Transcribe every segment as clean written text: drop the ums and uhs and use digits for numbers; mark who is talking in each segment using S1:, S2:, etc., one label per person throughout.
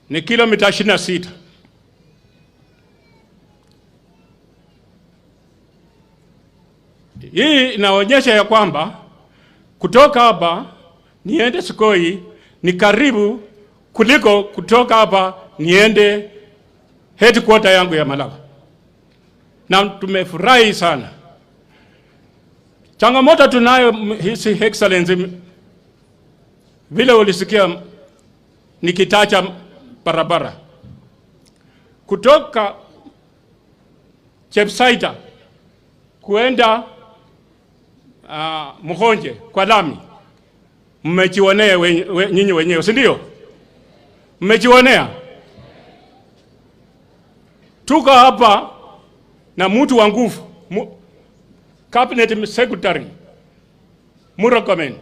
S1: ni kilomita 26. Hii inaonyesha ya kwamba kutoka hapa niende Sikoi ni karibu kuliko kutoka hapa niende headquarter yangu ya Malaba. Na tumefurahi sana. Changamoto tunayo His Excellency, vile ulisikia nikitaja barabara kutoka Chepsaita kuenda Muhonje kwa lami, mmejionea nyinyi wenyewe, si ndio? Mmejionea. Tuko hapa na mtu wa nguvu, Cabinet Secretary Murakomen,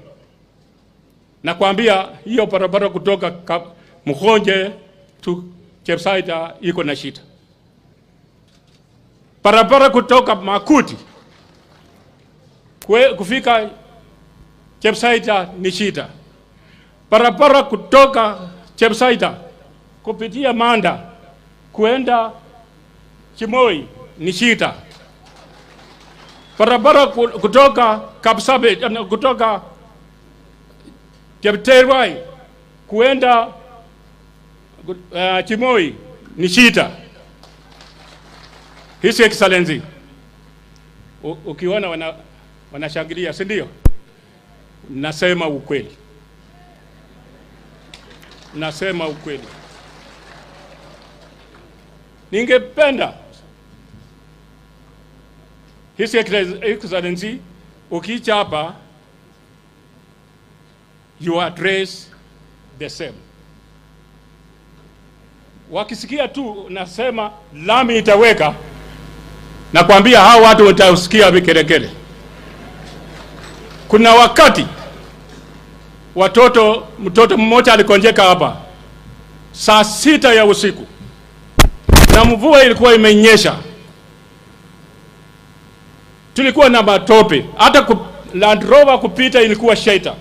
S1: na kuambia hiyo barabara kutoka Muhonje to Chepsaita iko na shida. Barabara kutoka Makuti kufika Chepsaita ni shida. Barabara kutoka Chepsaita kupitia Manda kuenda Chimoi ni shida. Barabara kutoka Kapsabet, kutoka Chepterwai kuenda Chimoi ni shida. His Excellency, ukiona wanashangilia, si ndio? Nasema ukweli. Nasema ukweli. Ningependa His Excellency, ukicha hapa, you address the same. Wakisikia tu nasema lami itaweka, na kuambia hao watu watasikia vikelekele. Kuna wakati mtoto mmoja alikonjeka hapa saa 6 ya usiku, na mvua ilikuwa imenyesha. Tulikuwa na matope, hata Land Rover kupita ilikuwa shaita.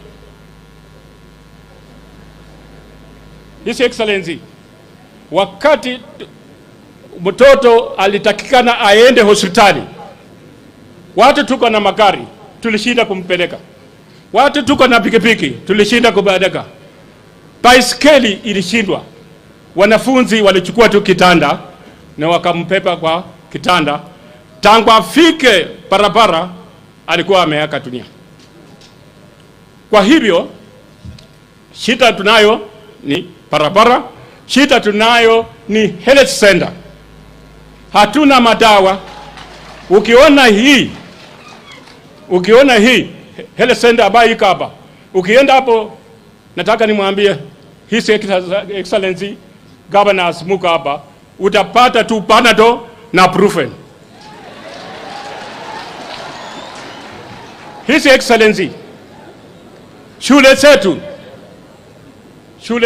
S1: His Excellency, wakati mtoto alitakikana aende hospitali, watu tuko na magari tulishinda kumpeleka, watu tuko na pikipiki tulishinda kubadaka, baiskeli ilishindwa. Wanafunzi walichukua tu kitanda na wakampepa kwa kitanda. Tangu afike barabara alikuwa ameaka dunia. Kwa hivyo shida tunayo ni barabara, shida tunayo ni health center. Hatuna madawa. Ukiona hii health center ambayo iko hapa, ukienda hapo, nataka nimwambie His Excellency Governor muko hapa, utapata tu Panadol na Brufen. His Excellency, shule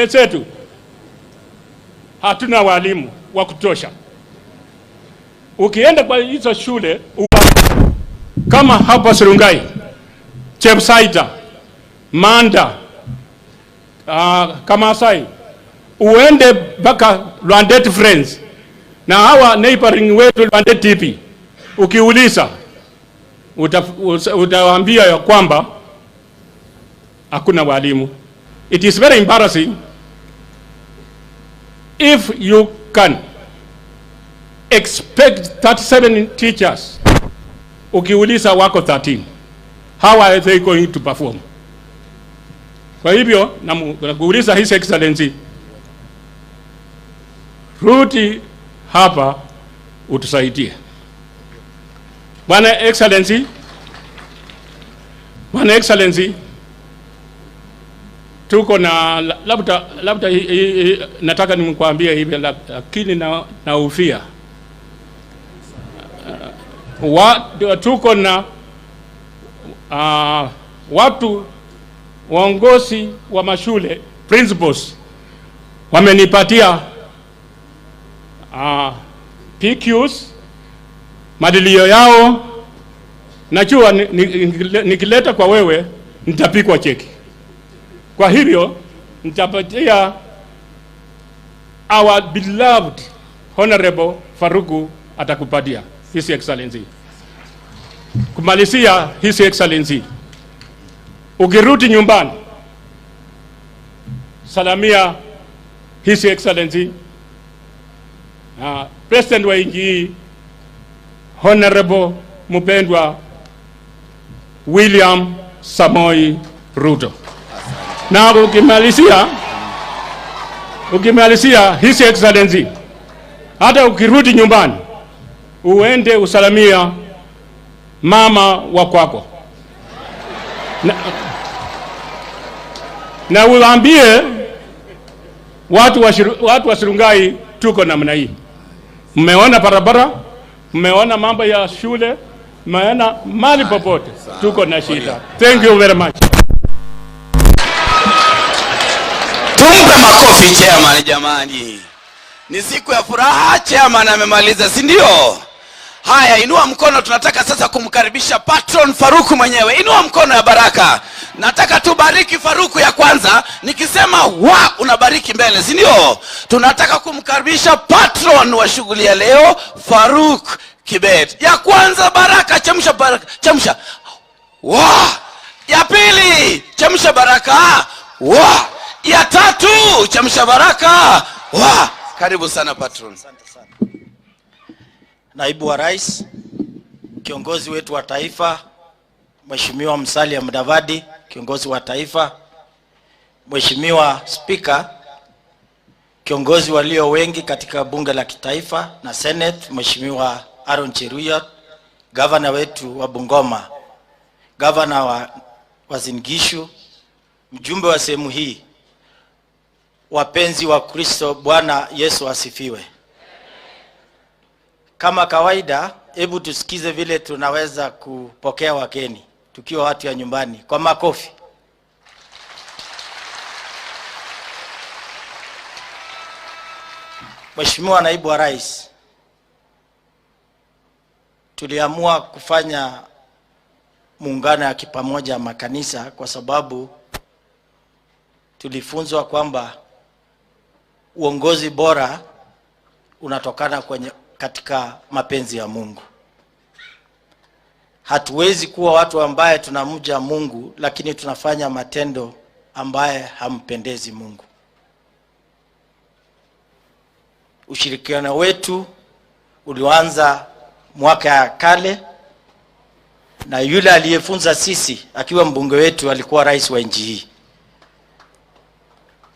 S1: zetu hatuna walimu wa kutosha. Ukienda kwa hizo shule kama hapa Surungai, Chepsaita, Manda, Kamasai, uende baka Lwandet Friends na hawa neighboring wetu Lwandet TP, ukiuliza utawaambia ya kwamba hakuna walimu. It is very embarrassing if you can expect 37 teachers, ukiuliza wako 13. How are they going to perform? Kwa hivyo nakuuliza His Excellency, rudi hapa utusaidie. Bwana Excellency, tuko na labda nataka nimkwambie hivi, lakini na ufia. Tuko na watu waongozi wa mashule, principals, wamenipatia PQs, madilio yao. Najua nikileta kwa wewe nitapikwa cheki. Kwa hivyo nitapatia our beloved Honorable Faruku atakupatia, His Excellency. Kumalizia, His Excellency, ukirudi nyumbani, salamia His Excellency President wa nchi, Honorable mpendwa William Samoei Ruto. Na ukimalizia His Excellency, hata ukirudi nyumbani uende usalamia mama wa kwako, na uambie watu wa Sirungai tuko namna hii. Mmeona barabara, mmeona mambo ya shule, mmeona mali popote tuko na shida. Thank you very much.
S2: Tumpe makofi chairman jamani. Ni siku ya furaha, chairman amemaliza, si ndio? Haya, inua mkono, tunataka sasa kumkaribisha patron Faruku mwenyewe. Inua mkono ya baraka. Nataka tubariki Faruku ya kwanza. Nikisema wa unabariki mbele, si ndio? Tunataka kumkaribisha patron wa shughuli ya leo, Faruku Kibet. Ya kwanza baraka, chemsha baraka, chemsha. Wa! Ya pili, chemsha baraka. Wa! Ya tatu, chemsha baraka. Wa! Karibu sana patron.
S3: Asante sana. Naibu wa Rais, kiongozi wetu wa taifa, Mheshimiwa Musalia Mudavadi, kiongozi wa taifa, Mheshimiwa Speaker, kiongozi walio wengi katika bunge la kitaifa na Senate, Mheshimiwa Aaron Cheruiyot, governor wetu wa Bungoma, governor wa Uasin Gishu, mjumbe wa sehemu hii, wapenzi wa Kristo, Bwana Yesu asifiwe. Kama kawaida, hebu tusikize vile tunaweza kupokea wageni tukiwa watu ya nyumbani kwa makofi. Mheshimiwa Naibu wa Rais, tuliamua kufanya muungano ya kipamoja makanisa kwa sababu tulifunzwa kwamba uongozi bora unatokana katika mapenzi ya Mungu. Hatuwezi kuwa watu ambaye tunamjua Mungu lakini tunafanya matendo ambaye hampendezi Mungu. Ushirikiano wetu ulianza mwaka ya kale, na yule aliyefunza sisi akiwa mbunge wetu alikuwa rais wa nchi hii.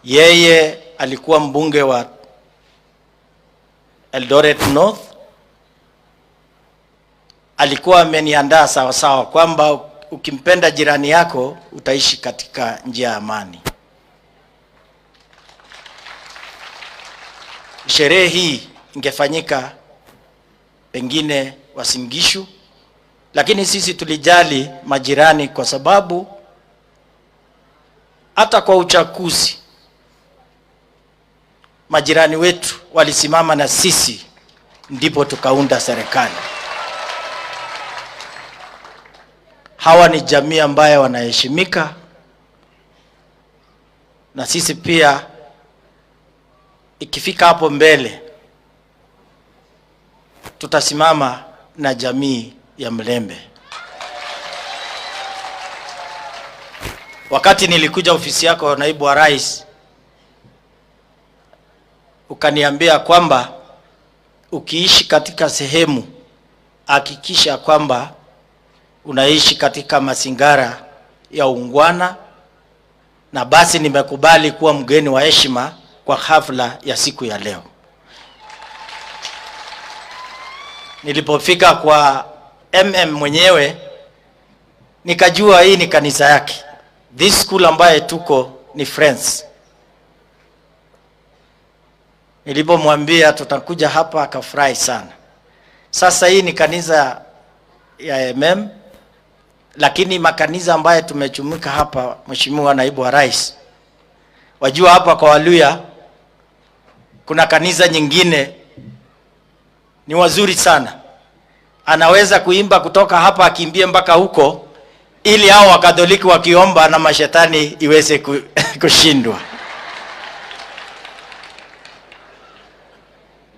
S3: Yeye alikuwa mbunge wa Eldoret North. Alikuwa ameniandaa sawa sawa kwamba ukimpenda jirani yako utaishi katika njia ya amani. Sherehe hii ingefanyika pengine Uasin Gishu, lakini sisi tulijali majirani kwa sababu hata kwa uchaguzi majirani wetu walisimama na sisi, ndipo tukaunda serikali. Hawa ni jamii ambaye wanaheshimika, na sisi pia ikifika hapo mbele tutasimama na jamii ya Mlembe. Wakati nilikuja ofisi yako Naibu wa Rais, ukaniambia kwamba ukiishi katika sehemu hakikisha kwamba unaishi katika mazingara ya ungwana, na basi nimekubali kuwa mgeni wa heshima kwa hafla ya siku ya leo. Nilipofika kwa mwenyewe nikajua hii ni kanisa yake. This school ambaye tuko ni Friends. Nilipomwambia tutakuja hapa akafurahi sana. Sasa hii ni kanisa ya lakini makanisa ambaye tumechumika hapa, Mheshimiwa Naibu wa Rais, wajua hapa kwa Waluya kuna kanisa nyingine ni wazuri sana. Anaweza kuimba kutoka hapa akimbie mpaka huko, ili hao Wakatoliki wakiomba na mashetani iweze kushindwa.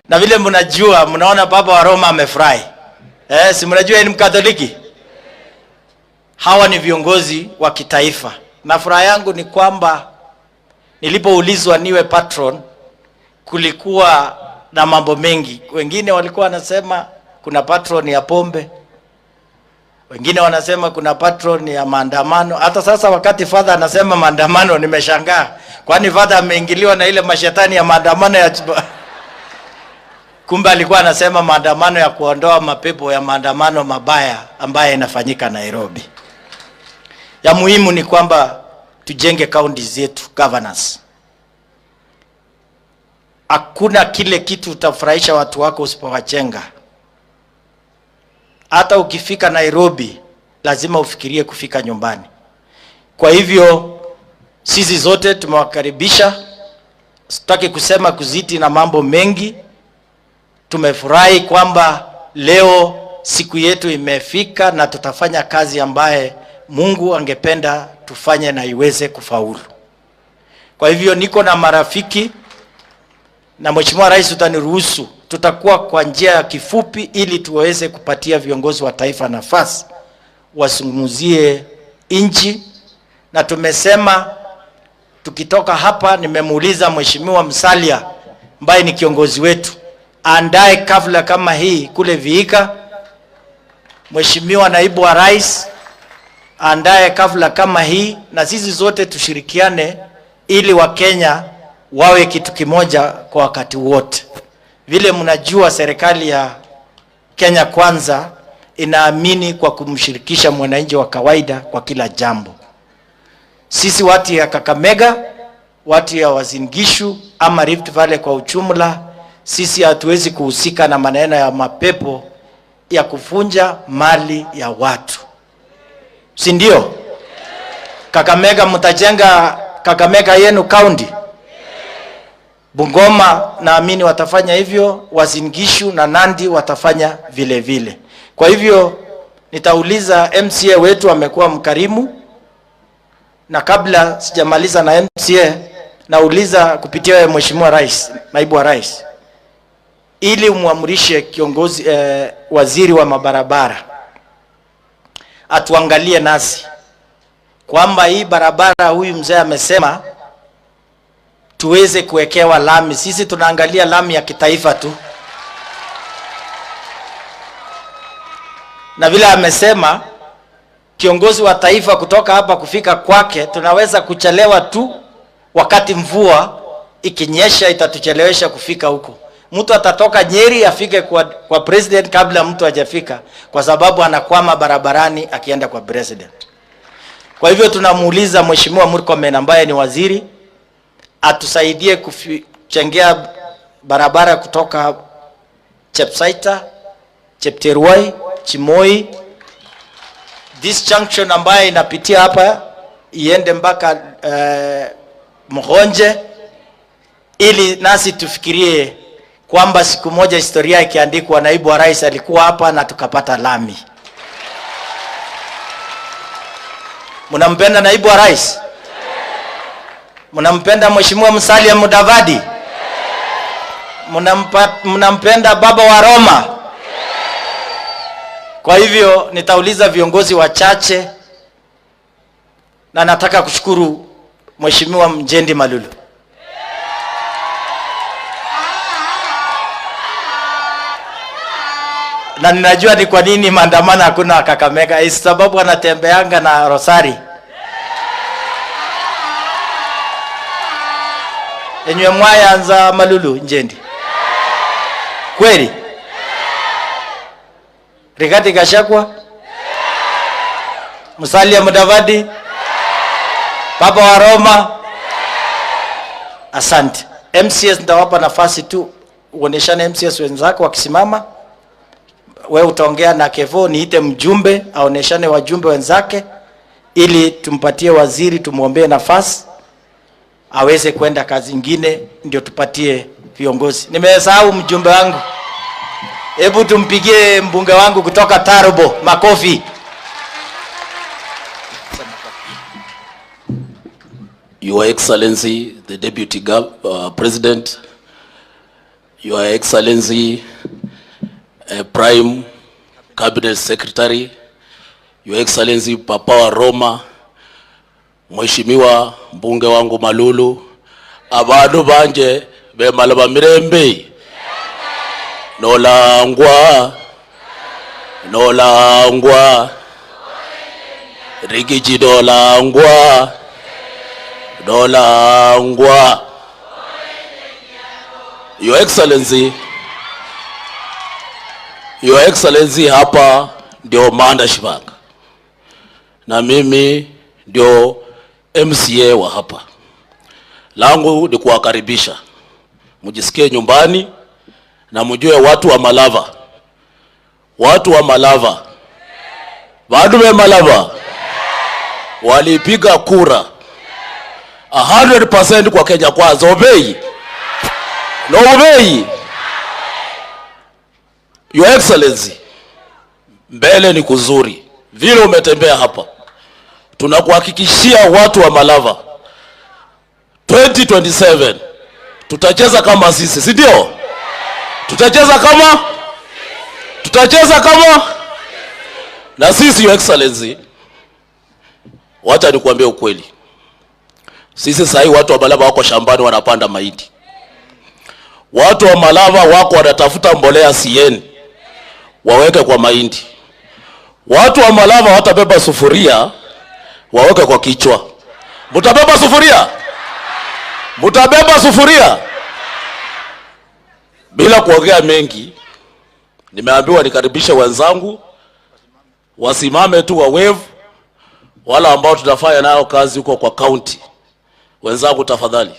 S3: Na vile mnajua, mnaona Baba wa Roma amefurahi. Si mnajua ni Mkatoliki? Hawa ni viongozi wa kitaifa. Na furaha yangu ni kwamba nilipoulizwa niwe patron, kulikuwa na mambo mengi. Wengine walikuwa wanasema kuna patron ya pombe, wengine wanasema kuna patron ya maandamano. Hata sasa wakati father anasema maandamano, nimeshangaa. Kwani father ameingiliwa na ile mashetani ya maandamano ya kumbe alikuwa anasema maandamano ya kuondoa mapepo ya maandamano mabaya ambaye inafanyika Nairobi. Ya muhimu ni kwamba tujenge kaunti zetu governance. Hakuna kile kitu utafurahisha watu wako usipowachenga. Hata ukifika Nairobi lazima ufikirie kufika nyumbani. Kwa hivyo sisi zote tumewakaribisha. Sitaki kusema kuzidi na mambo mengi. Tumefurahi kwamba leo siku yetu imefika na tutafanya kazi ambaye Mungu angependa tufanye na iweze kufaulu. Kwa hivyo niko na marafiki, na Mheshimiwa Rais utaniruhusu, tutakuwa kwa njia ya kifupi ili tuweze kupatia viongozi wa taifa nafasi wasungumuzie nchi. Na tumesema tukitoka hapa, nimemuuliza Mheshimiwa Musalia ambaye ni kiongozi wetu, andae kafla kama hii kule Vihiga. Mheshimiwa Naibu wa Rais andae kafla kama hii, na sisi zote tushirikiane ili Wakenya wawe kitu kimoja kwa wakati wote. Vile mnajua serikali ya Kenya Kwanza inaamini kwa kumshirikisha mwananchi wa kawaida kwa kila jambo. Sisi watu ya Kakamega, watu ya Uasin Gishu ama Rift Valley kwa ujumla, sisi hatuwezi kuhusika na maneno ya mapepo ya kufunja mali ya watu. Si ndio? Kakamega mtajenga Kakamega yenu county. Bungoma naamini watafanya hivyo, Uasin Gishu na Nandi watafanya vile vile. Kwa hivyo nitauliza MCA wetu, amekuwa mkarimu, na kabla sijamaliza na MCA nauliza kupitia wewe Mheshimiwa Rais, Naibu wa Rais, ili umuamrishe kiongozi waziri wa mabarabara atuangalie nasi kwamba hii barabara huyu mzee amesema tuweze kuwekewa lami. Sisi tunaangalia lami ya kitaifa tu, na vile amesema kiongozi wa taifa kutoka hapa kufika kwake tunaweza kuchelewa tu. Wakati mvua ikinyesha itatuchelewesha kufika huko. Mtu atatoka Nyeri afike kwa president kabla mtu hajafika, kwa sababu anakwama barabarani akienda kwa president. Kwa hivyo tunamuuliza Mheshimiwa Murkomen ambaye ni waziri atusaidie kuchengea barabara kutoka Chepsaita, Chepteruai, Chimoi, this junction ambaye inapitia hapa iende mpaka Mhonje, ili nasi tufikirie kwamba siku moja historia ikiandikwa Naibu wa Rais alikuwa hapa na tukapata lami. Mnampenda Naibu wa Rais? Mnampenda Mheshimiwa Musalia Mudavadi? Mnampenda Baba wa Roma? Kwa hivyo nitauliza viongozi wachache, na nataka kushukuru Mheshimiwa Mjendi Malulu. Na ninajua ni kwa nini maandamano hakuna Kakamega, sababu anatembeanga na Rosari. Enywe mwaya anza Malulu Njendi. Kweli? Rigathi Gachagua? Musalia Mudavadi? Baba wa Roma? Asante. MCS nitawapa nafasi tu uoneshane MCS wenzako wakisimama. Wewe utaongea na Kevo, niite mjumbe aoneshane wajumbe wenzake ili tumpatie waziri, tumuombee nafasi aweze kwenda kazi nyingine, ndio tupatie viongozi. Nimesahau mjumbe wangu. Hebu tumpigie mbunge wangu kutoka Tarubo makofi.
S4: Your Excellency the Deputy President, Your Excellency, Prime Cabinet Secretary, Your Excellency Papa wa Roma, Mheshimiwa mbunge wangu Malulu, abantu banje bemalaba mirembe, nolangwa, rigiji nolangwa, Your Excellency, hapa ndio Manda Shivanga na mimi ndio MCA wa hapa. Langu ni kuwakaribisha, mjisikie nyumbani na mjue watu wa Malava. Watu wa Malava, watu wa Malava walipiga kura 100% kwa Kenya Kwanza. Obey. No obey. Your Excellency, mbele ni kuzuri. Vile umetembea hapa, tunakuhakikishia watu wa Malava 2027 tutacheza kama sisi, si ndio? Tutacheza kama na sisi. Your Excellency, wacha nikuambie ukweli. Sisi sahi watu wa Malava wako shambani wanapanda mahindi. Watu wa Malava wako wanatafuta mbolea CN waweke kwa mahindi. Watu wa Malava watabeba sufuria waweke kwa kichwa. Mutabeba sufuria? Bila kuongea mengi, nimeambiwa nikaribishe wenzangu wasimame tu wa wave, wala ambao tutafanya nao kazi huko kwa county. Wenzangu tafadhali.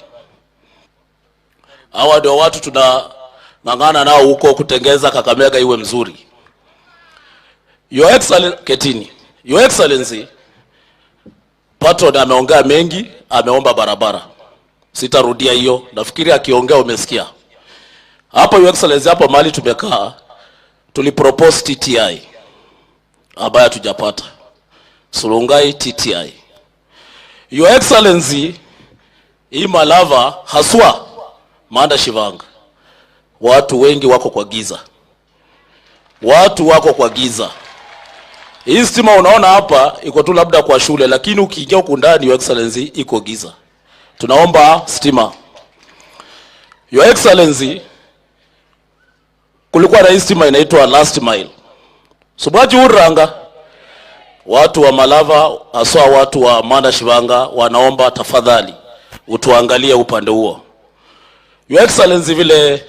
S4: Hawa ndio watu tunang'ang'ana nao huko kutengeza Kakamega iwe mzuri. Your Excellency, ketini. Your Excellency, Patron ameongea mengi, ameomba barabara. Sitarudia hiyo, nafikiri akiongea umesikia. Hapo Your Excellency, hapo mahali tumekaa tulipropose TTI ambayo tujapata. Surungai TTI. Your Excellency, hii Malava haswa Manda Shivanga, watu wengi wako kwa giza. Hii stima unaona hapa iko tu labda kwa shule, lakini ukiingia huko ndani Your Excellency iko giza. Tunaomba stima. Your Excellency, kulikuwa na stima inaitwa last mile. Subaji uranga, watu wa Malava aswa watu wa Manda Shivanga wanaomba tafadhali utuangalie upande huo. Your Excellency, vile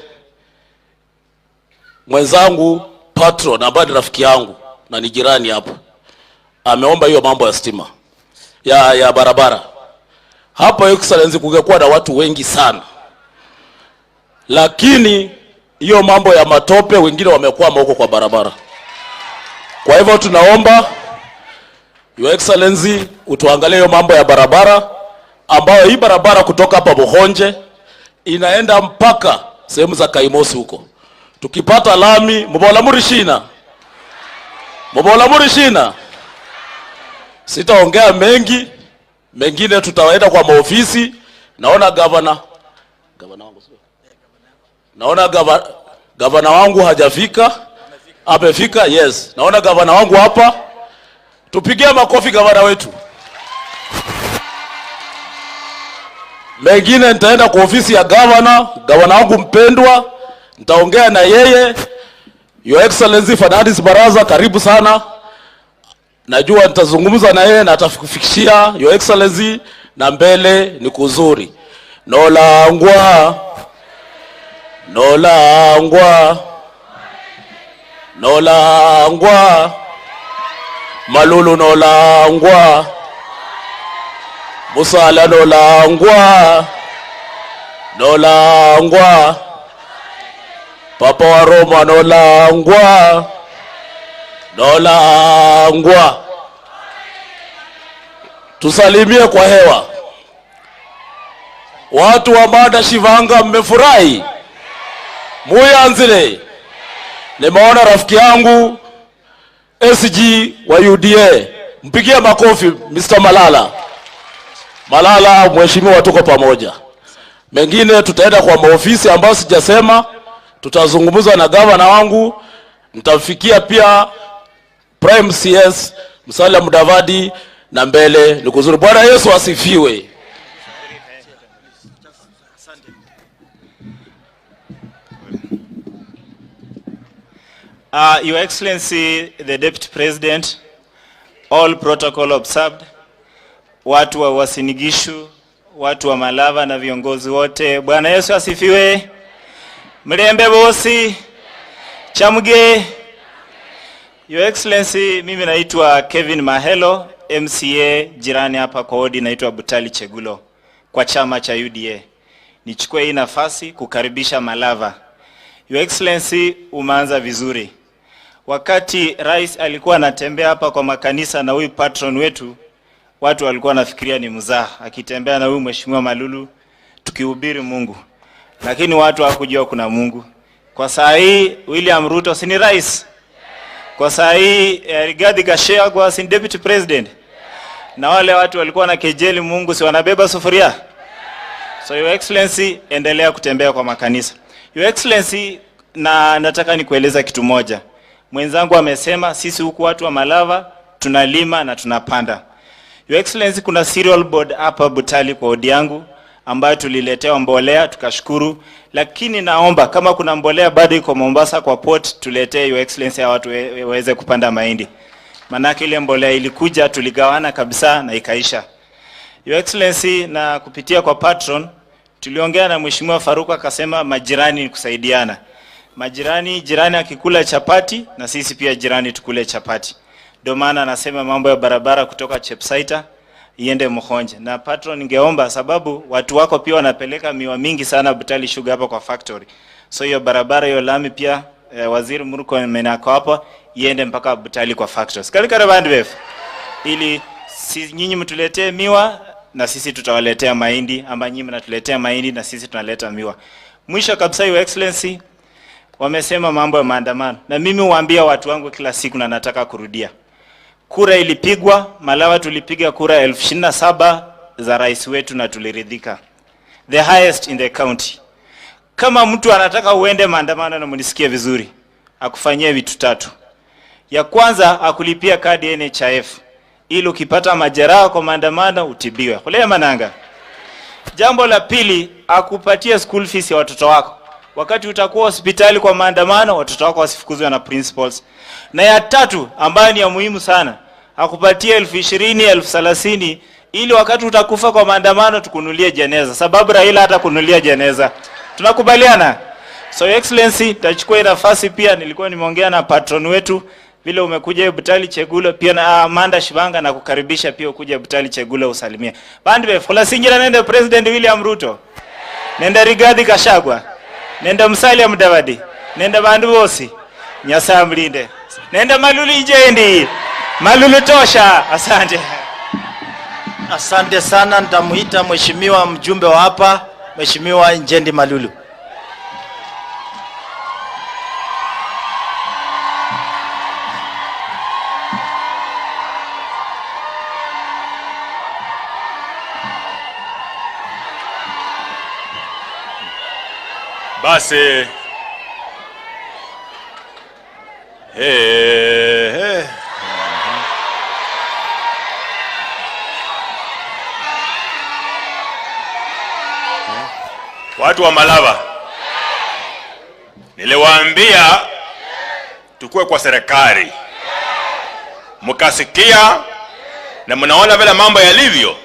S4: mwenzangu Patron ambaye rafiki yangu na ni jirani hapa ameomba hiyo mambo ya stima ya barabara hapa, Your Excellency, kungekuwa na watu wengi sana, lakini hiyo mambo ya matope wengine wamekwama huko kwa barabara. Kwa hivyo tunaomba Your Excellency utuangalie hiyo mambo ya barabara, ambayo hii barabara kutoka hapa Bohonje inaenda mpaka sehemu za Kaimosi huko. Tukipata lami mubola murishina. Sitaongea mengi, mengine tutawaenda kwa maofisi. Naona gavana wangu hajafika. Amefika, yes. Naona gavana wangu hapa. Tupigie makofi gavana wetu. Mengine nitaenda kwa ofisi ya gavana wangu mpendwa, nitaongea na yeye. Your Excellency Fernandez Baraza, karibu sana. Najua nitazungumza na yeye na atakufikishia Your Excellency, na mbele ni kuzuri. Nolangwa Malulu nolangwa, Musala nolangwa, Papa wa Roma nolangwa. Tusalimie kwa hewa. Watu wa Manda Shivanga, mmefurahi? Muyanzile. Nimeona rafiki yangu SG wa UDA. Mpigie makofi Mr. Malala, mheshimiwa, tuko pamoja. Mengine tutaenda kwa maofisi ambao sijasema, tutazungumza na gavana wangu, nitamfikia pia Prime CS Musalia Mudavadi na mbele ni kuzuri. Bwana Yesu asifiwe.
S5: Your Excellency the Deputy President, all protocol observed, watu wa Wasinigishu, watu wa Malava na viongozi wote, Bwana Yesu asifiwe. Mlembe bosi, chamuge. Your Excellency, mimi naitwa Kevin Mahelo, MCA jirani hapa kwa wodi naitwa Butali Chegulo kwa chama cha UDA. Nichukue hii nafasi kukaribisha Malava. Your Excellency, umeanza vizuri. Wakati rais alikuwa anatembea hapa kwa makanisa na huyu patron wetu, watu walikuwa nafikiria ni mzaha akitembea na huyu mheshimiwa Malulu tukihubiri Mungu. Lakini watu hawakujua kuna Mungu. Kwa saa hii William Ruto si ni rais? Kwa saa hii Rigathi Gachagua si Deputy President? Na wale watu walikuwa na kejeli Mungu si wanabeba sufuria? So Your Excellency, endelea kutembea kwa makanisa. Your Excellency, na nataka nikueleza kitu moja. Mwenzangu amesema sisi huku watu wa Malava tunalima na tunapanda. Your Excellency, kuna cereal board hapa Butali kwa odi yangu ambayo tuliletewa mbolea tukashukuru, lakini naomba kama kuna mbolea bado iko Mombasa kwa port tuletee Your Excellency ya watu waweze kupanda mahindi. Manake ile mbolea ilikuja tuligawana kabisa na ikaisha. Your Excellency, na kupitia kwa patron tuliongea na mheshimiwa Faruku akasema majirani ni kusaidiana. Jirani akikula chapati na sisi pia jirani tukule chapati. Ndio maana anasema mambo ya barabara kutoka Chepsaita iende Mkhonje. Na patron, ningeomba sababu watu wako pia wanapeleka miwa mingi sana Butali Sugar hapa kwa factory. So hiyo barabara hiyo lami pia waziri Murko menako hapa iende mpaka Butali kwa factories. Kalikara bandwef. Ili nyinyi mtuletee miwa na sisi tutawaletea mahindi, ama nyinyi mnatuletea mahindi na sisi tunaleta miwa. Mwisho kabisa, Your Excellency, wamesema mambo ya maandamano. Na mimi huambia watu wangu kila siku na nataka kurudia. Kura ilipigwa, Malawa tulipiga kura 27,000 za rais wetu na tuliridhika. The highest in the county. Kama mtu anataka uende maandamano na mnisikie vizuri, akufanyia vitu tatu. Ya kwanza, akulipia kadi NHIF. Ili ukipata majeraha kwa maandamano utibiwe. Kule mananga. Jambo la pili, akupatie school fees ya watoto wako. Wakati utakuwa hospitali kwa maandamano, watoto wako wasifukuzwe na principals. Na ya tatu, ambayo ni ya muhimu sana, akupatie 20,000, 30,000 ili wakati utakufa kwa maandamano tukunulie jeneza. Sababu Raila hata kunulia jeneza. Tunakubaliana? So Your Excellency, tachukua nafasi pia nilikuwa nimeongea na patron wetu vile umekuja Butali Chegulo pia na Amanda Shibanga na kukaribisha pia ukuje Butali Chegulo usalimia. Bandwe fula singira nende President William Ruto. Nenda Rigathi Gachagua. Nenda Musalia Mudavadi. Nenda bandu bosi. Nyasaye mlinde. Nenda Malulu ijendi. Malulu tosha. Asante.
S3: Asante sana, nitamuita mheshimiwa mjumbe wa hapa, Mheshimiwa Njendi Malulu.
S6: Basi watu wa Malava, niliwaambia tukue kwa serikali, mkasikia na mnaona vile mambo yalivyo.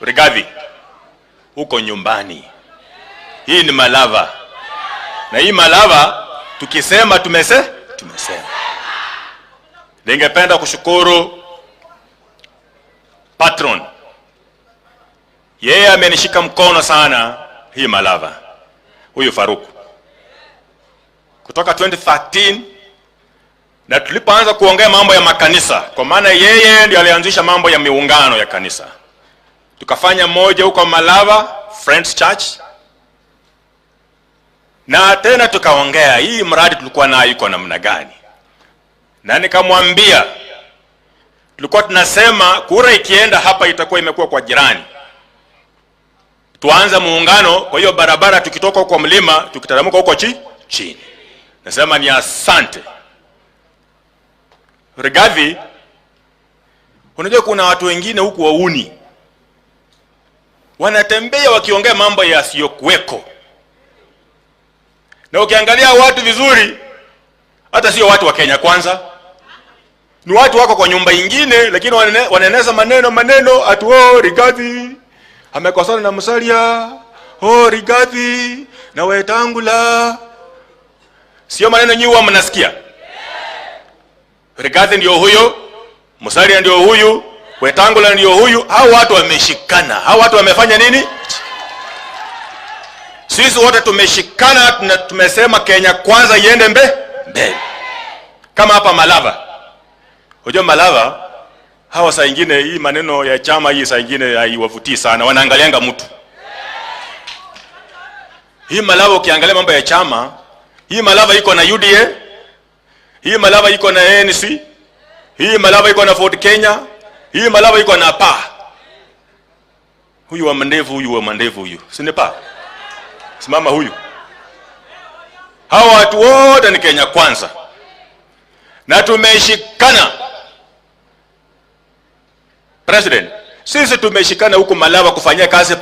S6: Rigathi, uko nyumbani. Hii ni Malava. Na hii Malava tukisema tumesema. Ningependa kushukuru patron. Yeye amenishika mkono sana hii Malava. Huyu Faruku. Kutoka 2013 na tulipoanza kuongea mambo ya makanisa, kwa maana yeye ndiye alianzisha mambo ya miungano ya kanisa. Tukafanya moja huko Malava Friends Church. Na tena tukaongea hii mradi tulikuwa nayo iko namna gani. Na nikamwambia tulikuwa tunasema kura ikienda hapa itakuwa imekuwa kwa jirani. tuanze muungano kwa hiyo barabara, tukitoka huko mlima tukitaramuka huko chini. Nasema ni asante. Rigathi, unajua kuna watu wengine huku wauni wanatembea wakiongea mambo yasiyokuweko, na ukiangalia watu vizuri hata sio watu wa Kenya Kwanza, ni watu wako kwa nyumba ingine, lakini waneneza maneno atu Rigathi amekosana na Musalia, Rigathi na Wetangula. Sio maneno nyinyi huwa mnasikia. Rigathi ndio huyo, Musalia ndio huyu, Wetangula ndio huyu. Hao watu wameshikana. Hao watu wamefanya nini? Sisi wote tumeshikana na tumesema Kenya Kwanza iende mbele. Kama hapa Malava. Unajua Malava, hawa saa nyingine hii maneno ya chama hii saa nyingine haiwavutii sana, wanaangalianga mtu. Hii Malava ukiangalia mambo ya chama, hii Malava iko na UDA, hii Malava iko na ANC, hii Malava iko na Ford Kenya, hii Malava iko na PA. Huyu wa mandevu huyu. Sinepa. Simama huyu. Hawa watu wote ni Kenya Kwanza. Na tumeshikana. President, sisi tumeshikana huku Malava kufanyia kazi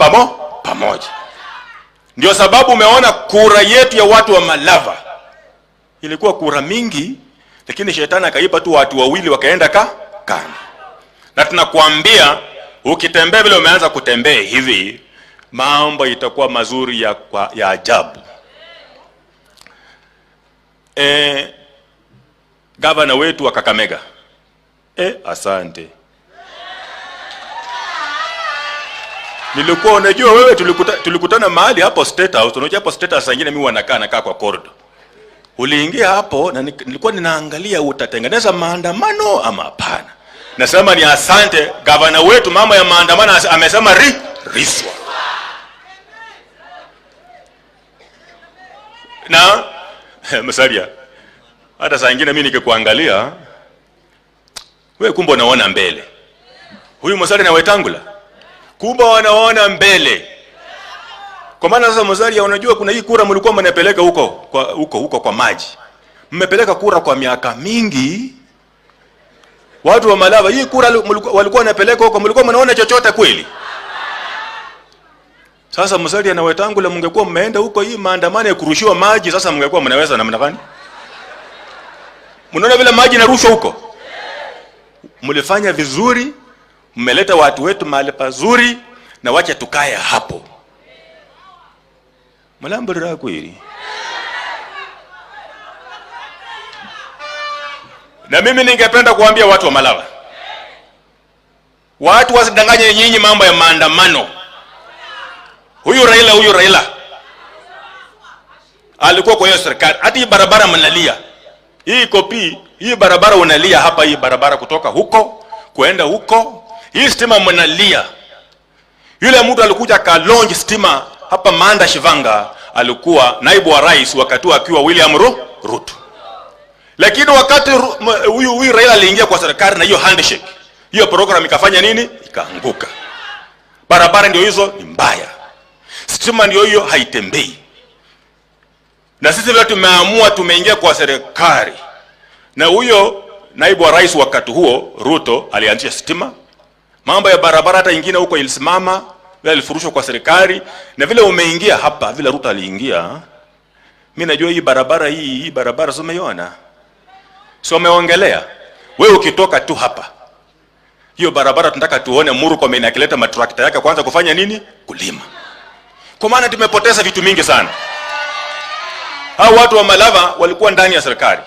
S6: pamoja. Ndio sababu umeona kura yetu ya watu wa Malava ilikuwa kura mingi, lakini shetani akaipa tu watu wawili wakaenda kando. Na tunakuambia ukitembea vile umeanza kutembea hivi, mambo itakuwa mazuri ya ajabu. Gavana wetu wa Kakamega. Asante. Nilikuwa unajua wewe tulikutana mahali hapo State House. Unajua hapo State House nyingine mimi nakaa kwa corridor. Uliingia hapo na nilikuwa ninaangalia utatengeneza maandamano ama hapana. Nasema ni asante gavana wetu, mama ya maandamano amesema riswa. Na Musalia, hata saa nyingine mimi nikikuangalia wewe kumbe unaona mbele. Huyu Musalia na Wetangula kumbe wanaona mbele. Kwa maana sasa Musalia, unajua kuna hii kura mlikuwa mnapeleka huko kwa maji. Mmepeleka kura kwa miaka mingi. Watu wa Malava hii kura walikuwa wanapeleka huko, mlikuwa mnaona chochote kweli? Sasa Musalia na Wetangula mngekuwa mmeenda huko hii maandamano ya kurushiwa maji, sasa mngekuwa mnaweza namna gani? Mnaona vile maji narushwa huko? Mlifanya vizuri, mmeleta watu wetu mahali pazuri, na wacha tukae hapo. Mlambira kweli. Na mimi ningependa kuambia watu wa Malava, watu wasidanganye nyinyi mambo ya maandamano. Huyu Raila alikuwa kwa hiyo serikali. Hata hii barabara mnalia. Hii kopi, hii barabara unalia hapa, hii barabara kutoka huko kuenda huko. Hii stima mnalia. Yule mtu alikuja kalonji stima hapa Manda Shivanga, alikuwa naibu wa rais wakati akiwa William Ruto. Lakini wakati huyu Raila aliingia kwa serikali na hiyo handshake, hiyo program ikafanya nini? Ikaanguka. Barabara ndio hizo ni mbaya. Stima ndio hiyo haitembei. Na sisi vile tumeamua tumeingia kwa serikali. Na huyo naibu wa rais wakati huo Ruto alianzisha stima. Mambo ya barabara hata ingine huko ilisimama, vile alifurushwa kwa serikali. Na vile umeingia hapa, vile Ruto aliingia, mimi najua hii barabara sio umeiona. Sio umeongelea. Wewe ukitoka tu hapa, hiyo barabara tunataka tuone Murkomen akileta matrakta yake kwanza kufanya nini? Kulima. Kwa maana tumepoteza vitu mingi sana. Hao watu wa Malava walikuwa ndani ya serikali.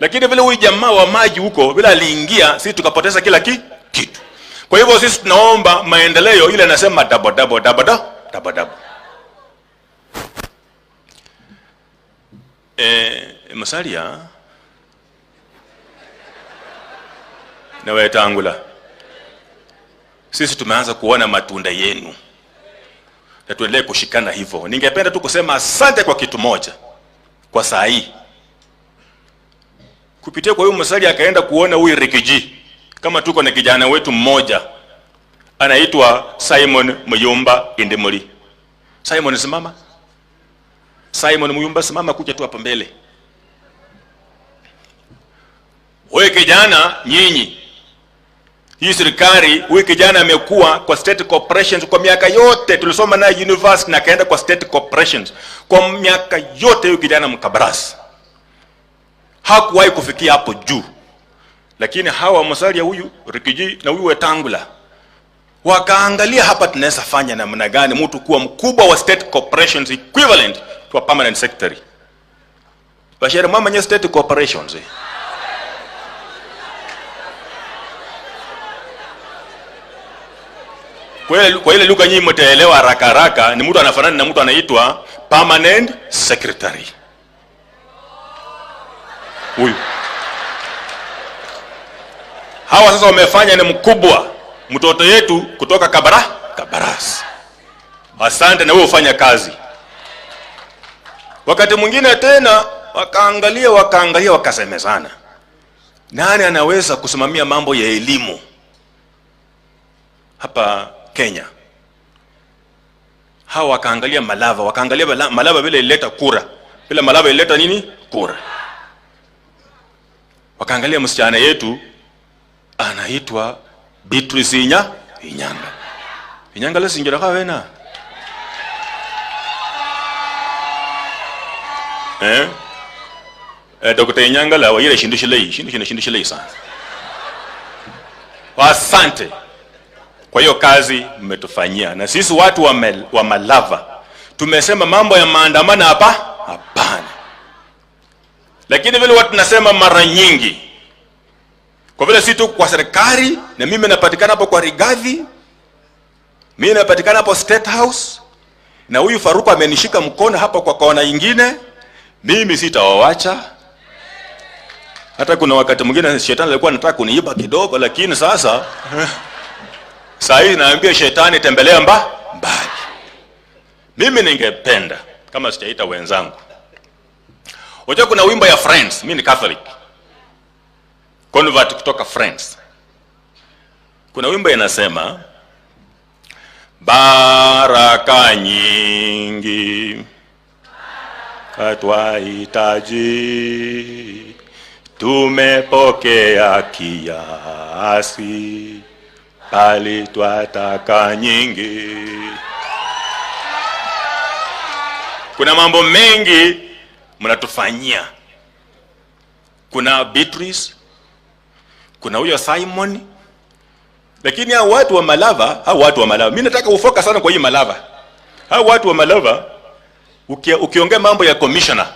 S6: Lakini vile huyu jamaa wa maji huko vile aliingia, sisi tukapoteza kila kitu. Kwa hivyo sisi tunaomba maendeleo ile anasema double. Musalia na Wetangula, sisi tumeanza kuona matunda yenu. Na tuendelee kushikana hivyo. Ningependa tu kusema asante kwa kitu moja. Kwa saa hii kupitia kwa huyu Musalia akaenda kuona huyu Rikiji, kama tuko na kijana wetu mmoja anaitwa Simon Muyumba Indemoli. Simon simama. Simon Muyumba simama, kuja tu hapa mbele. Wewe kijana, nyinyi hii serikali, huyu kijana amekuwa kwa state corporations kwa miaka yote. Tulisoma naye university na kaenda kwa state corporations kwa miaka yote. Huyu kijana mkabarasi hakuwahi kufikia hapo juu, lakini hawa Musalia, huyu Rikiji na huyu Wetangula wakaangalia hapa tunaweza fanya namna gani mtu kuwa mkubwa wa state corporations equivalent to a permanent secretary. Bashara mama nye state corporations kwa ile lugha nyinyi mtaelewa haraka haraka, ni mtu anafanana na mtu anaitwa permanent secretary. Huyu hawa sasa wamefanya ni mkubwa mtoto yetu kutoka Kabarasi. Asante, na wewe ufanya kazi. Wakati mwingine tena wakaangalia wakasemezana, nani anaweza kusimamia mambo ya elimu hapa Kenya? Hawa wakaangalia Malava vile ileta kura, vile Malava ileta nini kura. Wakaangalia msichana yetu anaitwa Beatrice Inyanga la singira kawena Dr. Inyanga la wayire shindishilei sana. Asante kwa hiyo kazi mmetufanyia. Na sisi watu wa Malava tumesema mambo ya maandamano hapana. Lakini vile watu nasema mara nyingi, kwa vile si tu kwa serikali, na mimi napatikana hapo kwa Rigathi, mimi napatikana hapo State House, na huyu Faruku amenishika mkono hapa kwa kona nyingine, mimi sitawawacha. Hata kuna wakati mwingine shetani alikuwa anataka kuniiba kidogo, lakini sasa hivi naambia shetani tembelea mbali. Mimi ningependa kama sijaita wenzangu, unajua kuna wimbo ya Friends, mimi ni Catholic convert kutoka Friends. Kuna wimbo inasema baraka nyingi katwahitaji, tumepokea kiasi, bali twataka nyingi. Kuna mambo mengi mnatufanyia. Kuna Beatrice, kuna huyo Simon, lakini hao watu wa Malava, mimi nataka ufocus sana kwa hii Malava. Hao watu wa Malava, ukiongea mambo ya commissioner,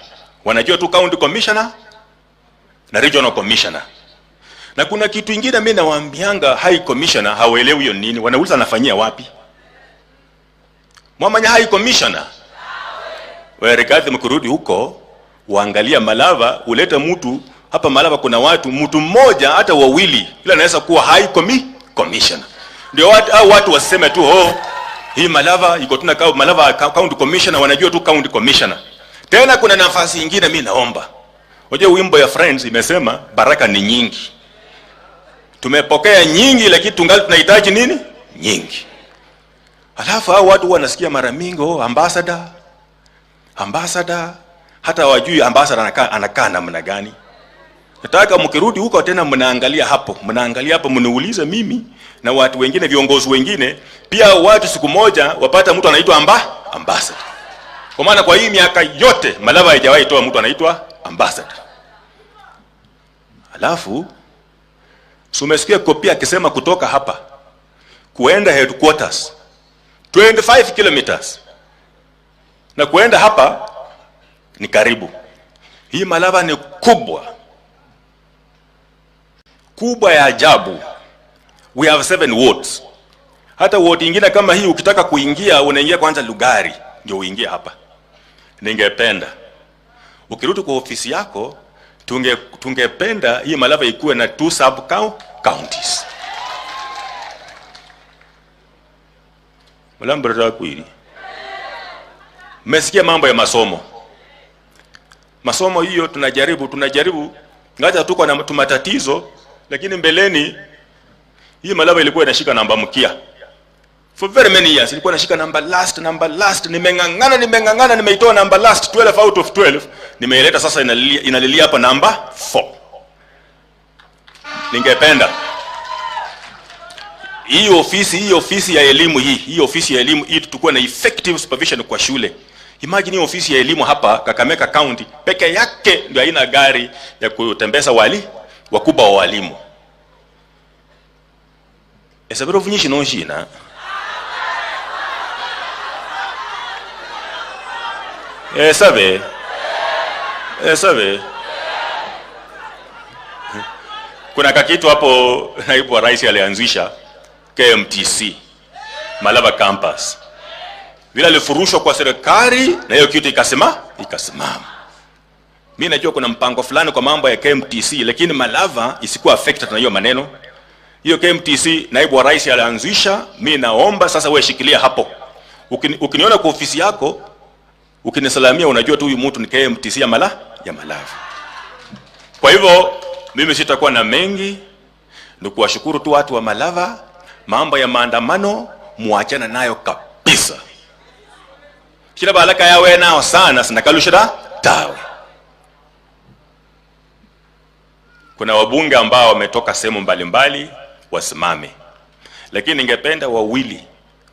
S6: wanajua tu county commissioner na regional commissioner. Na kuna kitu kingine mimi nawaambianga high commissioner hawaelewi hiyo nini, wanauliza anafanyia wapi. Mwamanya high commissioner, wewe Rigathi mkurudi huko, uangalia Malava, ulete mtu hapa Malava. Kuna mtu mmoja hata wawili ila anaweza kuwa high commissioner. Ndio watu waseme tu hii Malava iko tuna Malava county commissioner, wanajua tu county commissioner. Tena kuna nafasi nyingine mimi naomba. Unajua wimbo ya Friends imesema baraka ni nyingi. Tumepokea nyingi, lakini tungali tunahitaji nini? Nyingi. Alafu hao watu wanasikia mara mingi ambassador, hata wajui ambassador anakaa namna gani. Nataka mkirudi huko tena mnaangalia hapo, mniulize mimi na watu wengine, viongozi wengine pia, watu siku moja wapata mtu anaitwa ambassador. Kwa maana kwa hii miaka yote Malava haijawahi toa mtu anaitwa ambassador. Alafu umesikia kopia akisema kutoka hapa kuenda headquarters 25 kilometers, na kuenda hapa ni karibu. Hii Malava ni kubwa ya ajabu. We have 7 wards. Hata ward nyingine kama hii ukitaka kuingia unaingia kwanza Lugari ndio uingie hapa. Ningependa ukirudi kwa ofisi yako tungependa hii Malava ikuwe na 2 sub counties. Malambra kweli. Mmesikia mambo ya masomo hiyo tunajaribu ngaja tuko na matatizo, lakini mbeleni hii Malava ilikuwa inashika namba mkia For very many years nilikuwa nashika number last, nimengangana nimeitoa number last 12 out of 12, nimeileta sasa inalilia hapa number 4. Ningependa hii ofisi ya elimu hii ofisi ya elimu hii tukue na effective supervision kwa shule. Imagine ofisi ya elimu hapa Kakamega County peke yake ndio haina gari ya kutembeza wakubwa wa walimu. Esabiro vinyishi no shina. Sabe. Kuna kakitu hapo naibu wa rais alianzisha KMTC Malava campus. Vile alifurushwa kwa serikali na hiyo kitu ikasimama. Mimi najua kuna mpango fulani kwa mambo ya KMTC, lakini Malava isikuwa affected na hiyo maneno. Hiyo KMTC naibu wa rais alianzisha, mimi naomba sasa wewe shikilia hapo. Ukiniona kwa ofisi yako, ukinisalamia unajua tu huyu mtu ni KMTC ya Malava. Kwa hivyo mimi sitakuwa na mengi, ni kuwashukuru tu watu wa Malava. Mambo ya maandamano muachana nayo kabisa. Kila balaka yawe nao sana sinakalushira tawe. Kuna wabunge ambao wametoka sehemu mbalimbali wasimame. Lakini ningependa wawili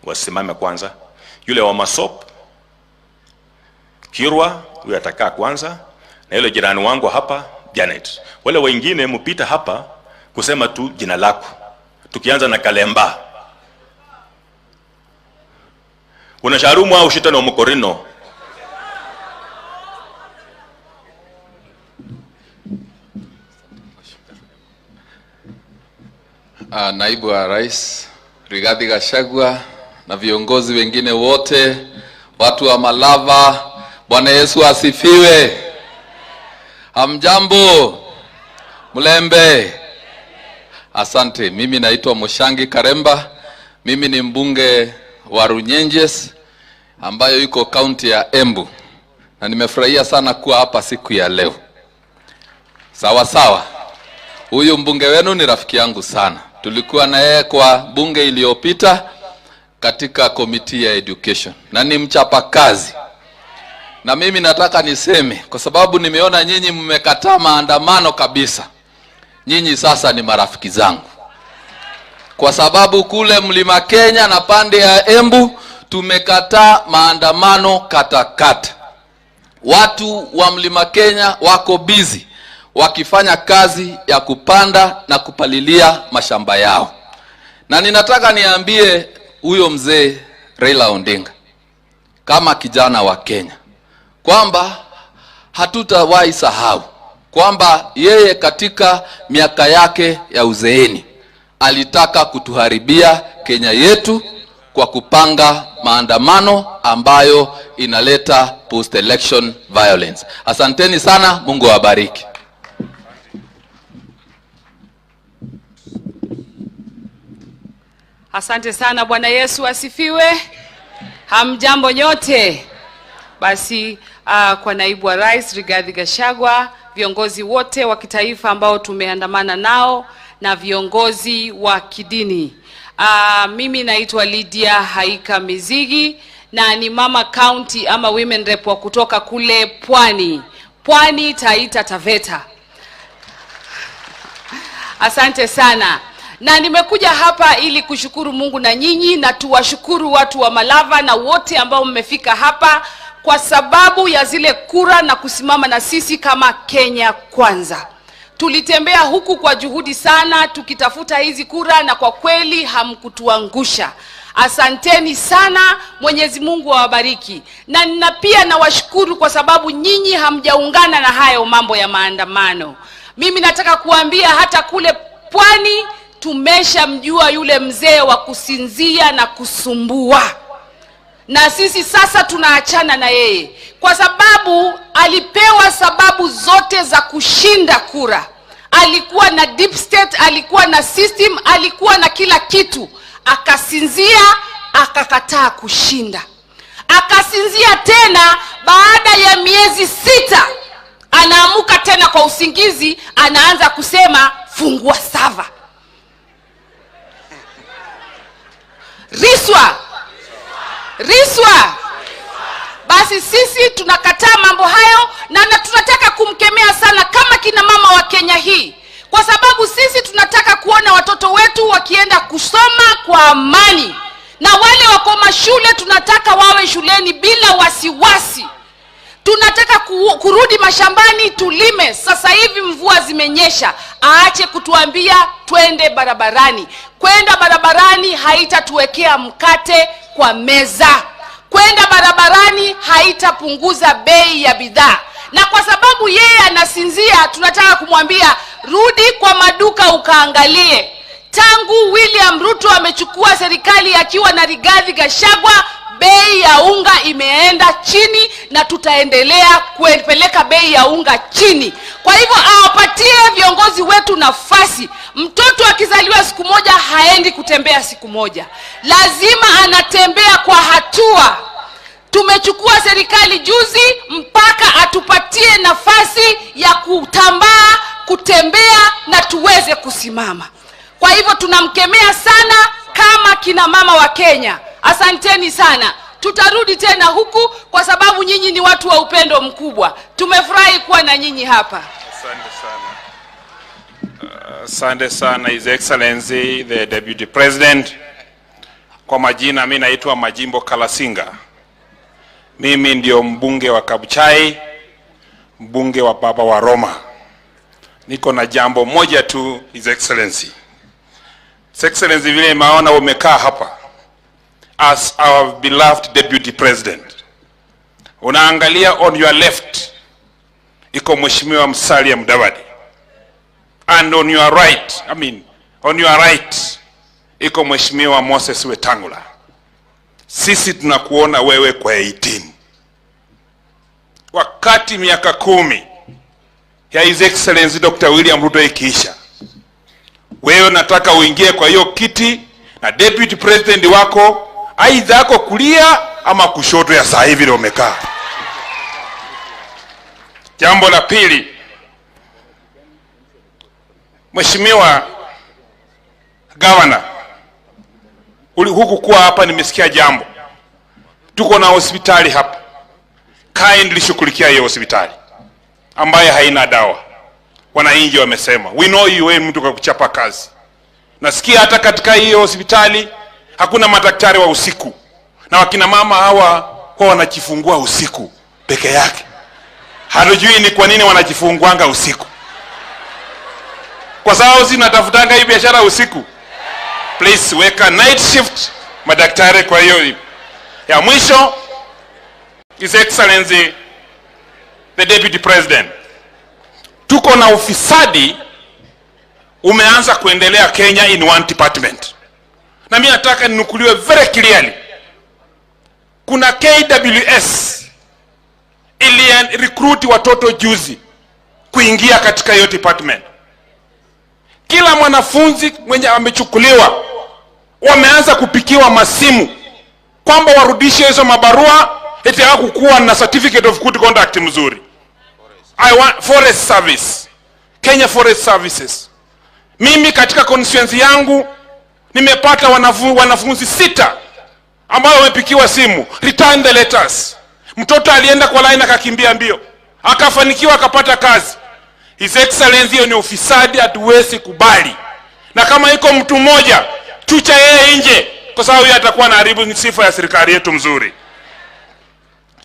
S6: wasimame kwanza. Yule wa Masop Kirwa huyu atakaa kwanza, na yule jirani wangu hapa Janet. Wale wengine mpita hapa kusema tu jina lako. Tukianza na Kalemba. Unasharumu au shitano mkorino?
S7: Naibu wa rais Rigathi Gachagua na viongozi wengine wote, watu wa Malava, Bwana Yesu asifiwe. Hamjambo? Mlembe? Asante. Mimi naitwa Mushangi Karemba. Mimi ni mbunge wa Runyenjes ambayo yuko kaunti ya Embu, na nimefurahia sana kuwa hapa siku ya leo. Sawa. Huyu mbunge wenu ni rafiki yangu sana. Tulikuwa na yeye kwa bunge iliyopita katika komiti ya education, na ni mchapa kazi. Na mimi nataka niseme, kwa sababu nimeona nyinyi mmekataa maandamano kabisa, nyinyi sasa ni marafiki zangu. Kwa sababu kule Mlima Kenya na pande ya Embu tumekataa maandamano katakata. Watu wa Mlima Kenya wako busy wakifanya kazi ya kupanda na kupalilia mashamba yao. Na ninataka niambie huyo mzee Raila Odinga kama kijana wa Kenya kwamba hatutawahi sahau kwamba yeye katika miaka yake ya uzeeni alitaka kutuharibia Kenya yetu kwa kupanga maandamano ambayo inaleta post election violence. Asanteni sana, Mungu awabariki.
S8: Asante sana, Bwana Yesu asifiwe. Hamjambo nyote. Basi kwa naibu wa rais Rigathi Gachagua, viongozi wote wa kitaifa ambao tumeandamana nao na viongozi wa kidini. Mimi naitwa Lydia Haika Mizigi na ni mama county ama women rep wa kutoka kule Pwani Taita Taveta. Asante sana. Na nimekuja hapa ili kushukuru Mungu na nyinyi, na tuwashukuru watu wa Malava na wote ambao mmefika hapa kwa sababu ya zile kura na kusimama na sisi kama Kenya Kwanza. Tulitembea huku kwa juhudi sana tukitafuta hizi kura, na kwa kweli hamkutuangusha. Asanteni sana, Mwenyezi Mungu awabariki. Na pia nawashukuru kwa sababu nyinyi hamjaungana na hayo mambo ya maandamano. Mimi nataka kuambia hata kule Pwani tumeshamjua yule mzee wa kusinzia na kusumbua. Na sisi sasa tunaachana na yeye kwa sababu alipewa sababu zote za kushinda kura. Alikuwa na deep state, alikuwa na system, alikuwa na kila kitu. Akasinzia, akakataa kushinda. Akasinzia tena, baada ya miezi 6 anaamuka tena kwa usingizi, anaanza kusema fungua sava. Riswa. Basi sisi tunakataa mambo hayo na tunataka kumkemea sana kama kina mama wa Kenya hii, kwa sababu sisi tunataka kuona watoto wetu wakienda kusoma kwa amani, na wale wako mashule tunataka wawe shuleni bila wasiwasi. Tunataka kurudi mashambani tulime. Sasa hivi mvua zimenyesha, aache kutuambia twende barabarani. Kwenda barabarani haitatuwekea mkate kwa meza. Kwenda barabarani haitapunguza bei ya bidhaa. Na kwa sababu yeye anasinzia, tunataka kumwambia rudi kwa maduka ukaangalie. Tangu William Ruto amechukua serikali akiwa na Rigathi Gachagua, bei ya unga imeenda chini na tutaendelea kupeleka bei ya unga chini. Kwa hivyo awapatie viongozi wetu nafasi. Mtoto akizaliwa siku moja haendi kutembea siku moja, lazima anatembea kwa hatua. Tumechukua serikali juzi, mpaka atupatie nafasi ya kutambaa, kutembea na tuweze kusimama. Kwa hivyo tunamkemea sana kama kina mama wa Kenya. Asanteni sana. Tutarudi tena huku kwa sababu nyinyi ni watu wa upendo mkubwa. Tumefurahi kuwa na nyinyi hapa.
S6: Asante sana His Excellency the Deputy President. Kwa majina mimi naitwa Majimbo Kalasinga. Mimi ndio mbunge wa Kabuchai, mbunge wa baba wa Roma. Niko na jambo moja tu His Excellency. His Excellency, vile maona umekaa hapa as our beloved Deputy President, unaangalia on your left iko Mheshimiwa Musalia Mudavadi, and on your right, on your right iko Mheshimiwa Moses Wetangula. Sisi tunakuona wewe kwa 18. Wakati miaka 10 ya His Excellency Dr. William Ruto ikiisha, wewe nataka uingie kwa hiyo kiti na Deputy President wako aidha ako kulia ama kushoto ya saa hivi umekaa. Jambo la pili, Mheshimiwa Governor, huku kuwa hapa nimesikia jambo. Tuko na hospitali hapa. Kindly shughulikia hiyo hospitali ambaye haina dawa. Wananchi wamesema, we know you wewe mtu kwa kuchapa kazi. Nasikia hata katika hiyo hospitali hakuna madaktari wa usiku. Na wakina mama hawa wanajifungua usiku peke yake. Hatujui ni kwa nini wanajifunguanga usiku. Kwa sababu sisi tunatafutanga hii biashara usiku. Please weka night shift madaktari kwa hiyo. Ya mwisho, His Excellency the Deputy President, tuko na ufisadi umeanza kuendelea Kenya in one department. Na mimi nataka ninukuliwe very clearly. Kuna KWS ili recruit watoto juzi kuingia katika hiyo department. Kila mwanafunzi mwenye amechukuliwa wameanza kupikiwa masimu kwamba warudishe hizo mabarua eti hakukuwa na certificate of good conduct mzuri. I want forest service, Kenya Forest Services. Mimi katika constituency yangu nimepata wanafunzi 6 ambao wamepikiwa simu, return the letters. Mtoto alienda kwa line akakimbia mbio, akafanikiwa akapata kazi. His Excellency, hiyo ni ufisadi, hatuwezi kubali. Na kama iko mtu mmoja, chucha yeye nje, kwa sababu yeye atakuwa anaharibu sifa ya serikali yetu mzuri.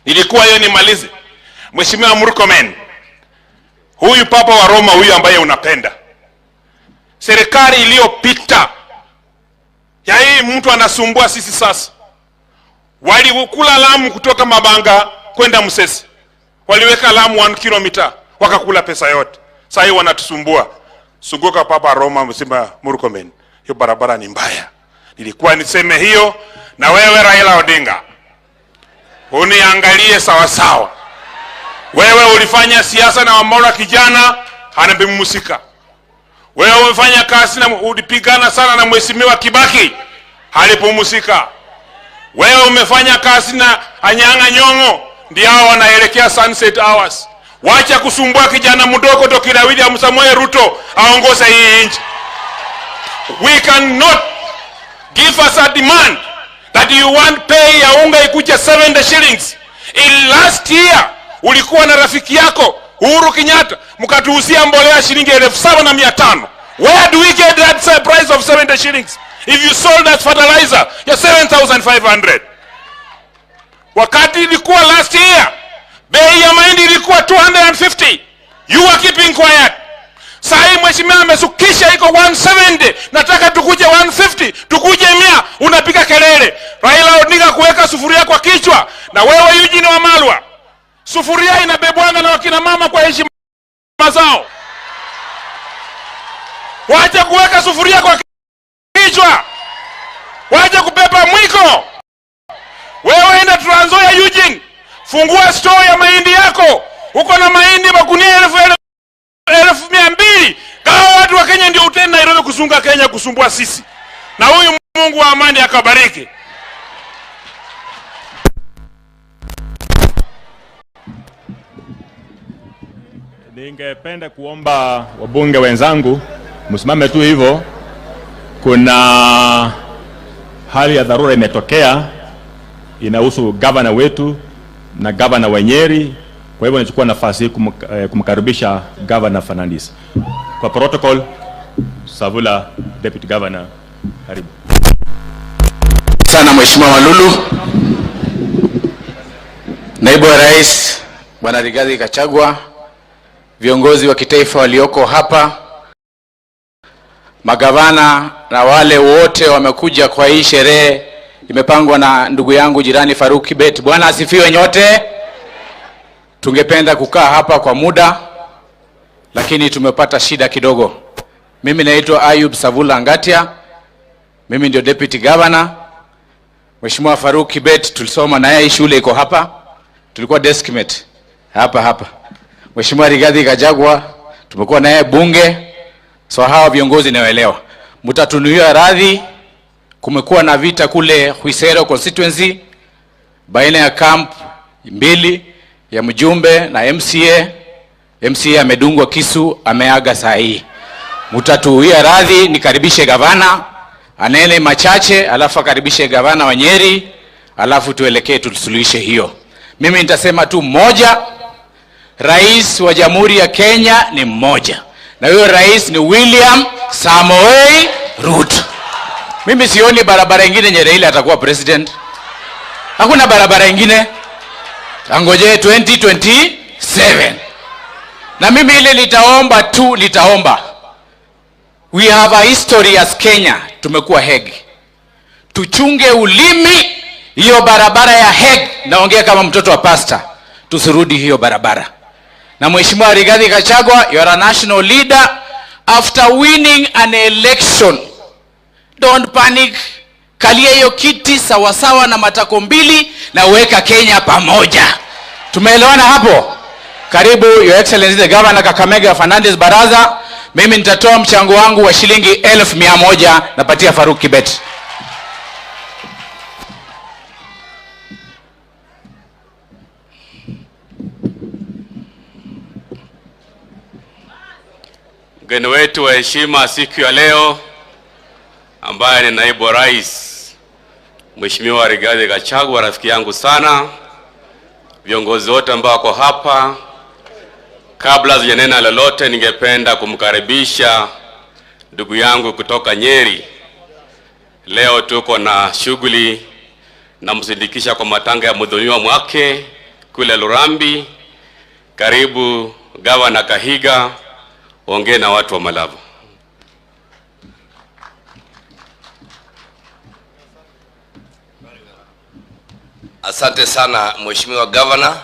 S6: Nilikuwa hiyo nimalize. Mheshimiwa Murkomen, huyu papa wa Roma huyu ambaye unapenda, serikali iliyopita ya hii mtu anasumbua sisi sasa, walikula Lamu kutoka Mabanga kwenda Musesi, waliweka Lamu 1 kilomita wakakula pesa yote. Sasa hivi wanatusumbua. Sunguka papa Roma, msema Murkomen, hiyo barabara ni mbaya. Nilikuwa niseme hiyo. Na wewe Raila Odinga, uniangalie sawa sawa. Wewe ulifanya siasa na Wamora kijana anabimusika. Wewe umefanya kazi na ulipigana sana na Mheshimiwa Kibaki alipomusika. Wewe umefanya kazi na Anyang'a Nyong'o, ndio hao wanaelekea sunset hours. Wacha kusumbua kijana mdogo Dr. William Samoei Ruto aongoze hii nchi. We cannot give us a demand that you want pay ya unga ikuje 70 shillings. In last year ulikuwa na rafiki yako Uhuru Kenyatta mkatuhusia mbolea shilingi 7,500. Where do we get that price of 70 shillings? If you sold that fertilizer, you're 7,500. Wakati ilikuwa last year, bei ya mahindi ilikuwa 250. You are keeping quiet. Sahi mheshimiwa amesukisha iko 170. Nataka tukuje 150, tukuje 100, unapiga kelele. Raila Odinga kuweka sufuria kwa kichwa. Na wewe Eugene Wamalwa, sufuria inabebwanga na wakina mama kwa heshima zao. Wacha kuweka sufuria kwa kichwa. Wacha kupepa mwiko. Wewe enda Trans Nzoia Eugene, fungua store ya mahindi yako. Uko na mahindi magunia 1,200. Gawa watu wa Kenya ndio utenda Nairobi kusunga Kenya kusumbua sisi. Na huyu Mungu wa amani akabariki. Ningependa kuomba wabunge wenzangu msimame tu hivyo. Kuna hali ya dharura imetokea, inahusu governor wetu na governor wa Nyeri. Kwa hivyo nachukua nafasi hii kumkaribisha Governor Fernandes. Kwa protocol, Savula, Deputy Governor, karibu.
S9: Sana Mheshimiwa Walulu, Naibu wa Rais Bwana Rigathi Gachagua, viongozi wa kitaifa walioko hapa, magavana na wale wote wamekuja kwa hii sherehe imepangwa na ndugu yangu jirani Faruk Kibet. Bwana asifiwe nyote. Tungependa kukaa hapa kwa muda, lakini tumepata shida kidogo. Mimi naitwa Ayub Savula Ngatia. Mimi ndio Deputy Governor. Mheshimiwa Faruk Kibet tulisoma na yeye shule iko hapa. Tulikuwa deskmate hapa. Mheshimiwa Rigathi Gachagua tumekuwa na yeye bunge. So hawa viongozi naelewa. Mtatunuia radhi, kumekuwa na vita kule Huisero constituency baina ya camp mbili ya mjumbe na MCA. MCA amedungwa kisu, ameaga saa hii. Mtatuia radhi, nikaribishe gavana anene machache, alafu karibishe gavana wa Nyeri, alafu tuelekee tusuluhishe hiyo. Mimi nitasema tu moja, rais wa Jamhuri ya Kenya ni mmoja. Na huyo rais ni William Samoei Ruto. Mimi sioni barabara nyingine yenye Raila atakuwa president. Hakuna barabara nyingine. Angoje 2027. Na mimi ile litaomba. We have a history as Kenya. Tumekuwa Hague. Tuchunge ulimi, hiyo barabara ya Hague. Naongea kama mtoto wa pastor. Tusirudi hiyo barabara. Na Mheshimiwa Rigathi Gachagua, you are a national leader. After winning an election, don't panic. Kalia hiyo kiti sawasawa na matako mbili na weka Kenya pamoja. Tumeelewana hapo? Karibu Your Excellency the Governor Kakamega Fernandes Baraza. Mimi nitatoa mchango wangu wa shilingi 1,100 napatia Faruk Kibet.
S10: Mgeni wetu wa heshima siku ya leo ambaye ni naibu wa rais Mheshimiwa Rigathi Gachagua, rafiki yangu sana, viongozi wote ambao wako hapa, kabla sijanena lolote ningependa kumkaribisha ndugu yangu kutoka Nyeri. Leo tuko na shughuli na msindikisha kwa matanga ya mudhuniwa mwake kule Lurambi. Karibu Gavana Kahiga, ongea na watu wa Malava.
S11: Asante sana Mheshimiwa Governor,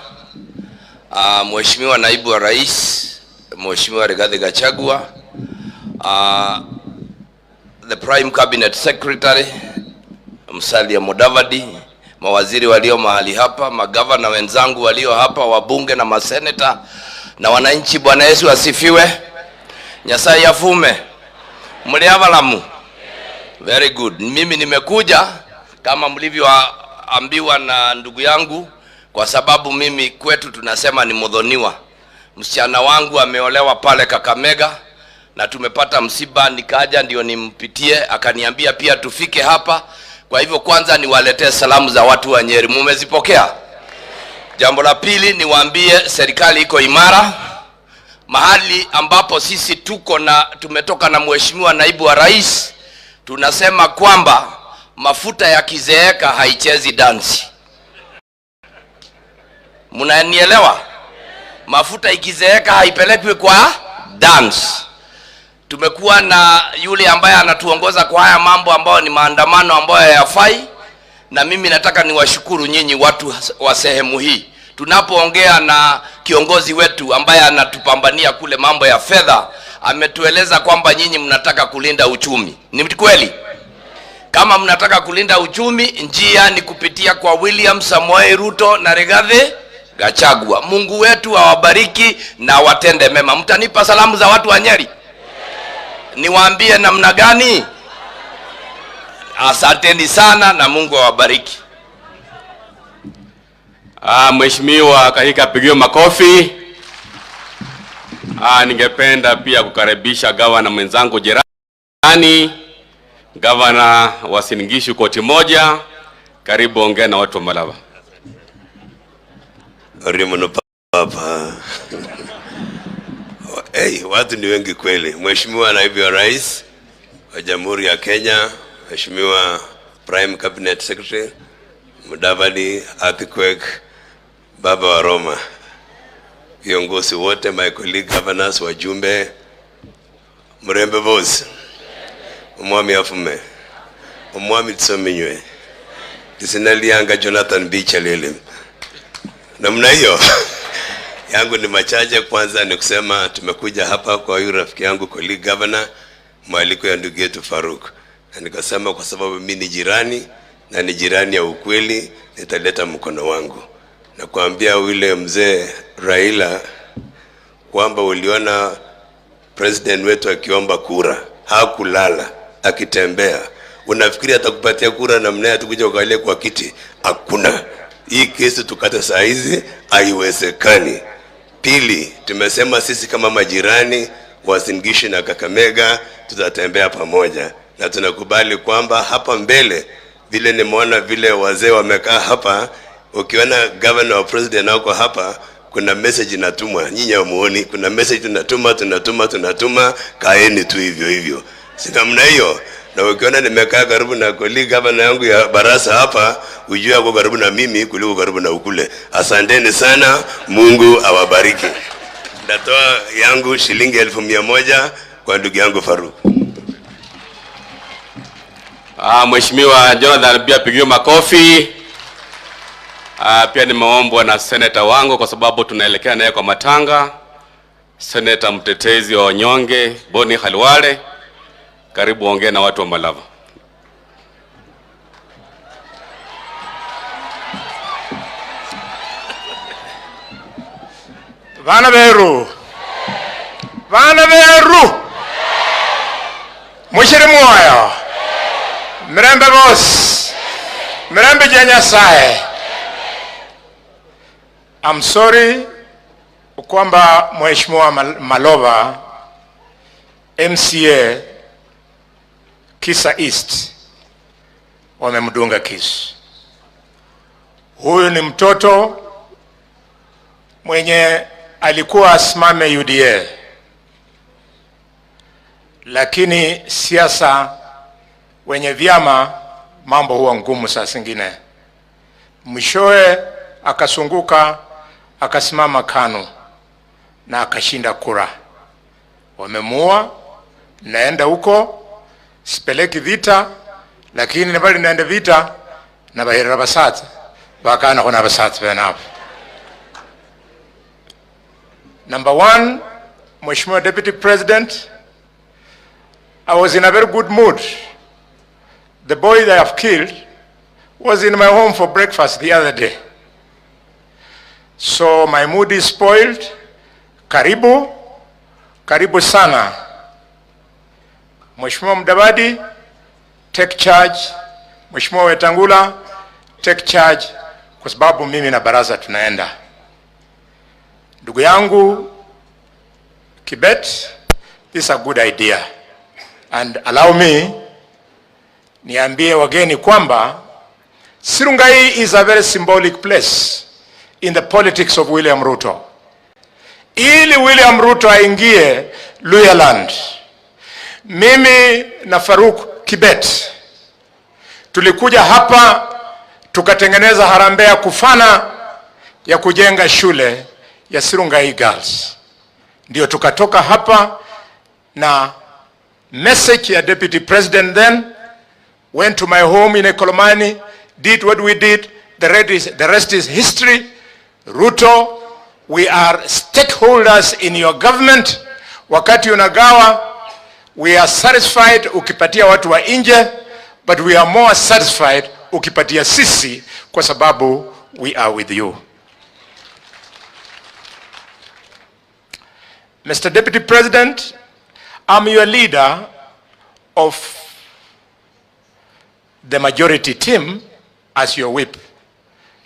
S11: Mheshimiwa Naibu wa Rais, Mheshimiwa Rigathi Gachagua, the Prime Cabinet Secretary Musalia Mudavadi, mawaziri walio mahali hapa, magavana wenzangu walio hapa, wabunge na maseneta na wananchi. Bwana Yesu asifiwe. Nyasaye yafume. Mliavalamu. Very good. Mimi nimekuja kama mlivyoambiwa na ndugu yangu, kwa sababu mimi kwetu tunasema ni mudhoniwa. Msichana wangu ameolewa pale Kakamega na tumepata msiba, nikaja ndio nimpitie, akaniambia pia tufike hapa Kwa hivyo kwanza niwaletee salamu za watu wa Nyeri. Mumezipokea? Jambo la pili niwaambie serikali iko imara. Mahali ambapo sisi tuko na tumetoka na mheshimiwa naibu wa rais, tunasema kwamba mafuta yakizeeka haichezi dansi. Mnanielewa? Mafuta ikizeeka haipelekwi kwa dance. Tumekuwa na yule ambaye anatuongoza kwa haya mambo ambayo ni maandamano ambayo hayafai, na mimi nataka niwashukuru nyinyi watu wa sehemu hii. Tunapoongea na kiongozi wetu ambaye anatupambania kule mambo ya fedha, ametueleza kwamba nyinyi mnataka kulinda uchumi. Ni kweli? Kama mnataka kulinda uchumi, njia ni kupitia kwa William Samoei Ruto na Rigathi Gachagua. Mungu wetu awabariki na watende mema. Mtanipa salamu za watu wa Nyeri? Niwaambie namna gani? Asanteni sana na Mungu awabariki.
S10: Mheshimiwa katika pigiwe makofi. Ningependa pia kukaribisha gavana mwenzangu jirani, gavana wa Uasin Gishu koti moja. Karibu ongea na watu wa Malava.
S12: Rimuno papa. Watu ni wengi kweli. Mheshimiwa naibu wa rais wa Jamhuri ya Kenya, Mheshimiwa Prime Cabinet Secretary Mudavadi, Earthquake, Baba wa Roma, viongozi wote, my colleague governors, wajumbe, mrembe boss, umwami afume, umwami tsominywe, tisinalianga Jonathan Bicha lele. Namna hiyo yangu ni machache. Kwanza ni kusema tumekuja hapa kwa yule rafiki yangu colleague governor, mwaliko ya ndugu yetu Faruk, na nikasema kwa sababu mimi ni jirani na ni jirani ya ukweli, nitaleta mkono wangu na kuambia yule mzee Raila kwamba uliona president wetu akiomba kura, hakulala akitembea. Unafikiri atakupatia kura na mnaye atakuja ukalie kwa kiti? Hakuna. Hii kesi tukate saa hizi haiwezekani. Pili, tumesema sisi kama majirani Uasin Gishu na Kakamega tutatembea pamoja, na tunakubali kwamba hapa mbele vile nimeona vile wazee wamekaa hapa, ukiona governor wa president wako hapa, kuna message inatumwa, nyinyi hamuoni? Kuna message tunatuma, kaeni tu hivyo hivyo. Si namna hiyo? Na ukiona nimekaa karibu na colleague governor yangu ya Barasa hapa, ujue ako karibu na mimi kuliko karibu na ukule. Asanteni sana, Mungu awabariki. Natoa yangu shilingi 1,100 kwa ndugu yangu Faruk.
S10: Mheshimiwa Jonathan pia pigiwe makofi. Pia nimeombwa na senator wangu kwa sababu tunaelekea naye kwa matanga, senator mtetezi wa wanyonge Boni Khalwale. Karibu ongea na watu wa Malava.
S13: Vana beru mushiri moyo mirembe boss mirembe jenya sae. I'm sorry kwamba Mheshimiwa Malova MCA Kisa East wamemdunga kisu. Huyu ni mtoto mwenye alikuwa asimame UDA, lakini siasa wenye vyama mambo huwa ngumu saa zingine. Mwishowe akasunguka akasimama KANU na akashinda kura. Wamemuua, naenda huko, sipeleki vita, lakini nabali naenda vita na bahira basat wakana kuna basat benapo. Number one, Mheshimiwa Deputy President, I was in a very good mood. The boy that I have killed was in my home for breakfast the other day. So my mood is spoiled. Karibu sana. Mheshimiwa Mudavadi, take charge. Mheshimiwa Wetangula, take charge, kwa sababu mimi na baraza tunaenda. Ndugu yangu Kibet, this is a good idea. And allow me niambie wageni kwamba Sirungai is a very symbolic place in the politics of William Ruto. Ili William Ruto aingie Luhyaland, mimi na Faruk Kibet tulikuja hapa tukatengeneza harambee ya kufana ya kujenga shule ya Sirungai Girls. Ndio tukatoka hapa na message ya Deputy President then, went to my home in Ekolomani, did what we did, the rest is history. Ruto, we are stakeholders in your government. Wakati unagawa, we are satisfied ukipatia watu wa nje, but we are more satisfied ukipatia sisi kwa sababu we are with you. Mr. Deputy President, I'm your leader of the majority team as your whip.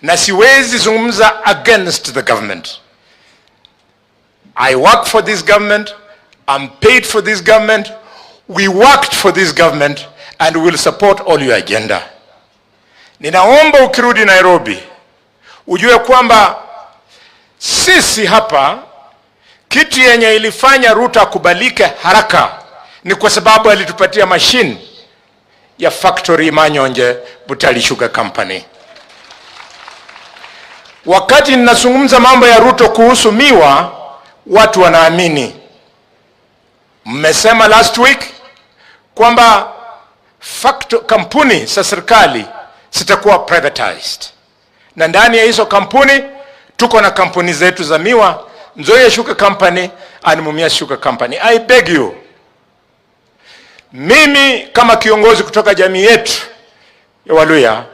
S13: Na siwezi zungumza against the government. I work for this government, I'm paid for this government, we worked for this government, and we will support all your agenda. Ninaomba ukirudi Nairobi, ujue kwamba sisi hapa, kitu yenye ilifanya Ruto akubalike haraka ni kwa sababu alitupatia machine ya factory Manyonje Butali Sugar Company. Wakati ninazungumza mambo ya Ruto kuhusu miwa, watu wanaamini. Mmesema last week kwamba kampuni za serikali zitakuwa privatized. Na ndani ya hizo kampuni tuko na kampuni zetu za miwa, Nzoia Sugar Company and Mumias Sugar Company. I beg you, mimi kama kiongozi kutoka jamii yetu ya Waluhya,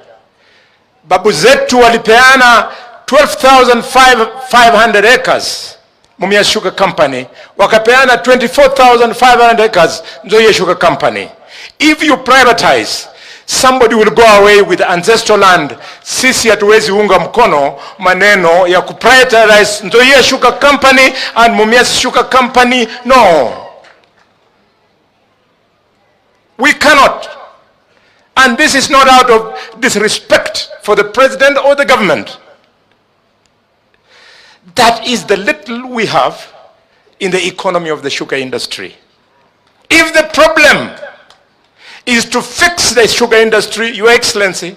S13: babu zetu walipeana 12,500 acres Mumias Sugar Company, wakapeana 24,500 acres Nzoia Sugar Company. If you privatize, somebody will go away with ancestral land. Sisi hatuwezi unga mkono maneno ya kuprivatize Nzoia Sugar Company and Mumias Sugar Company. No. We cannot. And this is not out of disrespect for the president or the government. That is the little we have in the economy of the sugar industry. If the problem is to fix the sugar industry, Your Excellency,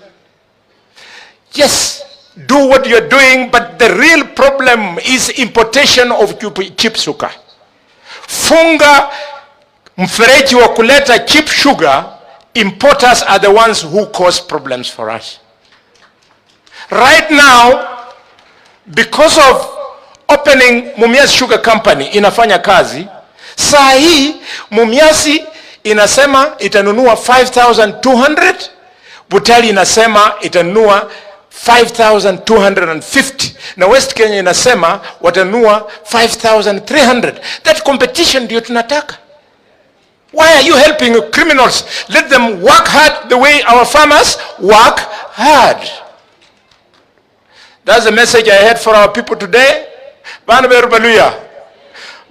S13: yes, do what you're doing, but the real problem is importation of cheap sugar. Funga mfereji wa kuleta cheap sugar, importers are the ones who cause problems for us. Right now, because of opening Mumias Sugar Company inafanya kazi, saa hii Mumiasi inasema itanunua 5,200, Butali inasema itanunua 5,250, na West Kenya inasema watanunua 5,300. That competition ndio tunataka. Why are you helping criminals? Let them work hard the way our farmers work hard. That's the message I had for our people today. Bana beru baluya.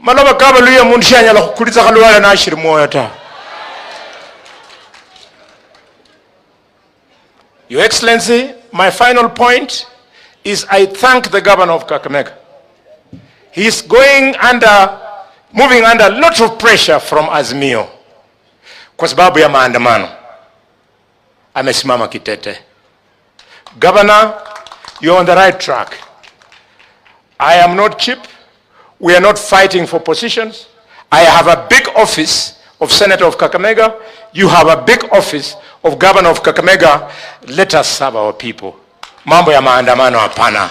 S13: Maloma kabaluya munshanya la kuliza kalwala na ashiri moyo ta. Your Excellency, my final point is I thank the governor of Kakamega. He is moving under a lot of pressure from Azimio. Kwa sababu ya maandamano. Amesimama kitete. Governor, you're on the right track. I am not cheap. We are not fighting for positions. I have a big office of Senator of Kakamega. You have a big office of Governor of Kakamega. Let us serve our people. Mambo ya maandamano hapana.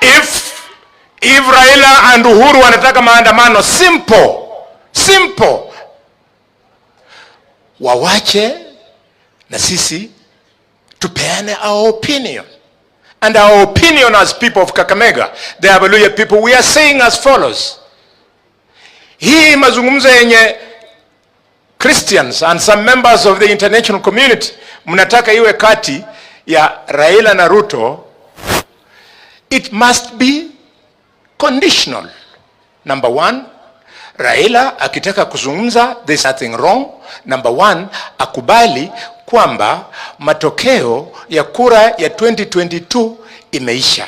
S13: If Raila and Uhuru wanataka maandamano, simple. Wawache na sisi tupeane our opinion. And our opinion as people of Kakamega, the Abaluya people, we are saying as follows. Hii mazungumzo yenye Christians and some members of the international community mnataka iwe kati ya Raila na Ruto, it must be conditional. Number one, Raila akitaka kuzungumza, there's nothing wrong. Number one, akubali kwamba matokeo ya kura ya 2022 imeisha.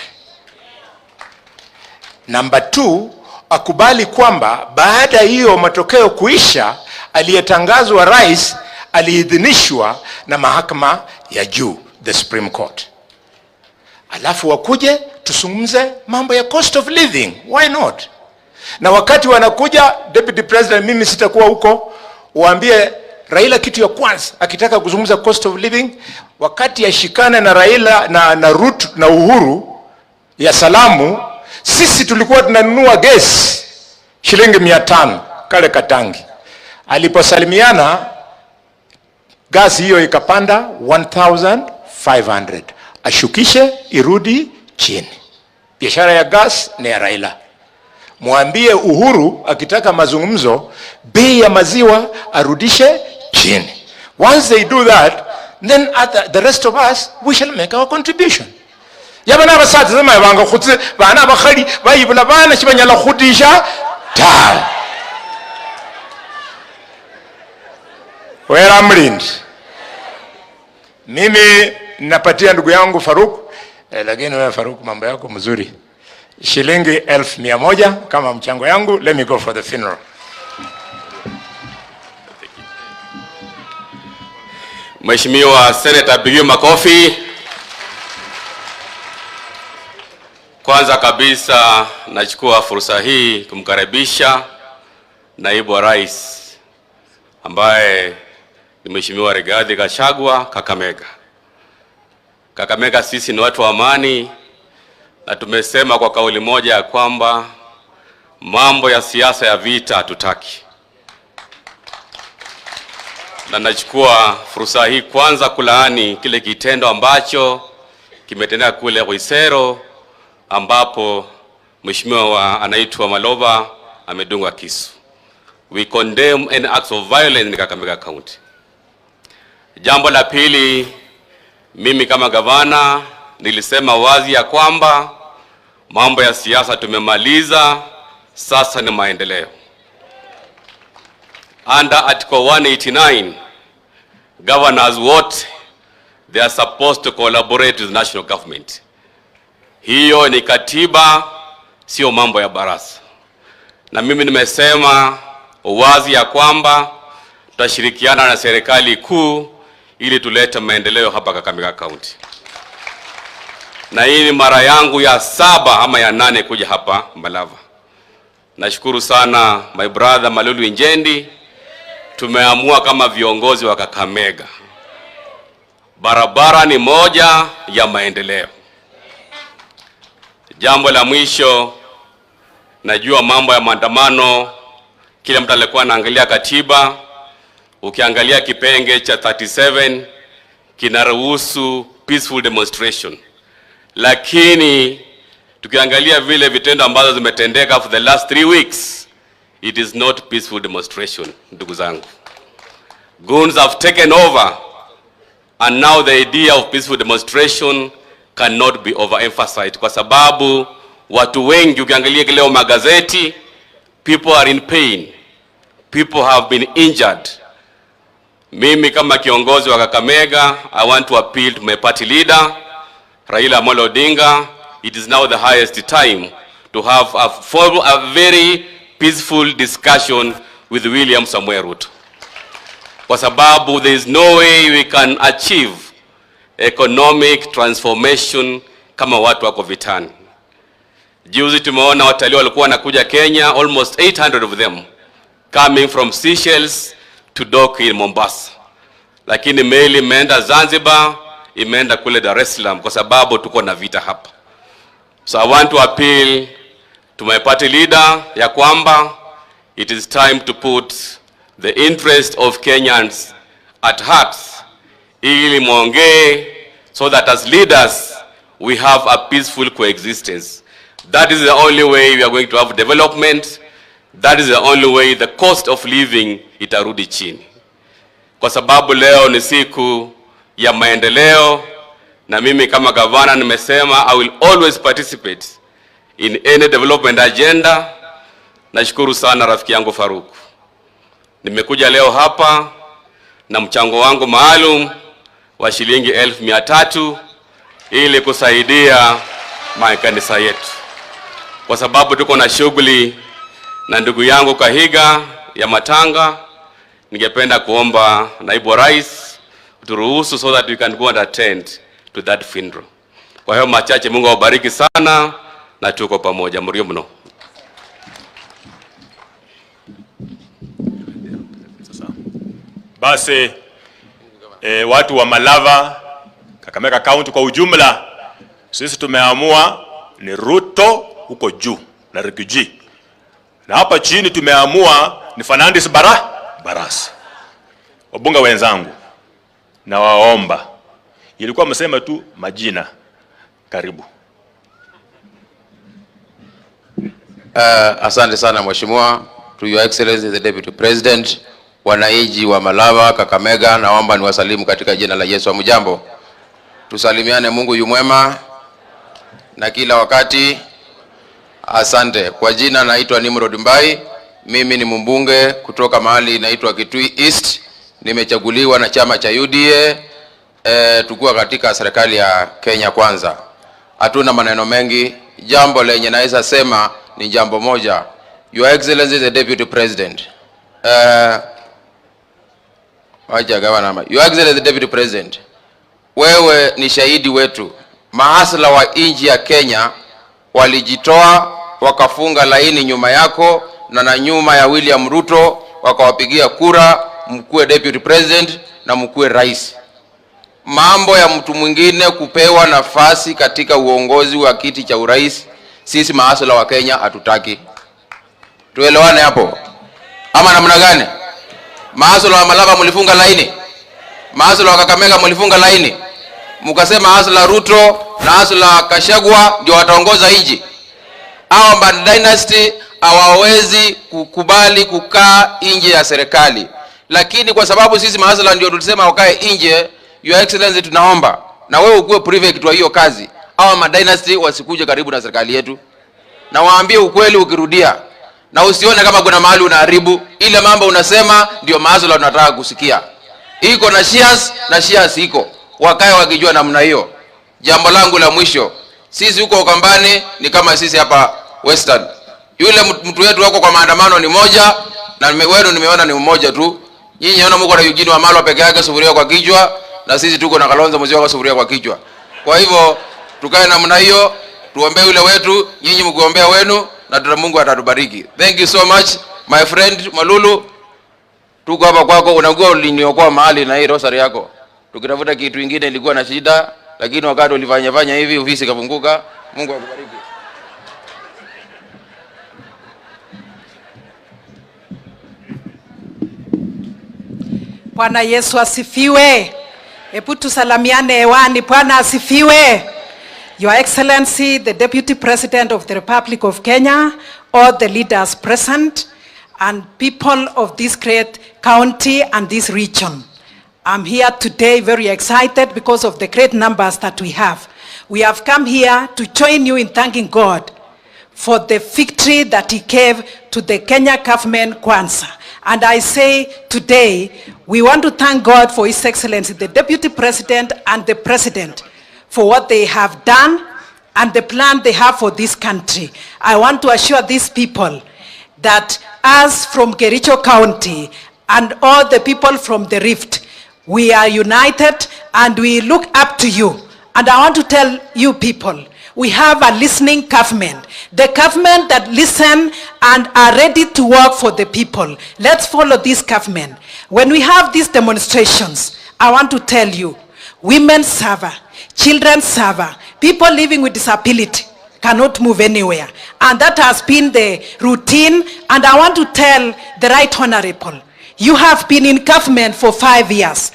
S13: Number two, akubali kwamba baada hiyo matokeo kuisha, aliyetangazwa rais aliidhinishwa na mahakama ya juu, the Supreme Court. Alafu wakuje tusungumze mambo ya cost of living. Why not? Na wakati wanakuja, Deputy President, mimi sitakuwa huko, waambie Raila kitu ya kwanza akitaka kuzungumza cost of living, wakati ashikane na Raila na Ruto na Uhuru ya salamu, sisi tulikuwa tunanunua gesi shilingi 500 kale katangi. Aliposalimiana, gasi hiyo ikapanda 1500. Ashukishe irudi chini. Biashara ya gas ni ya Raila. Mwambie Uhuru akitaka mazungumzo, bei ya maziwa arudishe chini. Once they do that, then the rest of us, we shall make our contribution. Yabana abasatse zema yabanga khutse bana abakhali bayibula bana kibanyala khudisha ta. Wera mlindi. Mimi napatia ndugu yangu Faruk, lakini wewe Faruk mambo yako mzuri. Shilingi 1100 kama mchango yangu. Let me go for the funeral.
S10: Mheshimiwa Senator, pigiwe makofi. Kwanza kabisa nachukua fursa hii kumkaribisha naibu wa rais ambaye ni Mheshimiwa Rigathi Gachagua Kakamega. Kakamega sisi ni watu wa amani, na tumesema kwa kauli moja ya kwamba mambo ya siasa ya vita hatutaki. Na nachukua fursa hii kwanza kulaani kile kitendo ambacho kimetendeka kule Ruisero, ambapo mheshimiwa anaitwa Maloba amedungwa kisu. We condemn any acts of violence in Kakamega County. Jambo la pili, mimi kama gavana nilisema wazi ya kwamba mambo ya siasa tumemaliza, sasa ni maendeleo. Under Article 189, governors what they are supposed to collaborate with national government. Hiyo ni katiba, sio mambo ya baraza. Na mimi nimesema wazi ya kwamba tutashirikiana na serikali kuu ili tulete maendeleo hapa Kakamega County. Na hii ni mara yangu ya 7 ama ya 8 kuja hapa Malava. Nashukuru sana my brother Malulu Injendi. Tumeamua kama viongozi wa Kakamega, barabara ni moja ya maendeleo. Jambo la mwisho, najua mambo ya maandamano, kila mtu alikuwa anaangalia katiba. Ukiangalia kipenge cha 37 kinaruhusu peaceful demonstration. Lakini tukiangalia vile vitendo ambazo zimetendeka for the last 3 weeks, it is not peaceful demonstration, ndugu zangu. Goons have taken over, and now the idea of peaceful demonstration cannot be overemphasized, kwa sababu watu wengi ukiangalia leo magazeti, people are in pain, people have been injured. Mimi kama kiongozi wa Kakamega, I want to appeal to my party leader Raila Amolo Odinga. It is now the highest time to have a very peaceful discussion with William Samuel Ruto, kwa sababu there is no way we can achieve economic transformation kama watu wako vitani. Juzi tumeona watalii walikuwa wanakuja Kenya, almost 800 of them coming from Seychelles to dock in Mombasa, lakini meli imeenda Zanzibar, imeenda kule Dar es Salaam kwa sababu tuko na vita hapa. So I want to appeal to my party leader ya kwamba it is time to put the interest of Kenyans at heart, ili muongee, so that as leaders we have a peaceful coexistence. That is the only way we are going to have development. That is the only way the cost of living itarudi chini. Kwa sababu leo ni siku ya maendeleo, na mimi kama gavana nimesema I will always participate in any development agenda, Nashukuru sana rafiki yangu Faruku. Nimekuja leo hapa na mchango wangu maalum wa shilingi 1,300 ili kusaidia makanisa yetu. Kwa sababu tuko na shughuli na ndugu yangu Kahiga ya matanga, ningependa kuomba naibu wa rais turuhusu so that we can go and attend to that funeral. Kwa hiyo machache, Mungu awabariki sana na tuko pamoja. Mrio mno.
S6: Basi watu wa Malava, Kakamega County kwa ujumla, sisi tumeamua ni Ruto huko juu na Rigiji, na hapa chini tumeamua ni Fernandes Barasa. Wabunge wenzangu, na waomba, ilikuwa msema tu majina. Karibu.
S14: Asante sana mheshimiwa. To your excellency the deputy president, wananchi wa Malava, Kakamega, naomba niwasalimu katika jina la Yesu. Hamjambo? Tusalimiane. Mungu yu mwema na kila wakati. Asante. Kwa jina naitwa Nimrod Mbai. Mimi ni mbunge kutoka mahali inaitwa Kitui East. Nimechaguliwa na chama cha UDA. Tukua katika serikali ya Kenya Kwanza. Hatuna maneno mengi. Jambo lenye naweza sema ni jambo moja. Your Excellency the Deputy President. Your Excellency the Deputy President. Wewe ni shahidi wetu. Mahasla wa nchi ya Kenya walijitoa wakafunga laini nyuma yako na nyuma ya William Ruto, wakawapigia kura mkue Deputy President na mkue rais. Mambo ya mtu mwingine kupewa nafasi katika uongozi wa kiti cha urais, sisi mahasla wa Kenya hatutaki. Tuelewane hapo ama namna gani? Mahasla wa Malava mlifunga laini, mahasla wa Kakamega mlifunga laini, mkasema hasla Ruto na hasla Gachagua ndio wataongoza nchi. Hao dynasty hawawezi kukubali kukaa nje ya serikali, lakini kwa sababu sisi mahasla ndio tulisema wakae nje, Your Excellency tunaomba na wewe ukuwe prefect wa hiyo kazi. Hao dynasty wasikuje karibu na serikali yetu, na waambie ukweli ukirudia, na usione kama kuna mahali unaharibu. Ile mambo unasema ndio mahasla tunataka kusikia. Iko na shares na shares iko, wakae wakijua namna hiyo. Jambo langu la mwisho, sisi huko Ukambani ni kama sisi hapa Western. Yule mtu wetu wako kwa maandamano ni moja, na wenu nimeona ni mmoja tu. Nyinyi naona mko na Eugene Wamalwa peke yake sufuria kwa kichwa, na sisi tuko na Kalonzo Musyoka kwa sufuria kwa kichwa. Kwa hivyo tukae namna hiyo, tuombee yule wetu, nyinyi mkuombea wenu, na Mungu atatubariki. Thank you so much my friend Malulu. Tuko hapa kwako, unagua uliniokoa mahali na hii rosari yako. Tukitafuta kitu kingine ilikuwa na shida, lakini wakati ulifanya hivi ofisi kafunguka. Mungu akubariki.
S15: Bwana Yesu asifiwe. Hebu tusalamiane hewani. Bwana asifiwe. Your Excellency the Deputy President of the Republic of Kenya, all the leaders present, and people of this great county and this region. I'm here today very excited because of the great numbers that we have. We have come here to join you in thanking God for the victory that He gave to the Kenya government Kwanza. And I say today, we want to thank God for His Excellency, the Deputy President and the President, for what they have done and the plan they have for this country. I want to assure these people that us from Kericho County and all the people from the Rift, we are united and we look up to you. And I want to tell you people, we have a listening government. The government that listen and are ready to work for the people. Let's follow this government. When we have these demonstrations, I want to tell you, women suffer, children suffer, people living with disability cannot move anywhere. And that has been the routine. And I want to tell the Right Honorable, you have been in government for 5 years.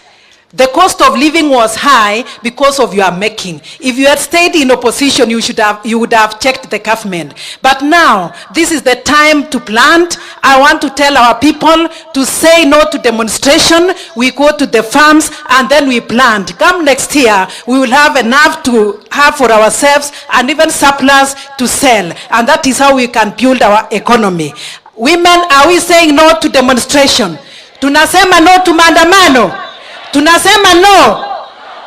S15: The cost of living was high because of your making. If you had stayed in opposition, you would have checked the government. But now, this is the time to plant. I want to tell our people to say no to demonstration. We go to the farms and then we plant. Come next year, we will have enough to have for ourselves and even surplus to sell. And that is how we can build our economy. Women, are we saying no to demonstration? Tunasema no to maandamano? Tunasema no?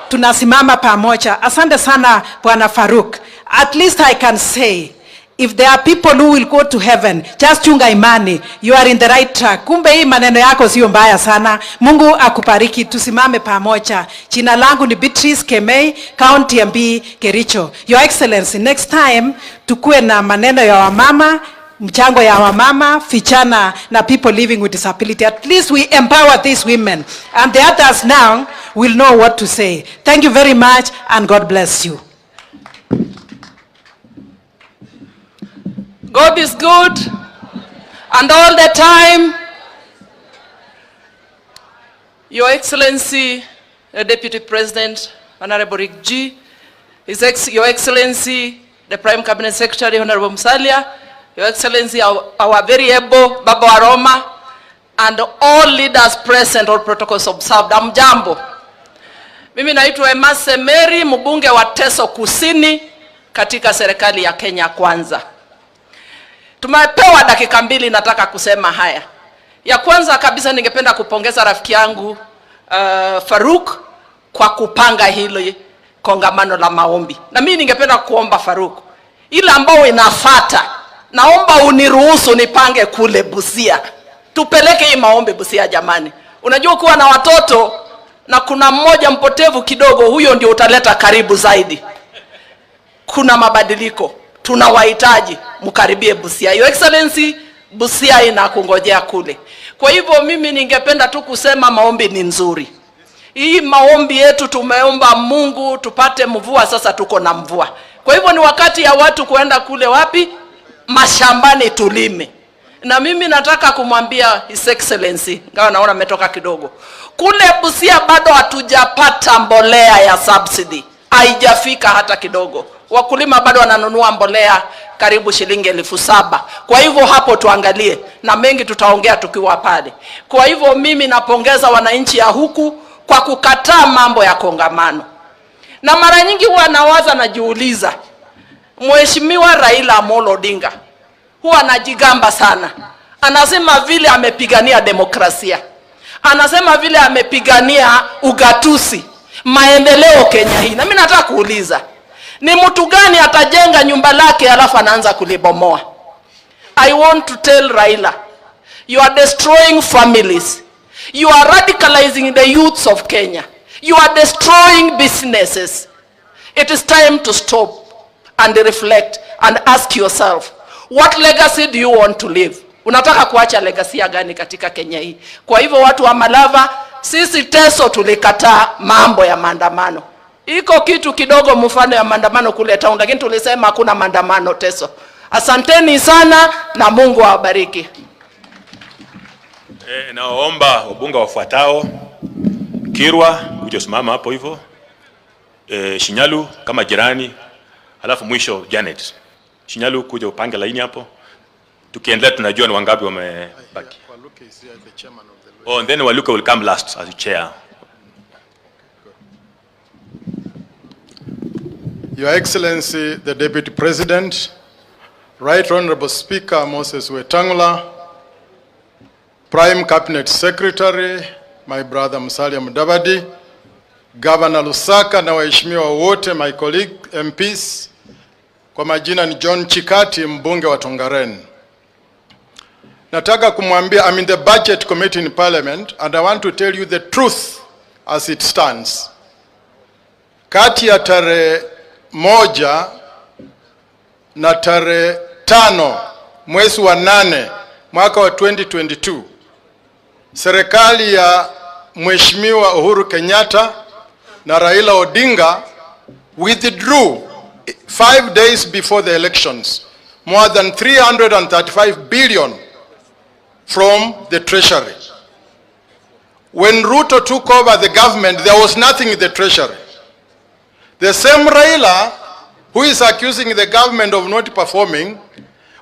S15: Tunasimama pamoja. Asante sana Bwana Faruk. At least I can say, if there are people who will go to heaven, just chunga imani, you are in the right track. Kumbe hii maneno yako sio mbaya sana. Mungu akubariki, tusimame pamoja. Jina langu ni Beatrice Kemei, County MB Kericho. Your Excellency, next time tukue na maneno ya wamama, mchango ya wamama, vijana na people living with disability. At least we empower these women, and the others now will know what to say. Thank you very much, and God bless you.
S16: God is good, and all the time. Your Excellency, the Deputy President, Honorable Rick G, Your Excellency, the Prime Cabinet Secretary, Honorable Musalia, Your Excellency, our very able Baba Aroma, and all leaders present, all protocols observed. Amjambo. Mimi naitwa Emase Mary, mbunge wa Teso Kusini katika serikali ya Kenya Kwanza. Tumepewa dakika 2, nataka kusema haya. Ya kwanza kabisa ningependa kupongeza rafiki yangu Faruk kwa kupanga hilo kongamano la maombi. Na mimi ningependa kuomba Faruk, ile ambao inafuata, naomba uniruhusu nipange kule Busia. Tupeleke hii maombi Busia jamani. Unajua kuwa na watoto na kuna mmoja mpotevu kidogo, huyo ndio utaleta karibu zaidi. Kuna mabadiliko. Tunawahitaji mkaribie Busia. Your Excellency, Busia inakungojea kule. Kwa hivyo mimi ningependa tu kusema maombi ni nzuri. Hii maombi yetu tumeomba Mungu tupate mvua, sasa tuko na mvua. Kwa hivyo ni wakati ya watu kuenda kule wapi? Mashambani tulime. Na mimi nataka kumwambia His Excellency, ngawa naona ametoka kidogo. Kule Busia bado hatujapata mbolea ya subsidy. Haijafika hata kidogo. Wakulima bado wananunua mbolea karibu shilingi 7,000. Kwa hivyo hapo tuangalie, na mengi tutaongea tukiwa pale. Kwa hivyo mimi napongeza wananchi ya huku kwa kukataa mambo ya kongamano. Na mara nyingi huwa nawaza najiuliza, Mheshimiwa Raila Amolo Odinga huwa anajigamba sana. Anasema vile amepigania demokrasia. Anasema vile amepigania ugatuzi, maendeleo Kenya hii. Na mimi nataka kuuliza, ni mtu gani atajenga nyumba lake alafu anaanza kulibomoa? I want to tell Raila, you are destroying families. You are radicalizing the youths of Kenya. You are destroying businesses. It is time to stop and reflect and ask yourself, what legacy do you want to leave? Unataka kuacha legacy gani katika Kenya hii? Kwa hivyo watu wa Malava, sisi Teso tulikataa mambo ya maandamano. Iko kitu kidogo mfano ya maandamano kule town, lakini tulisema hakuna maandamano Teso. Asanteni sana na Mungu awabariki.
S6: Naomba wabunge wafuatao: Kirwa kuja simama hapo hivyo, Shinyalu kama jirani, halafu mwisho Janet. Shinyalu kuja upange laini hapo. Tukiendelea tunajua ni wangapi wamebaki. Oh, and then Waluke will come last as chair.
S13: Your Excellency, the Deputy President, Right Honorable Speaker Moses Wetangula, Prime Cabinet Secretary, my brother Musalia Mudavadi, Governor Lusaka na waheshimiwa wote, my colleague MPs, kwa majina ni John Chikati, mbunge wa Tongaren. Nataka kumwambia, I'm in the Budget Committee in Parliament, and I want to tell you the truth as it stands. Kati ya tarehe 1 na tarehe 5 mwezi wa 8 mwaka wa 2022, serikali ya Mheshimiwa Uhuru Kenyatta na Raila Odinga withdrew 5 days before the elections more than 335 billion from the treasury. When Ruto took over the government, there was nothing in the treasury. The same Raila, who is accusing the government of not performing,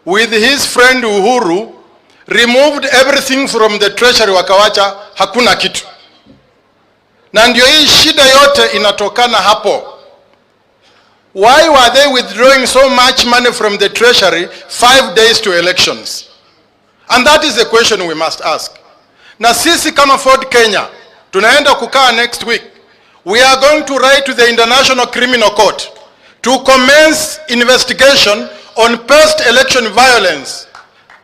S13: with his friend Uhuru, removed everything from the treasury, wakawacha hakuna kitu. Na ndio hii shida yote inatokana hapo. Why were they withdrawing so much money from the treasury 5 days to elections? And that is the question we must ask. Na sisi kama Ford Kenya, tunaenda kukaa next week. We are going to write to the International Criminal Court to commence investigation on post-election violence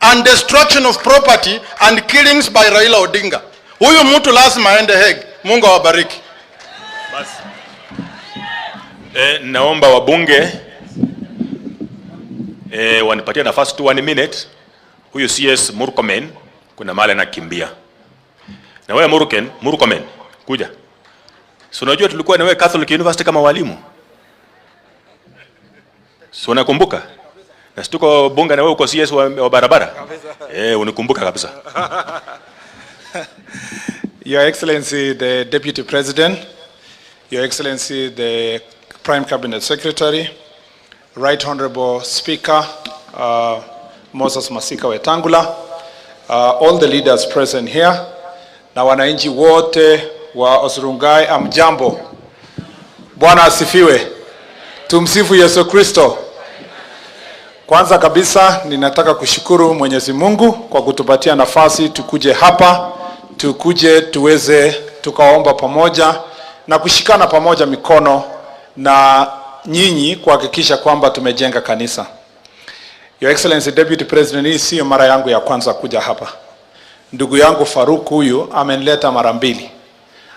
S13: and destruction of property and killings by Raila Odinga. Huyu mtu lazima aende Hague. Mungu awabariki.
S6: Basi. Naomba wabunge wanipatie nafasi tu 1 minute. Huyu CS Murkomen kuna mali anakimbia. Na wewe Murkomen kuja. So unajua tulikuwa na wewe Catholic University kama walimu. So unakumbuka? Na situko bunge na wewe uko CS wa barabara. Unikumbuka kabisa.
S17: Your Excellency the Deputy President, Your Excellency the Prime Cabinet Secretary, Right Honorable Speaker Moses Masika Wetangula, all the leaders present here, na wananchi wote wa Osurungai, amjambo. Bwana asifiwe. Tumsifu Yesu Kristo. Kwanza kabisa ninataka kushukuru Mwenyezi Mungu kwa kutupatia nafasi tukuje hapa, tukuje tuweze tukaomba pamoja na kushikana pamoja mikono na nyinyi kuhakikisha kwamba tumejenga kanisa. Your Excellency Deputy President, hii sio mara yangu ya kwanza kuja hapa. Ndugu yangu Faruk huyu amenileta mara 2.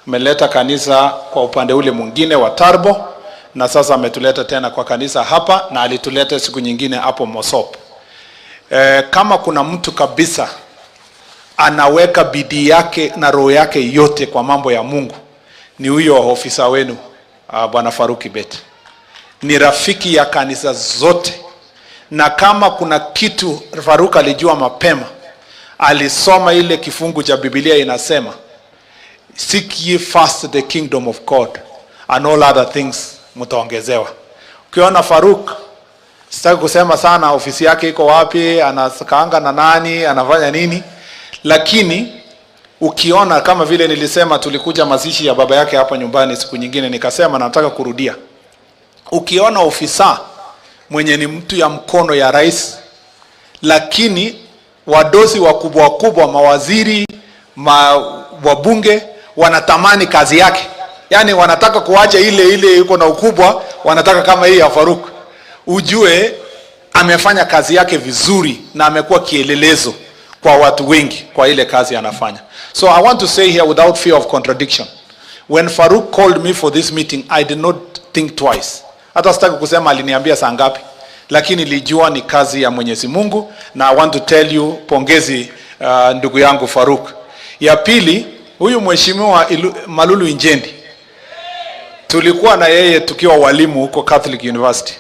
S17: Ameleta kanisa kwa upande ule mwingine wa Tarbo, na sasa ametuleta tena kwa kanisa hapa, na alituleta siku nyingine hapo Mosop. Kama kuna mtu kabisa anaweka bidii yake na roho yake yote kwa mambo ya Mungu, ni huyo ofisa wenu Bwana Faruk Kibet. Ni rafiki ya kanisa zote, na kama kuna kitu Faruk alijua mapema, alisoma ile kifungu cha Biblia inasema, seek ye first the kingdom of God and all other things mtaongezewa. Ukiona Faruk, sitaki kusema sana ofisi yake iko wapi, anakaanga na nani, anafanya nini, lakini ukiona kama vile nilisema, tulikuja mazishi ya baba yake hapa nyumbani siku nyingine, nikasema nataka kurudia. Ukiona ofisa mwenye ni mtu ya mkono ya rais, lakini wadosi wakubwa mawaziri, wabunge wanatamani kazi yake, yani wanataka kuacha ile yuko na ukubwa, wanataka kama hii ya Faruk, ujue amefanya kazi yake vizuri na amekuwa kielelezo kwa watu wengi kwa ile kazi anafanya. So I want to say here without fear of contradiction, when Faruk called me for this meeting, I did not think twice. Hata sitaki kusema aliniambia saa ngapi, lakini nilijua ni kazi ya Mwenyezi Mungu, na I want to tell you pongezi ndugu yangu Faruk. Ya pili, huyu mheshimiwa Malulu Injendi, tulikuwa na yeye tukiwa walimu huko Catholic University.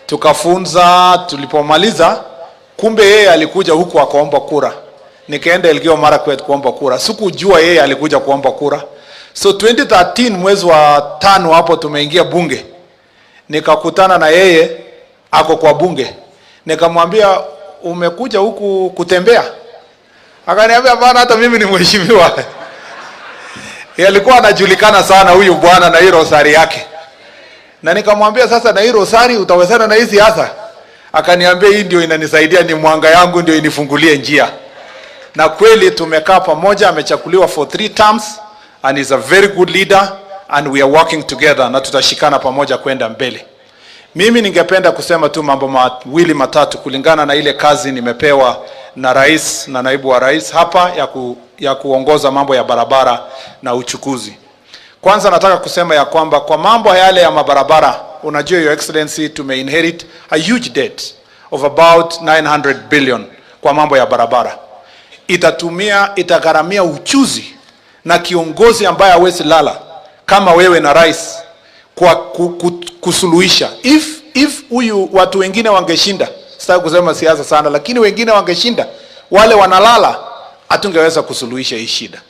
S17: Tukafunza, tulipomaliza, kumbe yeye alikuja huku akaomba kura. Nikaenda Elgeyo Marakwet kuomba kura. Sikujua yeye alikuja kuomba kura. So 2013 mwezi wa 5 hapo tumeingia bunge. Nikakutana na yeye ako kwa bunge. Nikamwambia, umekuja huku kutembea? Akaniambia, bana hata mimi ni mheshimiwa. Yeye alikuwa anajulikana sana huyu bwana na hii rosari yake. Na nikamwambia, sasa na hii rosari utawezana na hii siasa? Akaniambia, hii ndio inanisaidia, ni mwanga yangu ndio inifungulie njia. Na kweli tumekaa pamoja, amechakuliwa for 3 terms and is a very good leader and we are working together, na tutashikana pamoja kwenda mbele. Mimi ningependa kusema tu mambo mawili matatu kulingana na ile kazi nimepewa na rais na naibu wa rais hapa ya kuongoza mambo ya barabara na uchukuzi. Kwanza nataka kusema ya kwamba kwa mambo yale ya mabarabara, unajua Your Excellency, tumeinherit a huge debt of about 900 billion kwa mambo ya barabara. Itagharamia uchuzi na kiongozi ambaye hawezi lala kama wewe na rais kwa kusuluhisha. If huyu watu wengine wangeshinda, sitaki kusema siasa sana, lakini wengine wangeshinda, wale wanalala, hatungeweza kusuluhisha hii shida.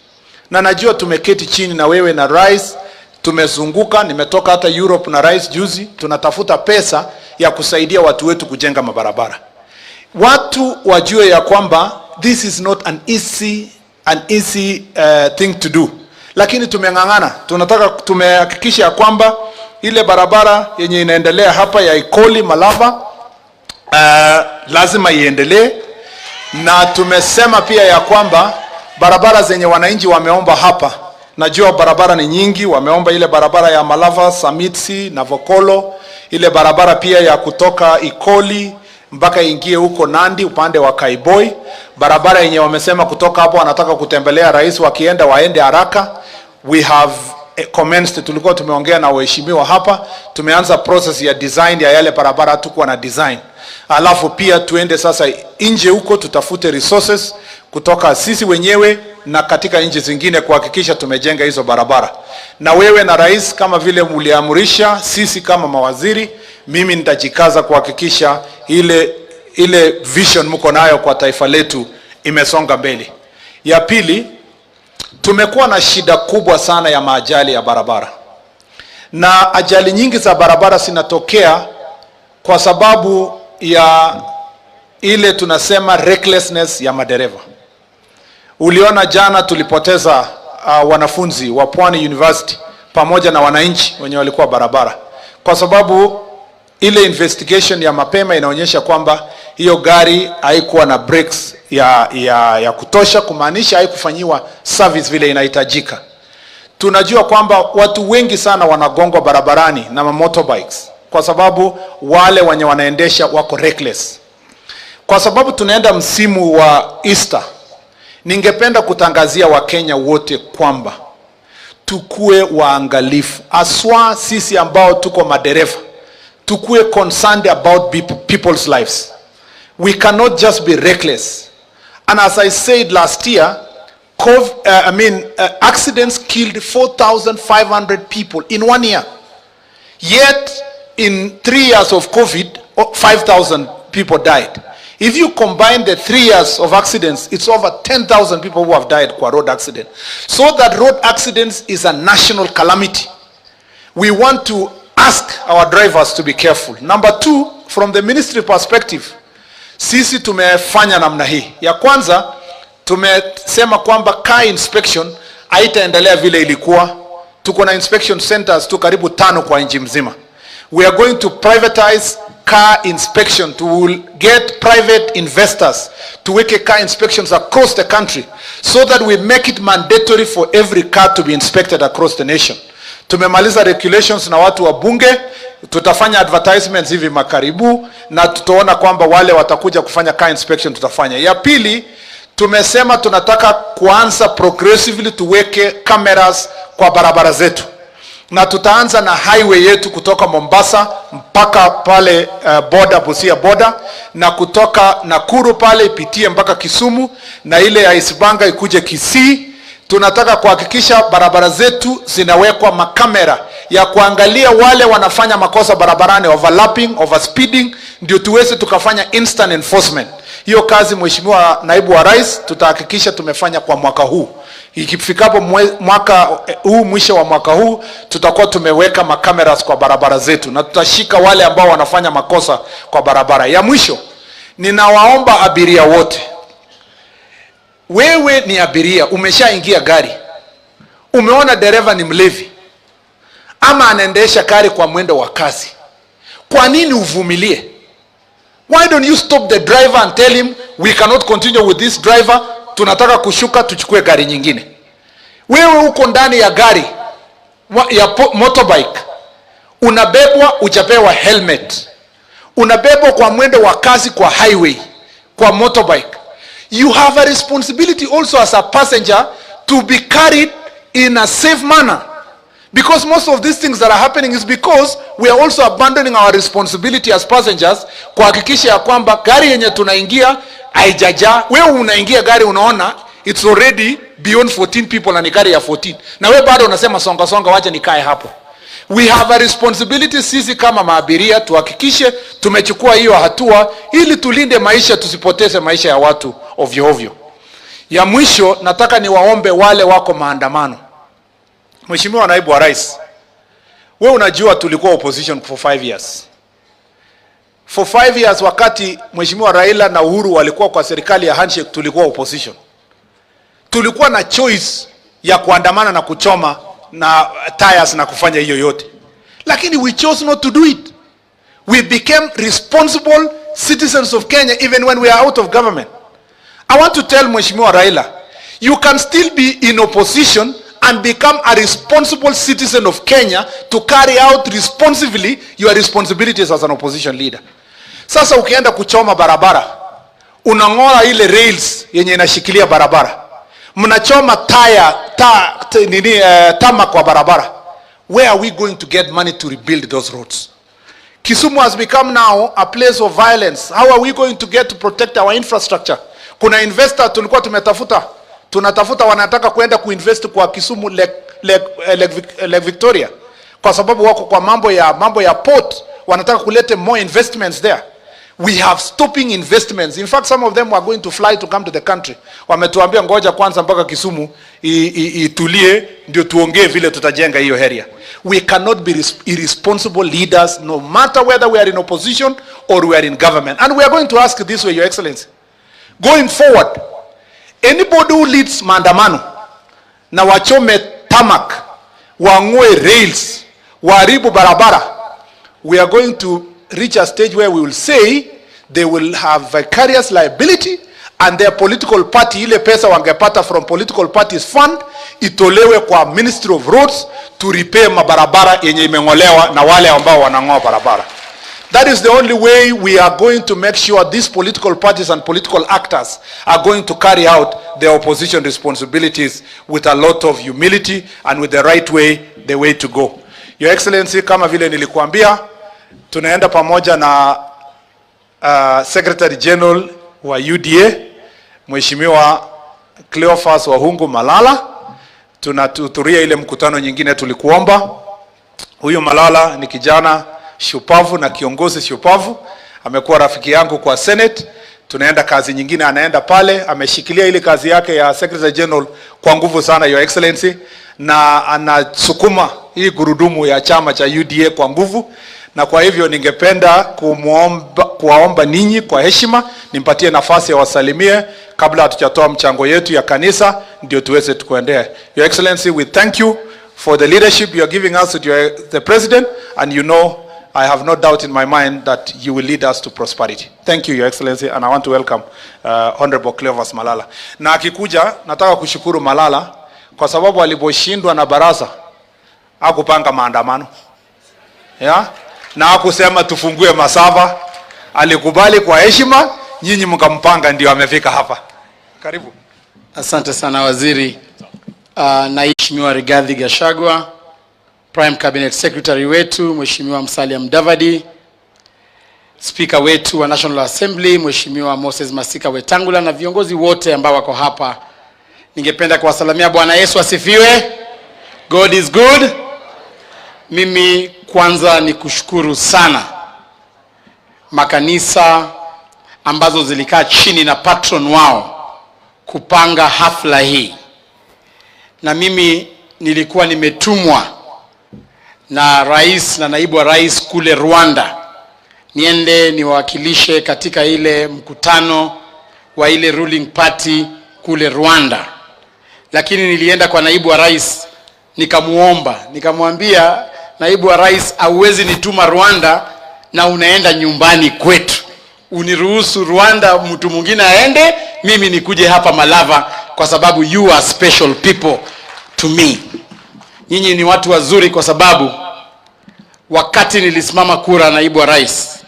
S17: Na najua tumeketi chini na wewe na rais, tumezunguka, nimetoka hata Europe na rais juzi, tunatafuta pesa ya kusaidia watu wetu kujenga mabarabara. Watu wajue ya kwamba this is not an easy thing to do. Lakini tumeng'ang'ana, tumehakikisha ya kwamba ile barabara yenye inaendelea hapa ya Ikoli Malava lazima iendelee. Na tumesema pia ya kwamba barabara zenye wananchi wameomba hapa, najua barabara ni nyingi, wameomba ile barabara ya Malava, Samitsi na Vokolo, ile barabara pia ya kutoka Ikoli mpaka ingie huko Nandi upande wa Kaiboi, barabara yenye wamesema kutoka hapo wanataka kutembelea rais wakienda waende haraka. We have commenced, tulikuwa tumeongea na waheshimiwa hapa, tumeanza process ya design ya yale barabara, hatukuwa na design. Alafu pia tuende sasa nje huko tutafute resources kutoka sisi wenyewe na katika nchi zingine kuhakikisha tumejenga hizo barabara. Na wewe na rais kama vile mliamurisha, sisi kama mawaziri, mimi nitajikaza kuhakikisha ile vision mko nayo kwa taifa letu imesonga mbele. Ya pili, tumekuwa na shida kubwa sana ya maajali ya barabara. Na ajali nyingi za barabara zinatokea kwa sababu ya ile tunasema recklessness ya madereva. Uliona jana tulipoteza wanafunzi wa Pwani University pamoja na wananchi wenye walikuwa barabara, kwa sababu ile investigation ya mapema inaonyesha kwamba hiyo gari haikuwa na brakes ya kutosha, kumaanisha haikufanyiwa service vile inahitajika. Tunajua kwamba watu wengi sana wanagongwa barabarani na motorbikes kwa sababu wale wenye wanaendesha wako reckless. Kwa sababu tunaenda msimu wa Easter, ningependa kutangazia Wakenya wote kwamba tukue waangalifu, aswa sisi ambao tuko madereva, tukue concerned about people's lives. We cannot just be reckless. And as I said last year, accidents killed 4,500 people in 1 year. Yet, in 3 years of COVID, 5,000 people died. If you combine the 3 years of accidents, it's over 10,000 people who have died kwa road accident. So that road accidents is a national calamity. We want to ask our drivers to be careful. Number two, from the ministry perspective, sisi tumefanya namna hii. Ya kwanza, tumesema kwamba car inspection haitaendelea vile ilikuwa. Tuko na inspection centers tu karibu 5 kwa nchi mzima. We are going to privatize car inspection, to get private investors to weke car inspections across the country so that we make it mandatory for every car to be inspected across the nation. Tumemaliza regulations na watu wa bunge, tutafanya advertisements hivi makaribu na tutaona kwamba wale watakuja kufanya car inspection tutafanya. Ya pili, tumesema tunataka kuanza progressively tuweke cameras kwa barabara zetu. Na tutaanza na highway yetu kutoka Mombasa mpaka pale border, Busia border, na kutoka Nakuru pale ipitie mpaka Kisumu, na ile ya Isibanga ikuje Kisii. Tunataka kuhakikisha barabara zetu zinawekwa makamera ya kuangalia wale wanafanya makosa barabarani, overlapping, overspeeding, ndio tuweze tukafanya instant enforcement. Hiyo kazi Mheshimiwa Naibu wa Rais tutahakikisha tumefanya kwa mwaka huu. Ikifikapo mwaka huu, mwisho wa mwaka huu, tutakuwa tumeweka makameras kwa barabara zetu na tutashika wale ambao wanafanya makosa kwa barabara. Ya mwisho, ninawaomba abiria wote, wewe ni abiria, umeshaingia gari, umeona dereva ni mlevi ama anaendesha gari kwa mwendo wa kasi, kwa nini uvumilie? Why don't you stop the driver and tell him we cannot continue with this driver, tunataka kushuka tuchukue gari nyingine? Wewe uko ndani ya gari ya motorbike, unabebwa, uchapewa helmet, unabebwa kwa mwendo wa kasi kwa highway kwa motorbike. You have a responsibility also as a passenger to be carried in a safe manner, because most of these things that are happening is because we are also abandoning our responsibility as passengers kuhakikisha ya kwamba gari yenye tunaingia haijaja. Wewe unaingia gari unaona it's already beyond 14 people na ni gari ya 14, na wewe bado unasema songa songa, wacha nikae hapo. We have a responsibility sisi kama maabiria tuhakikishe tumechukua hiyo hatua ili tulinde maisha, tusipoteze maisha ya watu ovyo ovyo. Ya mwisho, nataka niwaombe wale wako maandamano. Mheshimiwa Naibu wa Rais, wewe unajua tulikuwa opposition for 5 years. For 5 years wakati Mheshimiwa Raila na Uhuru walikuwa kwa serikali ya handshake, tulikuwa opposition. Tulikuwa na choice ya kuandamana na kuchoma na tires na kufanya hiyo yote, lakini we chose not to do it. We became responsible citizens of Kenya even when we are out of government. I want to tell Mheshimiwa Raila, you can still be in opposition and become a responsible citizen of Kenya to carry out responsibly your responsibilities as an opposition leader. Sasa ukienda kuchoma barabara, unang'oa ile rails yenye inashikilia barabara, mnachoma tama kwa barabara. Where are we going to get money to rebuild those roads? Kisumu has become now a place of violence. How are we going to get to protect our infrastructure? Kuna investor tulikuwa tunatafuta wanataka kwenda kuinvest kwa Kisumu Lake Victoria, kwa sababu wako kwa mambo ya port, wanataka kulete more investments there. We have stopping investments. In fact, some of them were going to fly to come to the country. Wametuambia ngoja kwanza mpaka Kisumu itulie ndio tuongee vile tutajenga hiyo area. We cannot be irresponsible leaders no matter whether we are in opposition or we are in government. And we are going to ask this way, Your Excellency. Going forward, anybody who leads maandamano na wachome tamak, wang'oe rails, waharibu barabara, we are going to reach a stage where we will say they will have vicarious liability and their political party, ile pesa wangepata from political parties fund, itolewe kwa Ministry of Roads to repair mabarabara yenye imeng'olewa na wale ambao wanang'oa barabara. That is the only way we are going to make sure these political parties and political actors are going to carry out their opposition responsibilities with a lot of humility and with the right way, the way to go. Your Excellency, kama vile nilikuambia, tunaenda pamoja na Secretary General wa UDA, Mheshimiwa Cleophas Wahungu Malala. Tunatuturia ile mkutano nyingine tulikuomba. Huyu Malala ni kijana shupavu na kiongozi shupavu. Amekuwa rafiki yangu kwa Senate. Tunaenda kazi nyingine, anaenda pale. Ameshikilia ile kazi yake ya Secretary General kwa nguvu sana, Your Excellency. Na anasukuma hii gurudumu ya chama cha UDA kwa nguvu. Na kwa hivyo ningependa kuwaomba ninyi kwa heshima, nimpatie nafasi ya wasalimie kabla hatujatoa mchango yetu ya kanisa ndio tuweze tukuendea. Your Excellency, we thank you for the leadership you are giving us to the President, and you know I have no doubt in my mind that you will lead us to prosperity. Thank you, Your Excellency, and I want to welcome Honorable Cleophas Malala. Na akikuja, nataka kushukuru Malala kwa sababu aliposhindwa na baraza hakupanga maandamano. Yeah? Na hakusema tufungue masafa, alikubali kwa heshima, nyinyi mkampanga ndio amefika hapa. Karibu.
S18: Asante sana waziri. Na Mheshimiwa Rigathi Gachagua, Prime Cabinet Secretary wetu Mheshimiwa Musalia Mudavadi, Speaker wetu wa National Assembly Mheshimiwa Moses Masika Wetangula na viongozi wote ambao wako hapa. Ningependa kuwasalamia. Bwana Yesu asifiwe. God is good. Mimi kwanza ni kushukuru sana makanisa ambazo zilikaa chini na patron wao kupanga hafla hii. Na mimi nilikuwa nimetumwa na rais na naibu wa rais kule Rwanda, niende niwakilishe katika ile mkutano wa ile ruling party kule Rwanda. Lakini nilienda kwa naibu wa rais nikamwambia, naibu wa rais, hauwezi nituma Rwanda na unaenda nyumbani kwetu. Uniruhusu Rwanda mtu mwingine aende, mimi nikuje hapa Malava, kwa sababu you are special people to me. Nyinyi ni watu wazuri, kwa sababu wakati nilisimama kura naibu wa rais,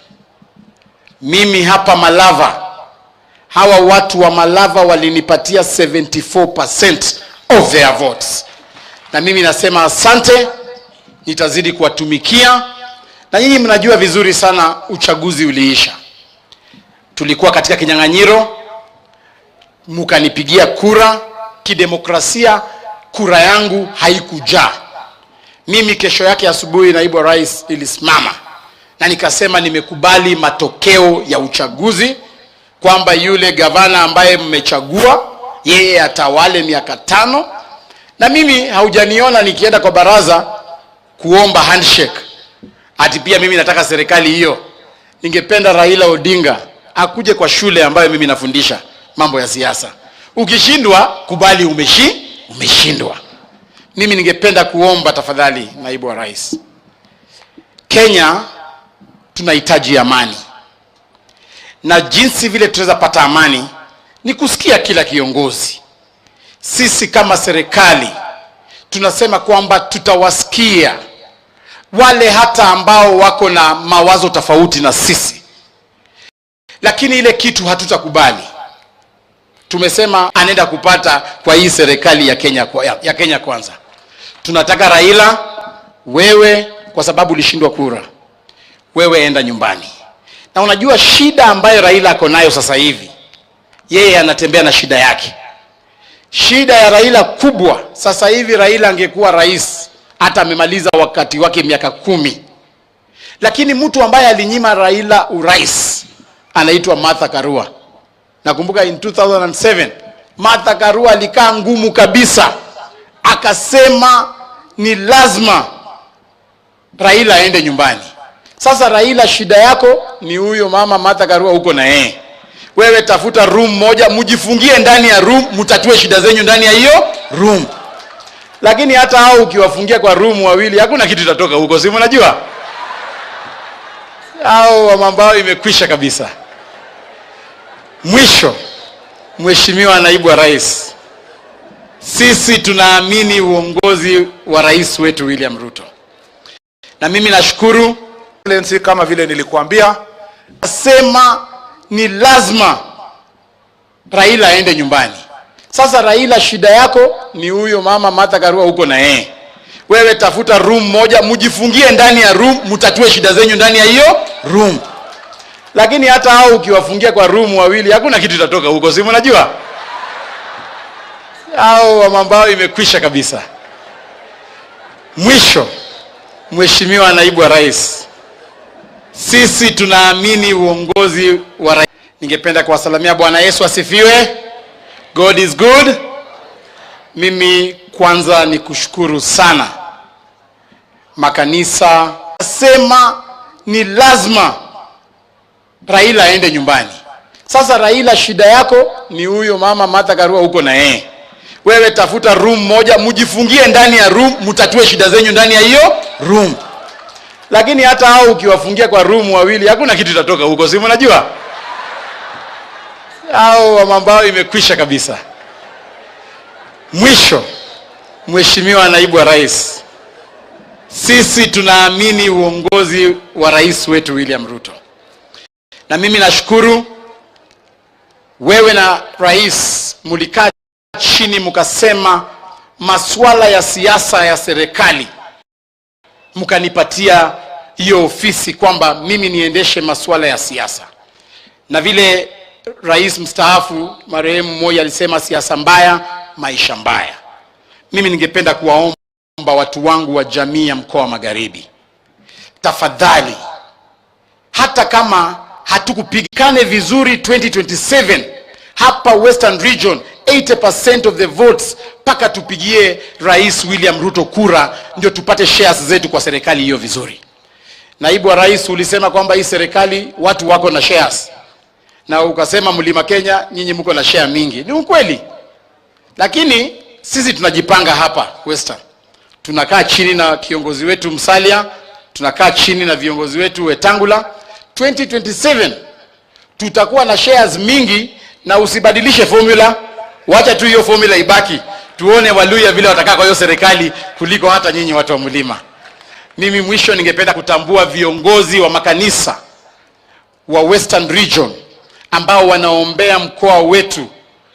S18: mimi hapa Malava, hawa watu wa Malava walinipatia 74% of their votes. Na mimi nasema asante, nitazidi kuwatumikia. Na nyinyi mnajua vizuri sana uchaguzi uliisha. Tulikuwa katika kinyang'anyiro, mkanipigia kura kidemokrasia, kura yangu haikujaa. Mimi kesho yake asubuhi naibu wa rais nilisimama na nikasema nimekubali matokeo ya uchaguzi, kwamba yule gavana ambaye mmechagua yeye atawale miaka 5. Na mimi haujaniona nikienda kwa baraza kuomba handshake ati pia mimi nataka serikali hiyo. Ningependa Raila Odinga akuje kwa shule ambayo mimi nafundisha mambo ya siasa. Ukishindwa kubali umeshindwa. Mimi ningependa kuomba tafadhali naibu wa rais, Kenya tunahitaji amani. Na jinsi vile tunaweza pata amani ni kusikia kila kiongozi. Sisi kama serikali tunasema kwamba tutawasikia wale hata ambao wako na mawazo tofauti na sisi, lakini ile kitu hatutakubali. Tumesema anaenda kupata kwa hii serikali ya Kenya kwanza. Tunataka Raila, wewe kwa sababu ulishindwa kura, wewe enda nyumbani. Na unajua shida ambayo Raila ako nayo sasa hivi, yeye anatembea na shida yake. Shida ya Raila kubwa sasa hivi, Raila angekuwa rais hata amemaliza wakati wake miaka 10. Lakini mtu ambaye alinyima Raila urais anaitwa Martha Karua. Nakumbuka in 2007 Martha Karua alikaa ngumu kabisa, akasema ni lazima Raila aende nyumbani. Sasa Raila, shida yako ni huyo mama Martha Karua huko na yeye. Wewe tafuta room moja, mjifungie ndani ya room, mtatue shida zenyu ndani ya hiyo room. Lakini hata hao ukiwafungia kwa room wawili, hakuna kitu kitatoka huko, si mnajua? Hao mambo imekwisha kabisa. Mwisho, Mheshimiwa Naibu wa Rais, sisi tunaamini uongozi wa rais wetu William Ruto. Na mimi nashukuru
S17: kama vile nilikuambia,
S18: nasema ni lazima Raila aende nyumbani. Sasa Raila, shida yako ni huyo mama Martha Karua huko na yeye. Wewe tafuta room moja, mjifungie ndani ya room, mtatue shida zenyu ndani ya hiyo room. Lakini hata hao ukiwafungia kwa room wawili, hakuna kitu kitatoka huko, si mnajua? Hao mambo imekwisha kabisa. Mwisho, Mheshimiwa Naibu wa Rais, sisi tunaamini uongozi wa rais. Ningependa kuwasalamia. Bwana Yesu asifiwe. God is good. Mimi kwanza ni kushukuru sana makanisa. Nasema ni lazima Raila aende nyumbani. Sasa Raila, shida yako ni huyo mama Martha Karua huko na yeye. Wewe tafuta room moja, mjifungie ndani ya room, mtatue shida zenyu ndani ya hiyo room. Lakini hata hao ukiwafungia kwa room wawili, hakuna kitu kitatoka huko, si mnajua? Hao mambo imekwisha kabisa. Mwisho, Mheshimiwa Naibu wa Rais, sisi tunaamini uongozi wa rais wetu William Ruto. Na mimi nashukuru wewe na rais mlikaa chini mkasema masuala ya siasa ya serikali, mkanipatia hiyo ofisi kwamba mimi niendeshe masuala ya siasa. Na vile rais mstaafu marehemu mmoja alisema, siasa mbaya maisha mbaya. Mimi ningependa kuwaomba watu wangu wa jamii ya mkoa wa Magharibi, tafadhali, hata kama hatukupigane vizuri 2027 hapa Western Region 80% of the votes, paka tupigie Rais William Ruto kura ndio tupate shares zetu kwa serikali hiyo vizuri. Naibu wa Rais, ulisema kwamba hii serikali watu wako na shares, na ukasema Mlima Kenya nyinyi mko na share mingi. Ni ukweli. Lakini sisi tunajipanga hapa Western. Tunakaa chini na kiongozi wetu Musalia, tunakaa chini na viongozi wetu Wetangula. 2027 tutakuwa na shares mingi, na usibadilishe formula. Wacha tu hiyo formula ibaki. Tuone Waluya vile watakaa kwa hiyo serikali kuliko hata nyinyi watu wa Mlima. Mimi mwisho ningependa kutambua viongozi wa makanisa wa Western Region ambao wanaombea mkoa wetu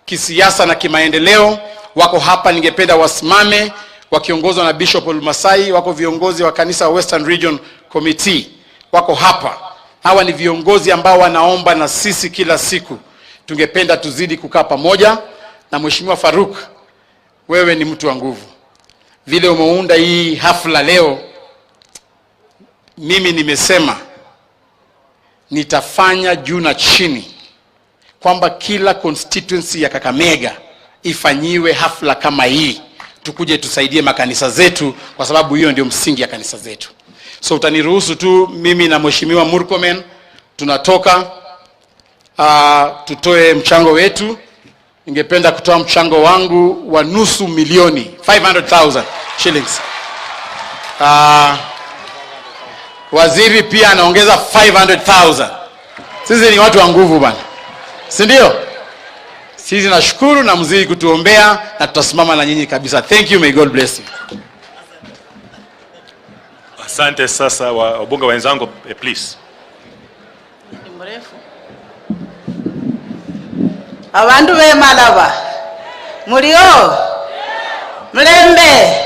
S18: kisiasa na kimaendeleo. Wako hapa, ningependa wasimame wakiongozwa na Bishop Olmasai. Wako viongozi wa kanisa wa Western Region Committee wako hapa. Hawa ni viongozi ambao wanaomba na sisi kila siku. Tungependa tuzidi kukaa pamoja. Na Mheshimiwa Faruk, wewe ni mtu wa nguvu. Vile umeunda hii hafla leo, mimi nimesema nitafanya juu na chini kwamba kila constituency ya Kakamega ifanyiwe hafla kama hii. Tukuje tusaidie makanisa zetu, kwa sababu hiyo ndio msingi ya kanisa zetu. So utaniruhusu tu mimi na Mheshimiwa Murkomen tunatoka tutoe mchango wetu. Ningependa kutoa mchango wangu wa nusu milioni, 500,000 shillings. Waziri pia anaongeza 500,000. Sisi ni watu wa nguvu bana, si ndio? Sisi nashukuru na mzidi kutuombea na tutasimama na nyinyi kabisa. Thank you, may God bless you.
S6: Asante. Sasa wabunge wenzangu, please.
S19: Abandu be Malava mulio mlembe.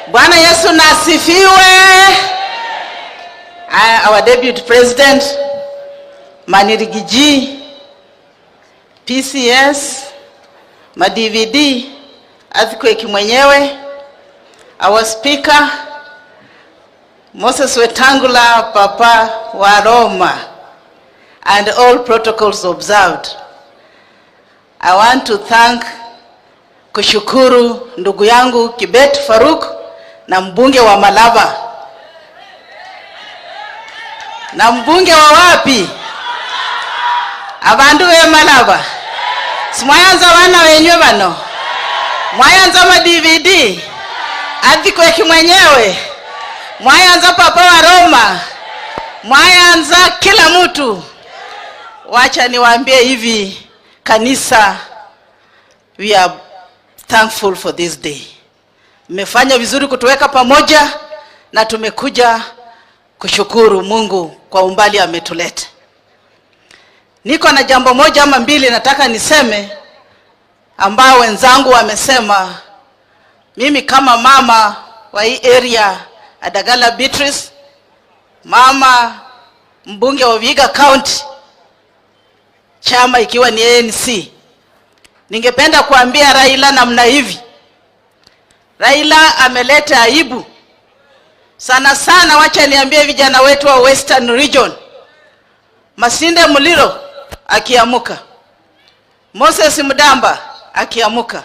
S19: Bwana Yesu nasifiwe. Our Deputy President Manirigiji, PCS, ma-DVD, Earthquake mwenyewe, our Speaker Moses Wetangula, Papa wa Roma, and all protocols observed. I want to kushukuru ndugu yangu Kibet Faruk na mbunge wa Malava. Na mbunge wa wapi? Abandu be Malava. Simwayanza wana wenywe bano. Mwayanza ma-DVD. Earthquake mwenyewe. Mwayanza Papa wa Roma. Mwayanza kila mtu. Wacha niwaambie hivi, kanisa, we are thankful for this day. Mmefanya vizuri kutuweka pamoja na tumekuja kushukuru Mungu kwa umbali ametuleta. Niko na jambo moja ama mbili nataka niseme ambao wenzangu wamesema. Mimi kama mama wa hii area Adagala Beatrice, mama mbunge wa Vihiga County, chama ikiwa ni ANC, ningependa kuambia Raila namna hivi. Raila ameleta aibu sana sana. Wacha niambie vijana wetu wa Western Region, Masinde Muliro akiamuka, Moses Mudamba akiamuka,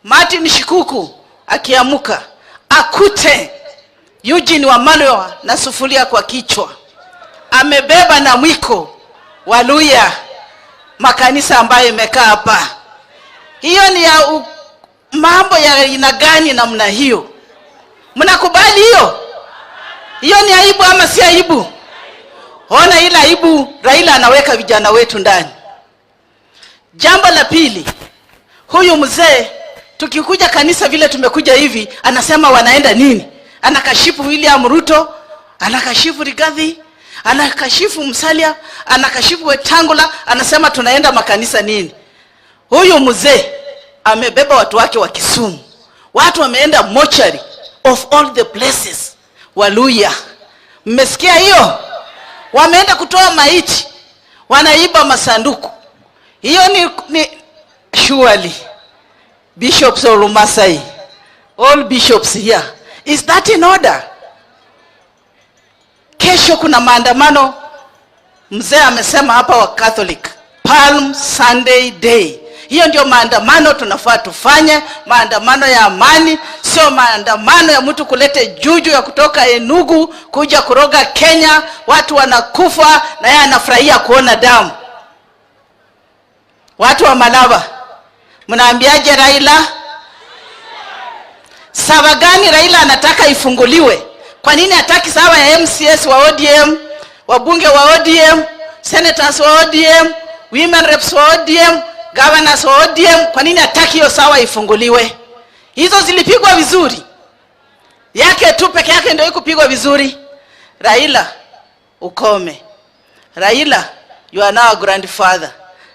S19: Martin Shikuku akiamuka, akute Eugene Wamalwa na sufuria kwa kichwa, amebeba na mwiko Waluya, makanisa ambayo imekaa hapa. Hiyo ni ya mambo ya aina gani namna hiyo? Mnakubali hiyo? Hiyo ni aibu ama si aibu? Ona ile aibu Raila anaweka vijana wetu ndani. Jambo la pili, huyu mzee tukikuja kanisa vile tumekuja hivi, anasema wanaenda nini? Anakashifu William Ruto, anakashifu Rigathi, anakashifu Musalia, anakashifu Wetangula, anasema tunaenda makanisa nini? Huyu mzee amebeba watu wake wa Kisumu. Watu wameenda mortuary of all the places. Waluya. Mmesikia hiyo? Wameenda kutoa maiti, wanaiba masanduku. Hiyo ni surely bishops of Masai, all bishops here. Is that in order? Kesho kuna maandamano. Mzee amesema hapa wa Catholic, Palm Sunday Day. Hiyo ndio maandamano tunafaa tufanye, maandamano ya amani, sio maandamano ya mtu kulete juju ya kutoka Enugu kuja kuroga Kenya, watu wanakufa na yeye anafurahia kuona damu. Watu wa Malava, mnaambiaje Raila? Sawa gani Raila anataka ifunguliwe? Kwa nini hataki sawa ya MCS wa ODM, wabunge wa ODM, senators wa ODM, women reps wa ODM, governors wa ODM? Kwa nini hataki hiyo sawa ifunguliwe? Hizo zilipigwa vizuri. Yake tu peke yake ndio ikupigwa vizuri. Raila, ukome. Raila, you are now a grandfather.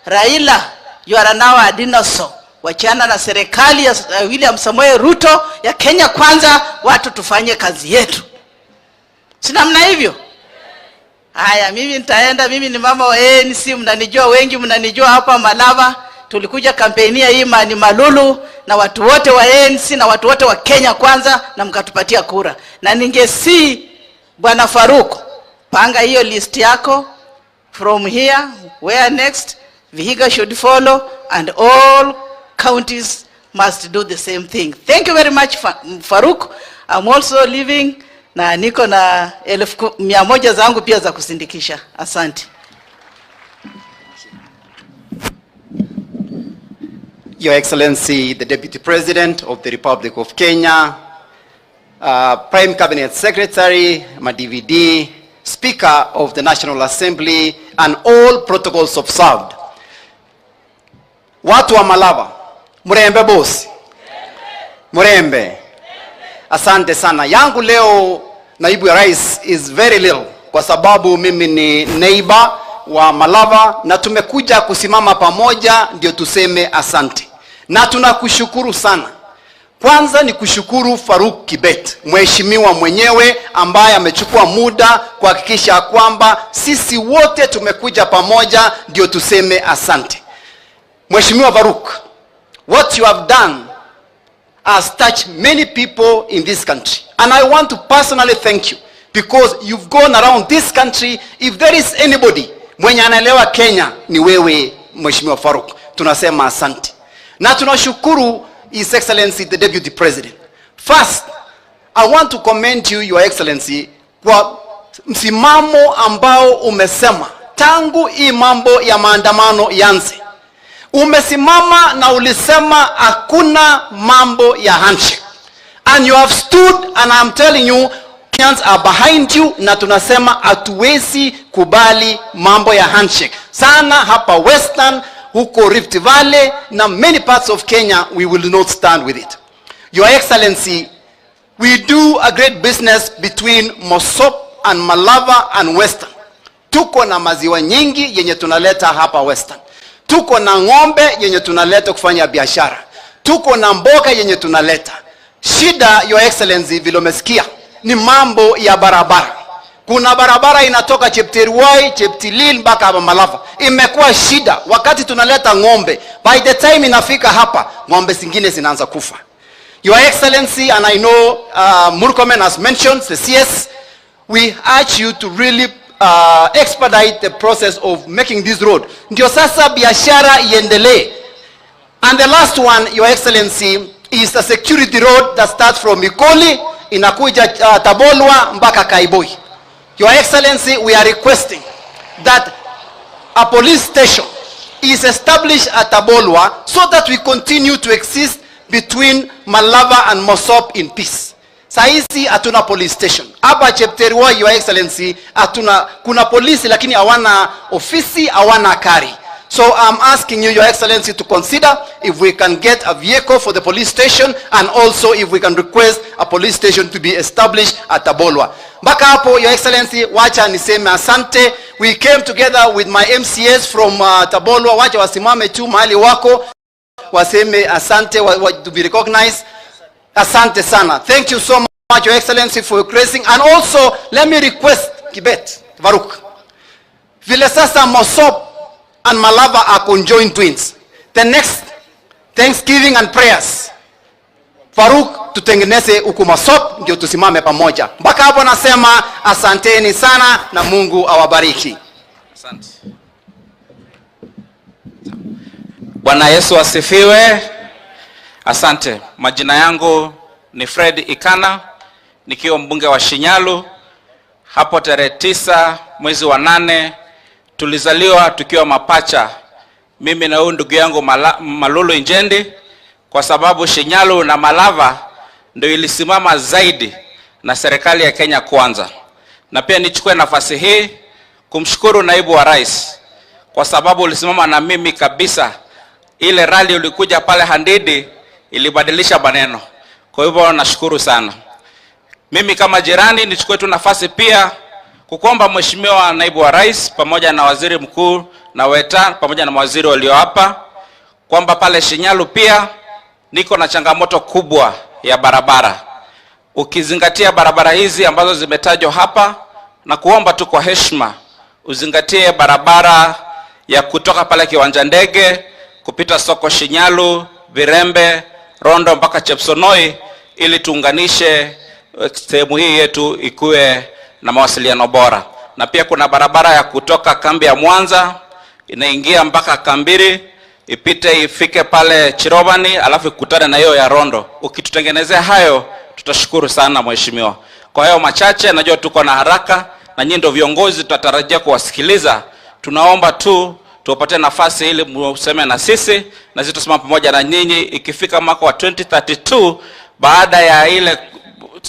S19: Raila, you are now a dinosaur. Wachana na serikali ya William Samoei Ruto ya Kenya Kwanza, watu tufanye kazi yetu. Si namna hivyo? Haya, mimi nitaenda, mimi ni mama wa ANC, mnanijua wengi, mnanijua hapa Malava. Tulikuja kampeni hii ni Malulu na watu wote wa ANC na watu wote wa Kenya Kwanza na mkatupatia kura. Na ningesi Bwana Faruk, panga hiyo list yako from here, where next, Vihiga should follow and all counties must do the same thing. Thank you very much Faruk. I'm also leaving na niko na 100 zangu pia za kusindikisha. Asante.
S20: Your Excellency, the Deputy President of the Republic of Kenya, Prime Cabinet Secretary, ma-DVD, Speaker of the National Assembly, and all protocols observed. watu wa Malava, mrembe bosi, mrembe. Asante sana. Yangu leo naibu ya rais is very little, kwa sababu mimi ni neighbor wa Malava na tumekuja kusimama pamoja ndio tuseme asante. Na tunakushukuru sana. Kwanza ni kushukuru Faruk Kibet, mheshimiwa mwenyewe ambaye amechukua muda kuhakikisha kwamba sisi wote tumekuja pamoja ndio tuseme asante. Mheshimiwa Faruk, what you have done has touched many people in this country. And I want to personally thank you because you've gone around this country. If there is anybody mwenye anaelewa Kenya ni wewe Mheshimiwa Faruk. Tunasema asante. Na tunashukuru His Excellency the Deputy President. First, I want to commend you, Your Excellency, kwa msimamo ambao umesema tangu hii mambo ya maandamano yanze. Umesimama na ulisema hakuna mambo ya handshake. And you have stood, and I am telling you, Kenyans are behind you, na tunasema hatuwezi kubali mambo ya handshake. Sana hapa Western, huko Rift Valley, na many parts of Kenya, we will not stand with it. Your Excellency, we do a great business between Mosop and Malava and Western. Tuko na maziwa nyingi yenye tunaleta hapa Western. Tuko na ng'ombe yenye tunaleta kufanya biashara. Tuko na mboga yenye tunaleta. Shida, Your Excellency, vile umesikia, ni mambo ya barabara. Kuna barabara inatoka Chepterwai, Cheptilil mpaka hapa Malava. Imekuwa shida wakati tunaleta ng'ombe. By the time inafika hapa, ng'ombe zingine zinaanza kufa. Your Excellency, and I know Murkomen has mentioned the CS, we urge you to really expedite the process of making this road. Ndio sasa biashara iendelee. And the last one, Your Excellency, is a security road that starts from Mikoli, inakuja Tabolwa mpaka Kaiboi. Your Excellency, we are requesting that a police station is established at Tabolwa so that we continue to exist between Malava and Mosop in peace. Saizi hatuna police station. Hapa Chepterwa, Your Excellency, hatuna, kuna polisi lakini hawana ofisi, hawana kari. So I'm asking you, Your Excellency, to consider if we can get a vehicle for the police station, and also if we can request a police station to be established at Tabolwa. Mpaka hapo, Your Excellency, wacha niseme asante. We came together with my MCS from Tabolwa. Wacha wasimame tu mahali wako, waseme asante, to be recognized. Asante sana. Thank you so much, Your Excellency, for your gracing. And also, let me request Kibet, Faruk. Vile sasa Mosop and Malava are conjoined twins. The next Thanksgiving and prayers, Faruk, tutengeneze huku Mosop ndio tusimame pamoja. Mpaka hapo nasema asanteni sana na Mungu awabariki.
S21: Asante. Bwana Yesu asifiwe. Asante. Majina yangu ni Fred Ikana, nikiwa mbunge wa Shinyalu. Hapo tarehe 9 mwezi wa 8 tulizaliwa tukiwa mapacha, mimi na huyu ndugu yangu Malulu Injendi, kwa sababu Shinyalu na Malava ndio ilisimama zaidi na serikali ya Kenya kwanza. Na pia nichukue nafasi hii kumshukuru naibu wa rais kwa sababu ulisimama na mimi kabisa. Ile rally ulikuja pale Handidi ilibadilisha maneno. Kwa hivyo nashukuru sana. Mimi kama jirani nichukue tu nafasi pia kukuomba Mheshimiwa naibu wa rais pamoja na waziri mkuu na Weta pamoja na mawaziri walio hapa kwamba pale Shinyalu pia niko na changamoto kubwa ya barabara. Ukizingatia barabara hizi ambazo zimetajwa hapa, na kuomba tu kwa heshima uzingatie barabara ya kutoka pale kiwanja ndege kupita soko Shinyalu, Virembe, Rondo mpaka Chepsonoi, ili tuunganishe sehemu hii yetu ikue na mawasiliano bora. Na pia kuna barabara ya kutoka kambi ya Mwanza inaingia mpaka Kambiri, ipite ifike pale Chirobani, alafu ikutane na hiyo ya Rondo. Ukitutengenezea hayo tutashukuru sana Mheshimiwa. Kwa hiyo machache, najua tuko na haraka na nyinyi ndio viongozi tutatarajia kuwasikiliza. Tunaomba tu tuwapatie nafasi ili mseme na sisi, na sisi tusimame pamoja na nyinyi ikifika mwaka wa 2032 baada ya ile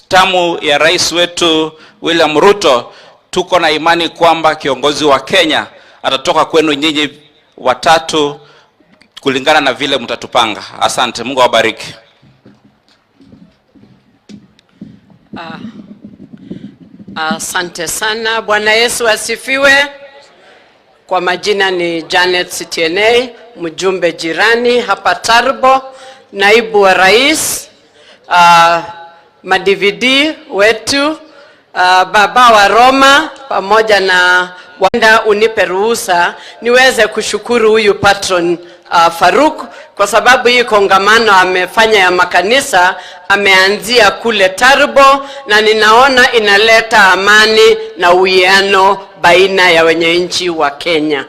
S21: tamu ya rais wetu William Ruto. Tuko na imani kwamba kiongozi wa Kenya atatoka kwenu nyinyi watatu kulingana na vile mtatupanga. Asante, Mungu awabariki.
S1: Asante sana. Bwana Yesu asifiwe. Kwa majina ni Janet Sitienei, mjumbe jirani hapa Tarbo, naibu wa rais, ma-DVD wetu, baba wa Roma pamoja na Wanda, unipe ruhusa niweze kushukuru huyu patron Faruk kwa sababu hii kongamano amefanya ya makanisa ameanzia kule Tarbo, na ninaona inaleta amani na uwiano baina ya wenye nchi wa Kenya.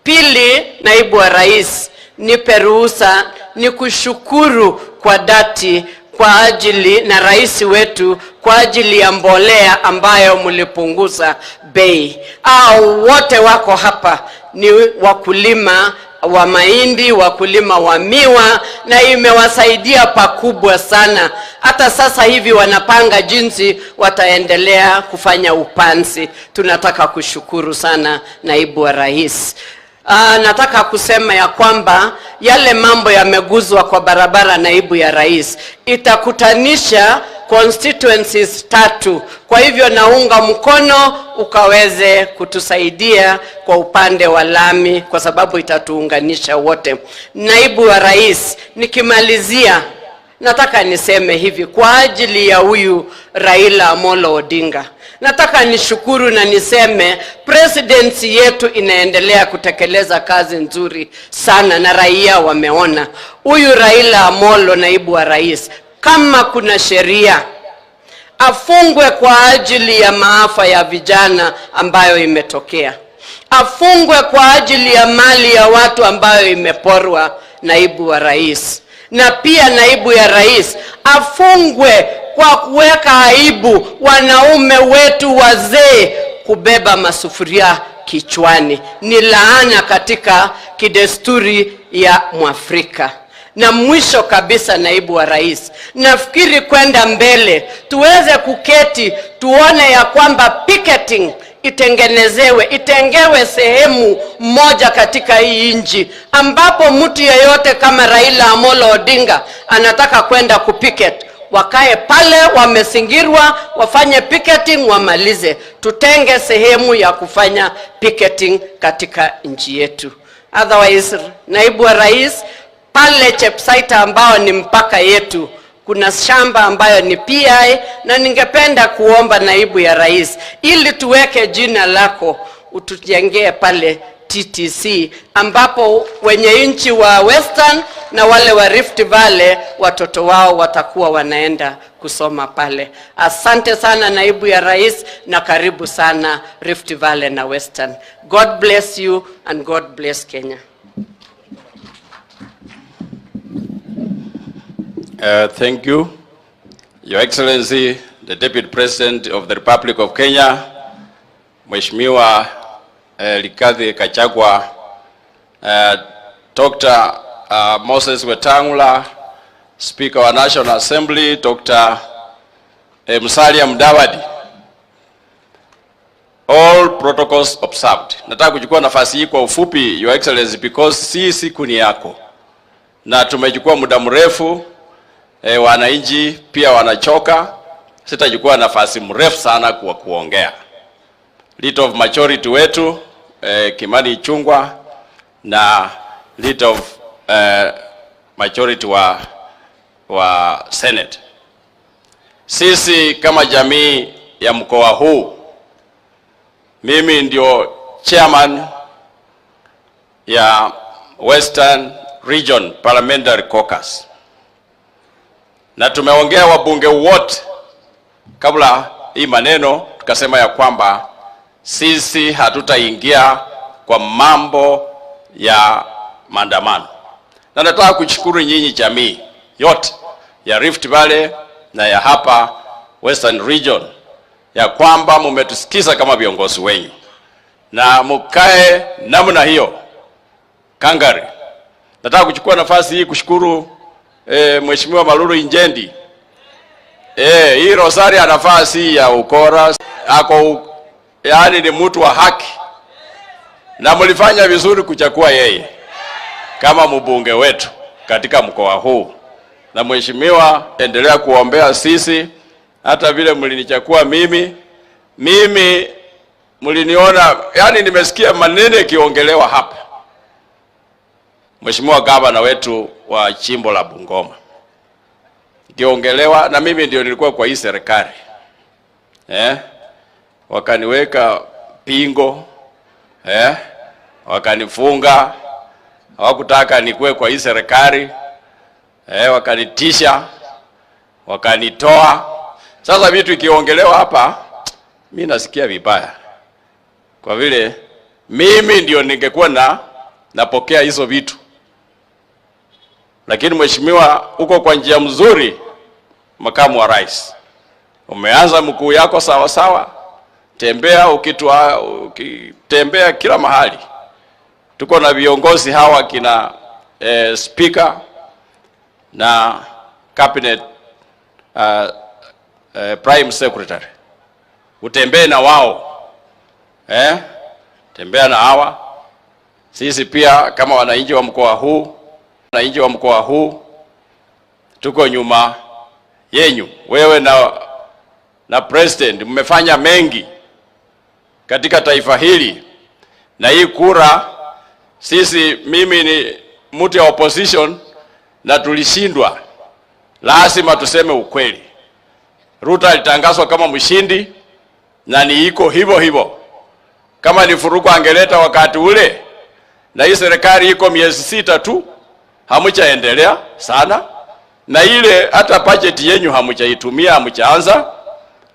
S1: Pili, naibu wa rais, nipe ruhusa ni kushukuru kwa dhati kwa ajili na rais wetu kwa ajili ya mbolea ambayo mlipunguza bei. Wote wako hapa ni wakulima wa mahindi, wakulima wa miwa, na imewasaidia pakubwa sana. Hata sasa hivi wanapanga jinsi wataendelea kufanya upanzi. Tunataka kushukuru sana naibu wa rais. Nataka kusema ya kwamba yale mambo yameguzwa kwa barabara, naibu ya rais, itakutanisha constituencies 3. Kwa hivyo naunga mkono ukaweze kutusaidia kwa upande wa lami kwa sababu itatuunganisha wote. Naibu wa rais, nikimalizia nataka niseme hivi kwa ajili ya huyu Raila Amolo Odinga. Nataka nishukuru na niseme presidency yetu inaendelea kutekeleza kazi nzuri sana na raia wameona. Huyu Raila Amolo, naibu wa rais, kama kuna sheria afungwe kwa ajili ya maafa ya vijana ambayo imetokea. Afungwe kwa ajili ya mali ya watu ambayo imeporwa, naibu wa rais. Na pia naibu ya rais afungwe kwa kuweka aibu wanaume wetu wazee kubeba masufuria kichwani. Ni laana katika kidesturi ya Mwafrika. Na mwisho kabisa, naibu wa rais, nafikiri kwenda mbele tuweze kuketi tuone ya kwamba picketing itengewe sehemu moja katika hii nchi ambapo mtu yeyote kama Raila Amolo Odinga anataka kwenda kupicket, wakae pale wamesingirwa, wafanye picketing wamalize. Tutenge sehemu ya kufanya picketing katika nchi yetu. Otherwise, naibu wa rais, pale Chepsaita ambao ni mpaka yetu kuna shamba ambayo ni PI, na ningependa kuomba naibu ya rais ili tuweke jina lako utujengee pale TTC ambapo wenye nchi wa Western na wale wa Rift Valley watoto wao watakuwa wanaenda kusoma pale. Asante sana naibu ya rais na karibu sana Rift Valley na Western. God bless you and God bless Kenya.
S22: Thank you, Your Excellency, the Deputy President of the Republic of Kenya, Mheshimiwa Rigathi Gachagua, Dr. Moses Wetangula, Speaker wa National Assembly, Dr. Musalia Mudavadi. All protocols observed. Nataka kuchukua nafasi hii kwa ufupi, Your Excellency, because si siku ni yako na tumechukua muda mrefu. Wananchi pia wanachoka. Sitachukua nafasi mrefu sana kwa kuongea. Leader of majority wetu Kimani Ichung'wah na leader of majority wa Senate. Sisi kama jamii ya mkoa huu, mimi ndio chairman ya Western Region Parliamentary Caucus. Na tumeongea wabunge wote kabla hii maneno, tukasema ya kwamba sisi hatutaingia kwa mambo ya maandamano. Na nataka kushukuru nyinyi jamii yote ya Rift Valley na ya hapa Western Region ya kwamba mmetusikiza kama viongozi wenyu na mkae namna hiyo kangari. Nataka kuchukua nafasi hii kushukuru Mheshimiwa Malulu Injendi. Hii Rosari anafaa si ya ukora, yani ni mtu wa haki. Na mlifanya vizuri kuchagua yeye. kama mbunge wetu katika mkoa huu. Na mheshimiwa, endelea kuombea sisi, hata vile mlinichagua mimi mliniona, yani nimesikia maneno yakiongelewa hapa. Mheshimiwa gavana wetu wa jimbo la Bungoma kiongelewa, na mimi ndio nilikuwa kwa hii serikali. Wakaniweka pingo, wakanifunga, hawakutaka nikuwe kwa hii serikali, wakanitisha, wakanitoa. Sasa vitu ikiongelewa hapa, mimi nasikia vibaya, kwa vile mimi ndio ningekuwa napokea hizo vitu. Lakini mheshimiwa, uko kwa njia mzuri, makamu wa rais. Umeanza mkuu yako sawa sawa, tembea ukitembea kila mahali. Tuko na viongozi hawa kina speaker na cabinet prime secretary. Utembee na wao. Tembea na hawa. Sisi pia kama wananchi wa mkoa huu, tuko nyuma yenyu. Wewe na president mmefanya mengi katika taifa hili, na hii kura mimi ni mtu ya opposition na tulishindwa. Lazima tuseme ukweli. Ruto alitangazwa kama mshindi na ni iko hivyo hivyo. Kama ni furuku angeleta wakati ule, na hii serikali iko miezi 6 tu, hamuchaendelea sana, na ile hata budget yenyu hamuchaitumia, hamuchaanza.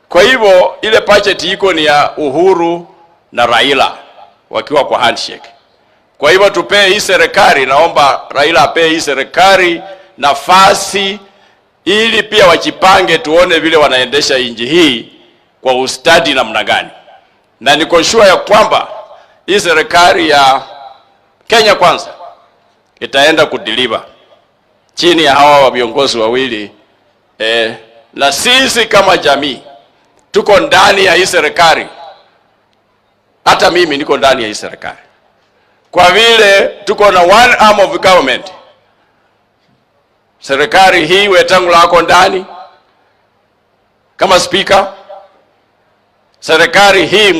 S22: Kwa hivyo ile budget iko ni ya Uhuru na Raila wakiwa kwa handshake. Kwa hivyo tupee hii serikali, naomba Raila apee hii serikali nafasi ili pia wajipange, tuone vile wanaendesha nchi hii kwa ustadi namna gani. Na niko sure ya kwamba hii serikali ya Kenya Kwanza itaenda kudeliver chini ya hawa viongozi wawili. Na sisi kama jamii tuko ndani ya hii serikali. Hata mimi niko ndani ya hii serikali. Kwa vile tuko na one arm of government. Serikali hii Wetangula wako ndani kama speaker. Serikali hii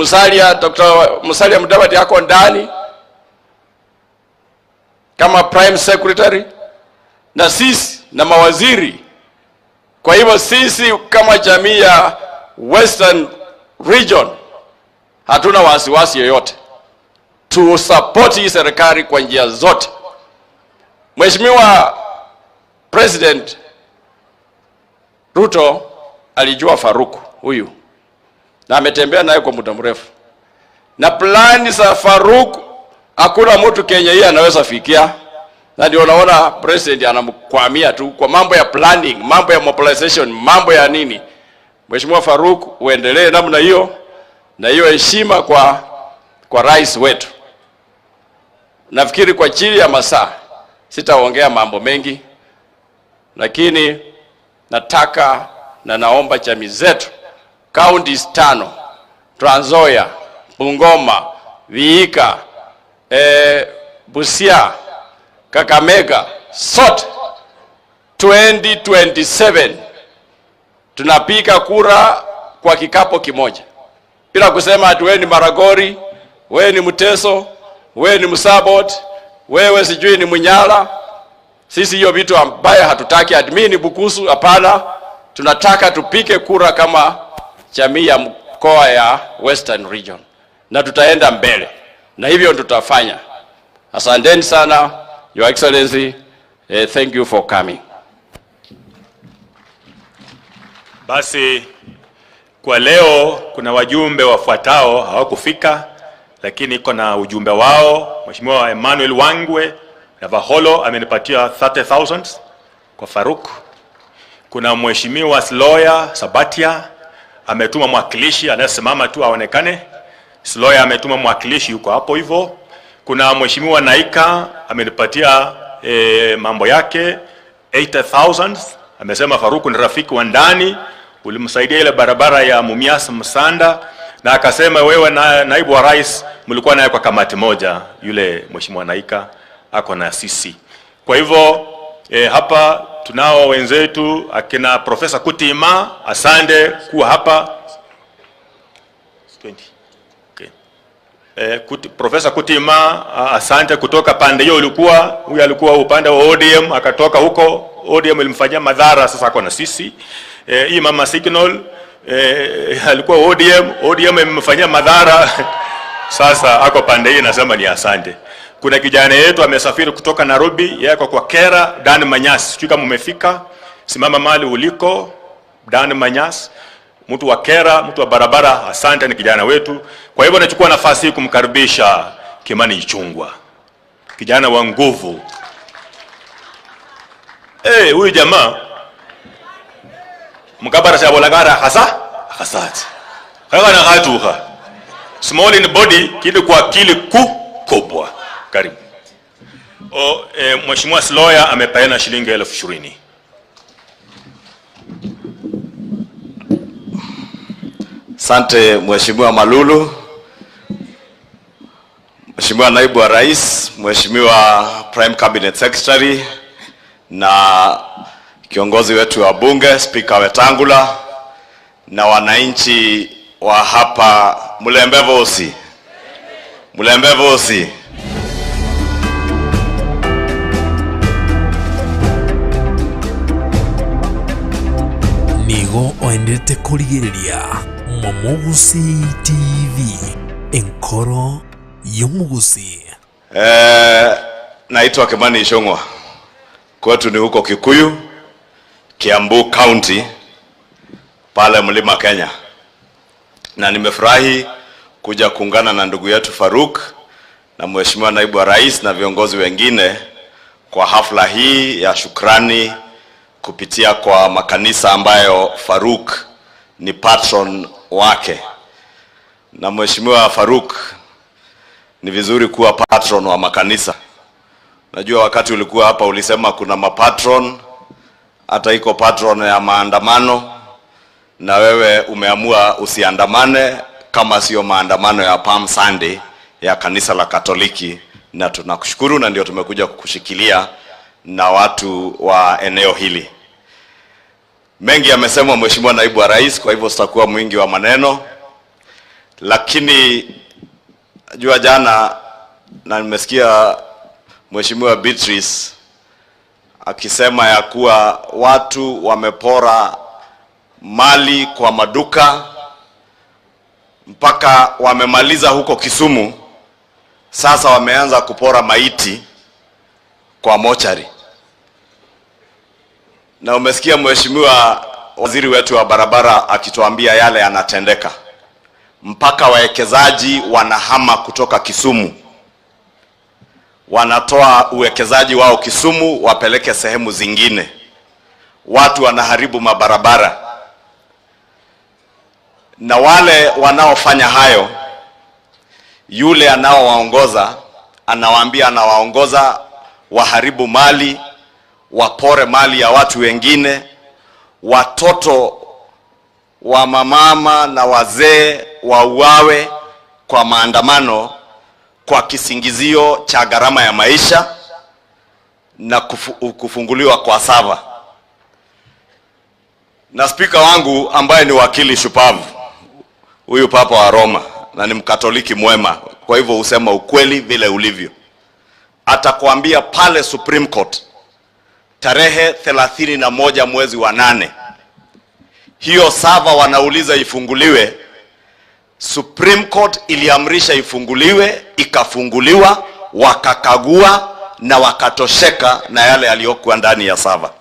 S22: Dr. Musalia Mudavadi yako ndani kama prime secretary, na sisi na mawaziri. Kwa hivyo sisi kama jamii ya Western Region hatuna wasiwasi yoyote. To support hii serikali kwa njia zote. Mheshimiwa President Ruto alijua Faruku huyu, na ametembea naye kwa muda mrefu. Na plani za Faruku hakuna mtu Kenya hii anaweza fikia. Na ndio unaona president anamkwamia tu kwa mambo ya planning, mambo ya mobilization, mambo ya nini. Mheshimiwa Faruku, uendelee namna hiyo, na hiyo heshima kwa rais wetu. Nafikiri kwa ajili ya masaa sitaongea mambo mengi, lakini nataka na naomba jamii zetu counties 5, Trans Nzoia, Bungoma, Vihiga, Busia, Kakamega, sote 2027 tunapiga kura kwa kikapo kimoja, bila kusema ati wewe ni Maragori, wewe ni Mteso, wewe ni Msabot, wewe sijui ni Munyala. Sisi hiyo vitu ambaye hatutaki. Admini Bukusu, hapana. Tunataka tupike kura kama jamii ya mkoa ya Western Region, na tutaenda mbele, na hivyo tutafanya. Asanteni sana, Your Excellency. Thank you for coming.
S6: Basi kwa leo kuna wajumbe wafuatao hawakufika, lakini iko na ujumbe wao. Mheshimiwa Emmanuel Wangwe na Vaholo amenipatia 30,000 kwa Faruk. Kuna Mheshimiwa Sloya Sabatia ametuma mwakilishi, anayesimama tu aonekane. Sloya ametuma mwakilishi, yuko hapo hivyo. Kuna Mheshimiwa Naika amenipatia mambo yake 80,000. Amesema Faruk ni rafiki wa ndani, ulimsaidia ile barabara ya Mumias Msanda, na akasema wewe na naibu wa rais mlikuwa naye kwa kamati moja, yule Mheshimiwa Naika. ako na sisi. Kwa hivyo hapa tunao wenzetu akina Profesa Kutima, asante kuwa hapa. 20. Okay. Profesa Kutima, asante kutoka pande hiyo ulikuwa, huyu alikuwa upande wa ODM akatoka huko, ODM ilimfanyia madhara, sasa ako na sisi. Hii mama Signal alikuwa ODM imemfanyia madhara sasa ako pande hii, nasema ni asante. Kuna kijana yetu amesafiri kutoka Nairobi, yeye kwa Kera, Dan Manyas. Sijui kama umefika, simama mahali uliko, Dan Manyas, mtu wa Kera, mtu wa barabara, asante, ni kijana wetu. Kwa hivyo nachukua nafasi hii kumkaribisha Kimani Ichung'wah, kijana wa nguvu. Huyu jamaa mkabara cha bolagara hasati kaka na hatuha small in body kitu kwa akili kubwa. Karibu. Mheshimiwa Sloya amepeana shilingi 20,000.
S2: Asante Mheshimiwa Malulu, Mheshimiwa Naibu wa Rais, Mheshimiwa Prime Cabinet Secretary na kiongozi wetu wa bunge, Spika Wetangula, na wananchi wa hapa Mulembev'osi. Mulembev'osi.
S4: Nigo oendete kurigiriria Mwamogusii TV, enkoro y'Omugusii.
S2: Naitwa Kimani Ichung'wah. Kwetu ni huko Kikuyu, Kiambu County, pale Mlima Kenya. Na nimefurahi kuja kuungana na ndugu yetu Faruk na Mheshimiwa Naibu wa Rais na viongozi wengine kwa hafla hii ya shukrani kupitia kwa makanisa ambayo Faruk ni patron wake. Na Mheshimiwa Faruk, ni vizuri kuwa patron wa makanisa. Najua wakati ulikuwa hapa ulisema kuna mapatron, hata iko patron ya maandamano, na wewe umeamua usiandamane kama sio maandamano ya Palm Sunday ya kanisa la Katoliki, na tunakushukuru, na ndio tumekuja kukushikilia na watu wa eneo hili. Mengi yamesemwa Mheshimiwa Naibu wa Rais, kwa hivyo sitakuwa mwingi wa maneno, lakini jua jana na nimesikia Mheshimiwa Beatrice akisema ya kuwa watu wamepora mali kwa maduka mpaka wamemaliza huko Kisumu, sasa wameanza kupora maiti kwa mochari. Na umesikia Mheshimiwa Waziri wetu wa barabara akituambia yale yanatendeka, mpaka wawekezaji wanahama kutoka Kisumu, wanatoa uwekezaji wao Kisumu wapeleke sehemu zingine. Watu wanaharibu mabarabara, na wale wanaofanya hayo, yule anaowaongoza anawaambia anawaongoza waharibu mali, wapore mali ya watu wengine, watoto wa mamama na wazee wauawe kwa maandamano kwa kisingizio cha gharama ya maisha na kufunguliwa kwa sava. Na spika wangu ambaye ni wakili shupavu, huyu Papa wa Roma, na ni Mkatoliki mwema, kwa hivyo husema ukweli vile ulivyo, atakwambia pale Supreme Court tarehe 31 mwezi wa 8 hiyo sava wanauliza ifunguliwe. Supreme Court iliamrisha ifunguliwe, ikafunguliwa, wakakagua na wakatosheka na yale yaliyokuwa ndani ya sava.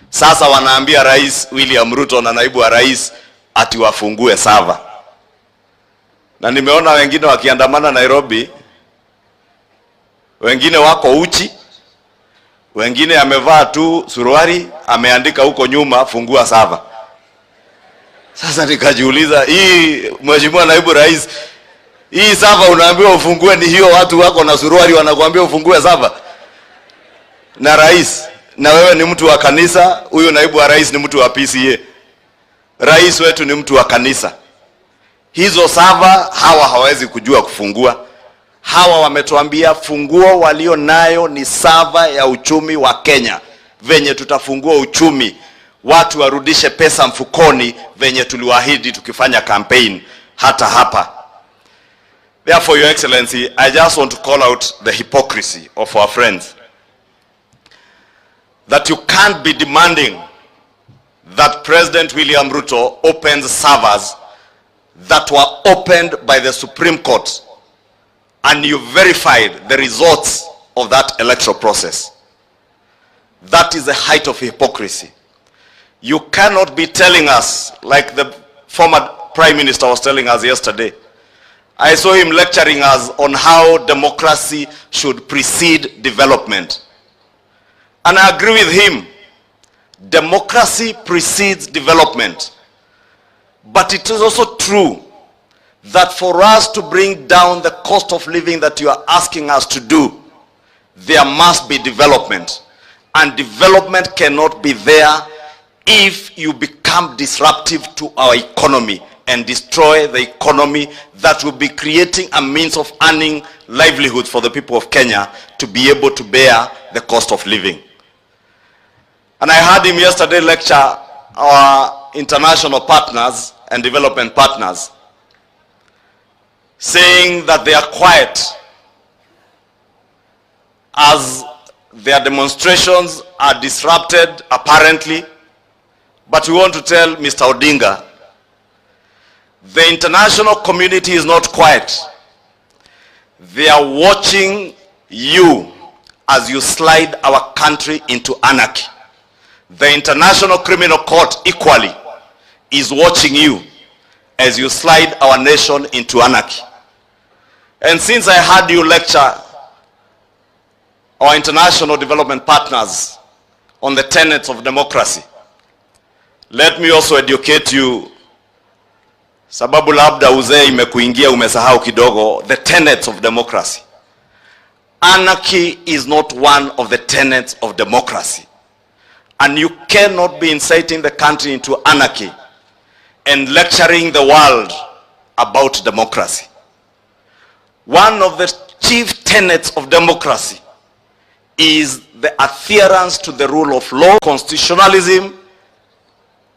S2: Sasa wanaambia Rais William Ruto na Naibu wa Rais ati wafungue sava. Na nimeona wengine wakiandamana Nairobi, wengine wako uchi, wengine amevaa tu suruali, ameandika huko nyuma fungua sava. Sasa nikajiuliza, hii Mheshimiwa Naibu Rais, hii sava unaambiwa ufungue ni hiyo watu wako na suruali wanakuambia ufungue sava? Na rais, na wewe ni mtu wa kanisa, huyu Naibu wa Rais ni mtu wa PCA. Rais wetu ni mtu wa kanisa. Hizo sava hawa hawezi kujua kufungua. Hawa wametuambia funguo walio nayo ni sava ya uchumi wa Kenya. Venye tutafungua uchumi, watu warudishe pesa mfukoni venye tuliwaahidi tukifanya campaign hata hapa. Therefore, Your Excellency, I just want to call out the hypocrisy of our friends. That you can't be demanding that President William Ruto opens servers that were opened by the Supreme Court, and you verified the results of that electoral process. That is the height of hypocrisy. You cannot be telling us, like the former Prime Minister was telling us yesterday. I saw him lecturing us on how democracy should precede development. And I agree with him. Democracy precedes development. But it is also true that for us to bring down the cost of living that you are asking us to do, there must be development. And development cannot be there if you become disruptive to our economy and destroy the economy that will be creating a means of earning livelihoods for the people of Kenya to be able to bear the cost of living. And I heard him yesterday lecture our international partners and development partners, saying that they are quiet as their demonstrations are disrupted apparently. But we want to tell Mr. Odinga, the international community is not quiet. They are watching you as you slide our country into anarchy. The International Criminal Court equally is watching you as you slide our nation into anarchy. And since I heard you lecture our international development partners on the tenets of democracy, let me also educate you, sababu labda uzee imekuingia umesahau kidogo, the tenets of democracy. Anarchy is not one of the tenets of democracy. And you cannot be inciting the country into anarchy and lecturing the world about democracy. One of the chief tenets of democracy is the adherence to the rule of law, constitutionalism,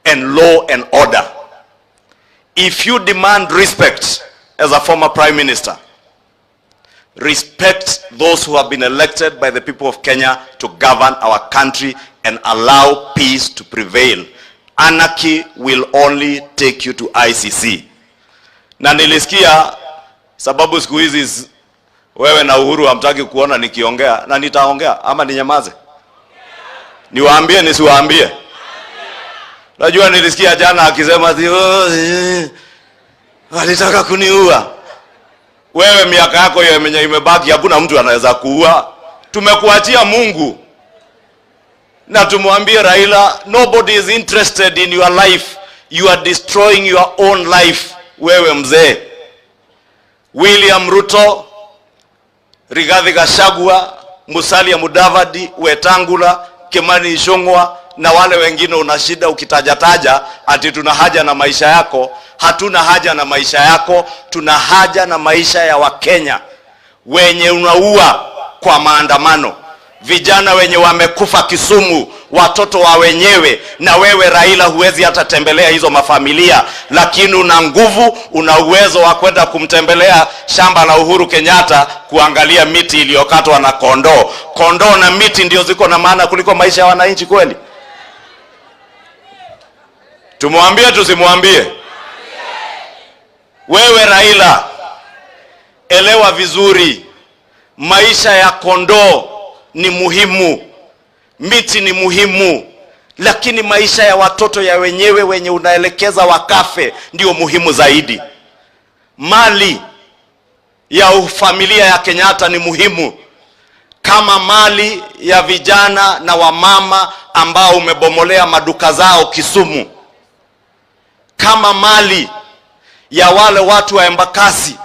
S2: and law and order. If you demand respect as a former Prime Minister, respect those who have been elected by the people of Kenya to govern our country and allow peace to prevail. Anarchy will only take you to ICC. Na nilisikia sababu siku hizi wewe na Uhuru hamtaki kuona nikiongea, na nitaongea ama ninyamaze? Niwaambie nisiwaambie? Najua nilisikia jana akisema walitaka kuniua. Wewe miaka yako yenye imebaki hakuna mtu anaweza kuua. Tumekuachia Mungu. Na tumwambie Raila, nobody is interested in your life. You are destroying your own life. Wewe mzee. William Ruto, Rigathi Gachagua, Musalia Mudavadi, Wetangula, Kimani Ichung'wah na wale wengine unashida ukitajataja ati tuna haja na maisha yako. Hatuna haja na maisha yako, tuna haja na maisha ya Wakenya wenye unaua kwa maandamano, vijana wenye wamekufa Kisumu, watoto wa wenyewe. Na wewe Raila huwezi hata tembelea hizo mafamilia, lakini una nguvu, una uwezo wa kwenda kumtembelea shamba la Uhuru Kenyatta kuangalia miti iliyokatwa na kondoo. Kondoo na miti ndio ziko na maana kuliko maisha ya wananchi kweli? Tumwambie tusimwambie? Wewe Raila, elewa vizuri, maisha ya kondoo ni muhimu, miti ni muhimu, lakini maisha ya watoto ya wenyewe wenye unaelekeza wakafe ndio muhimu zaidi. Mali ya familia ya Kenyatta ni muhimu kama mali ya vijana na wamama ambao umebomolea maduka zao Kisumu, kama mali ya wale watu wa Embakasi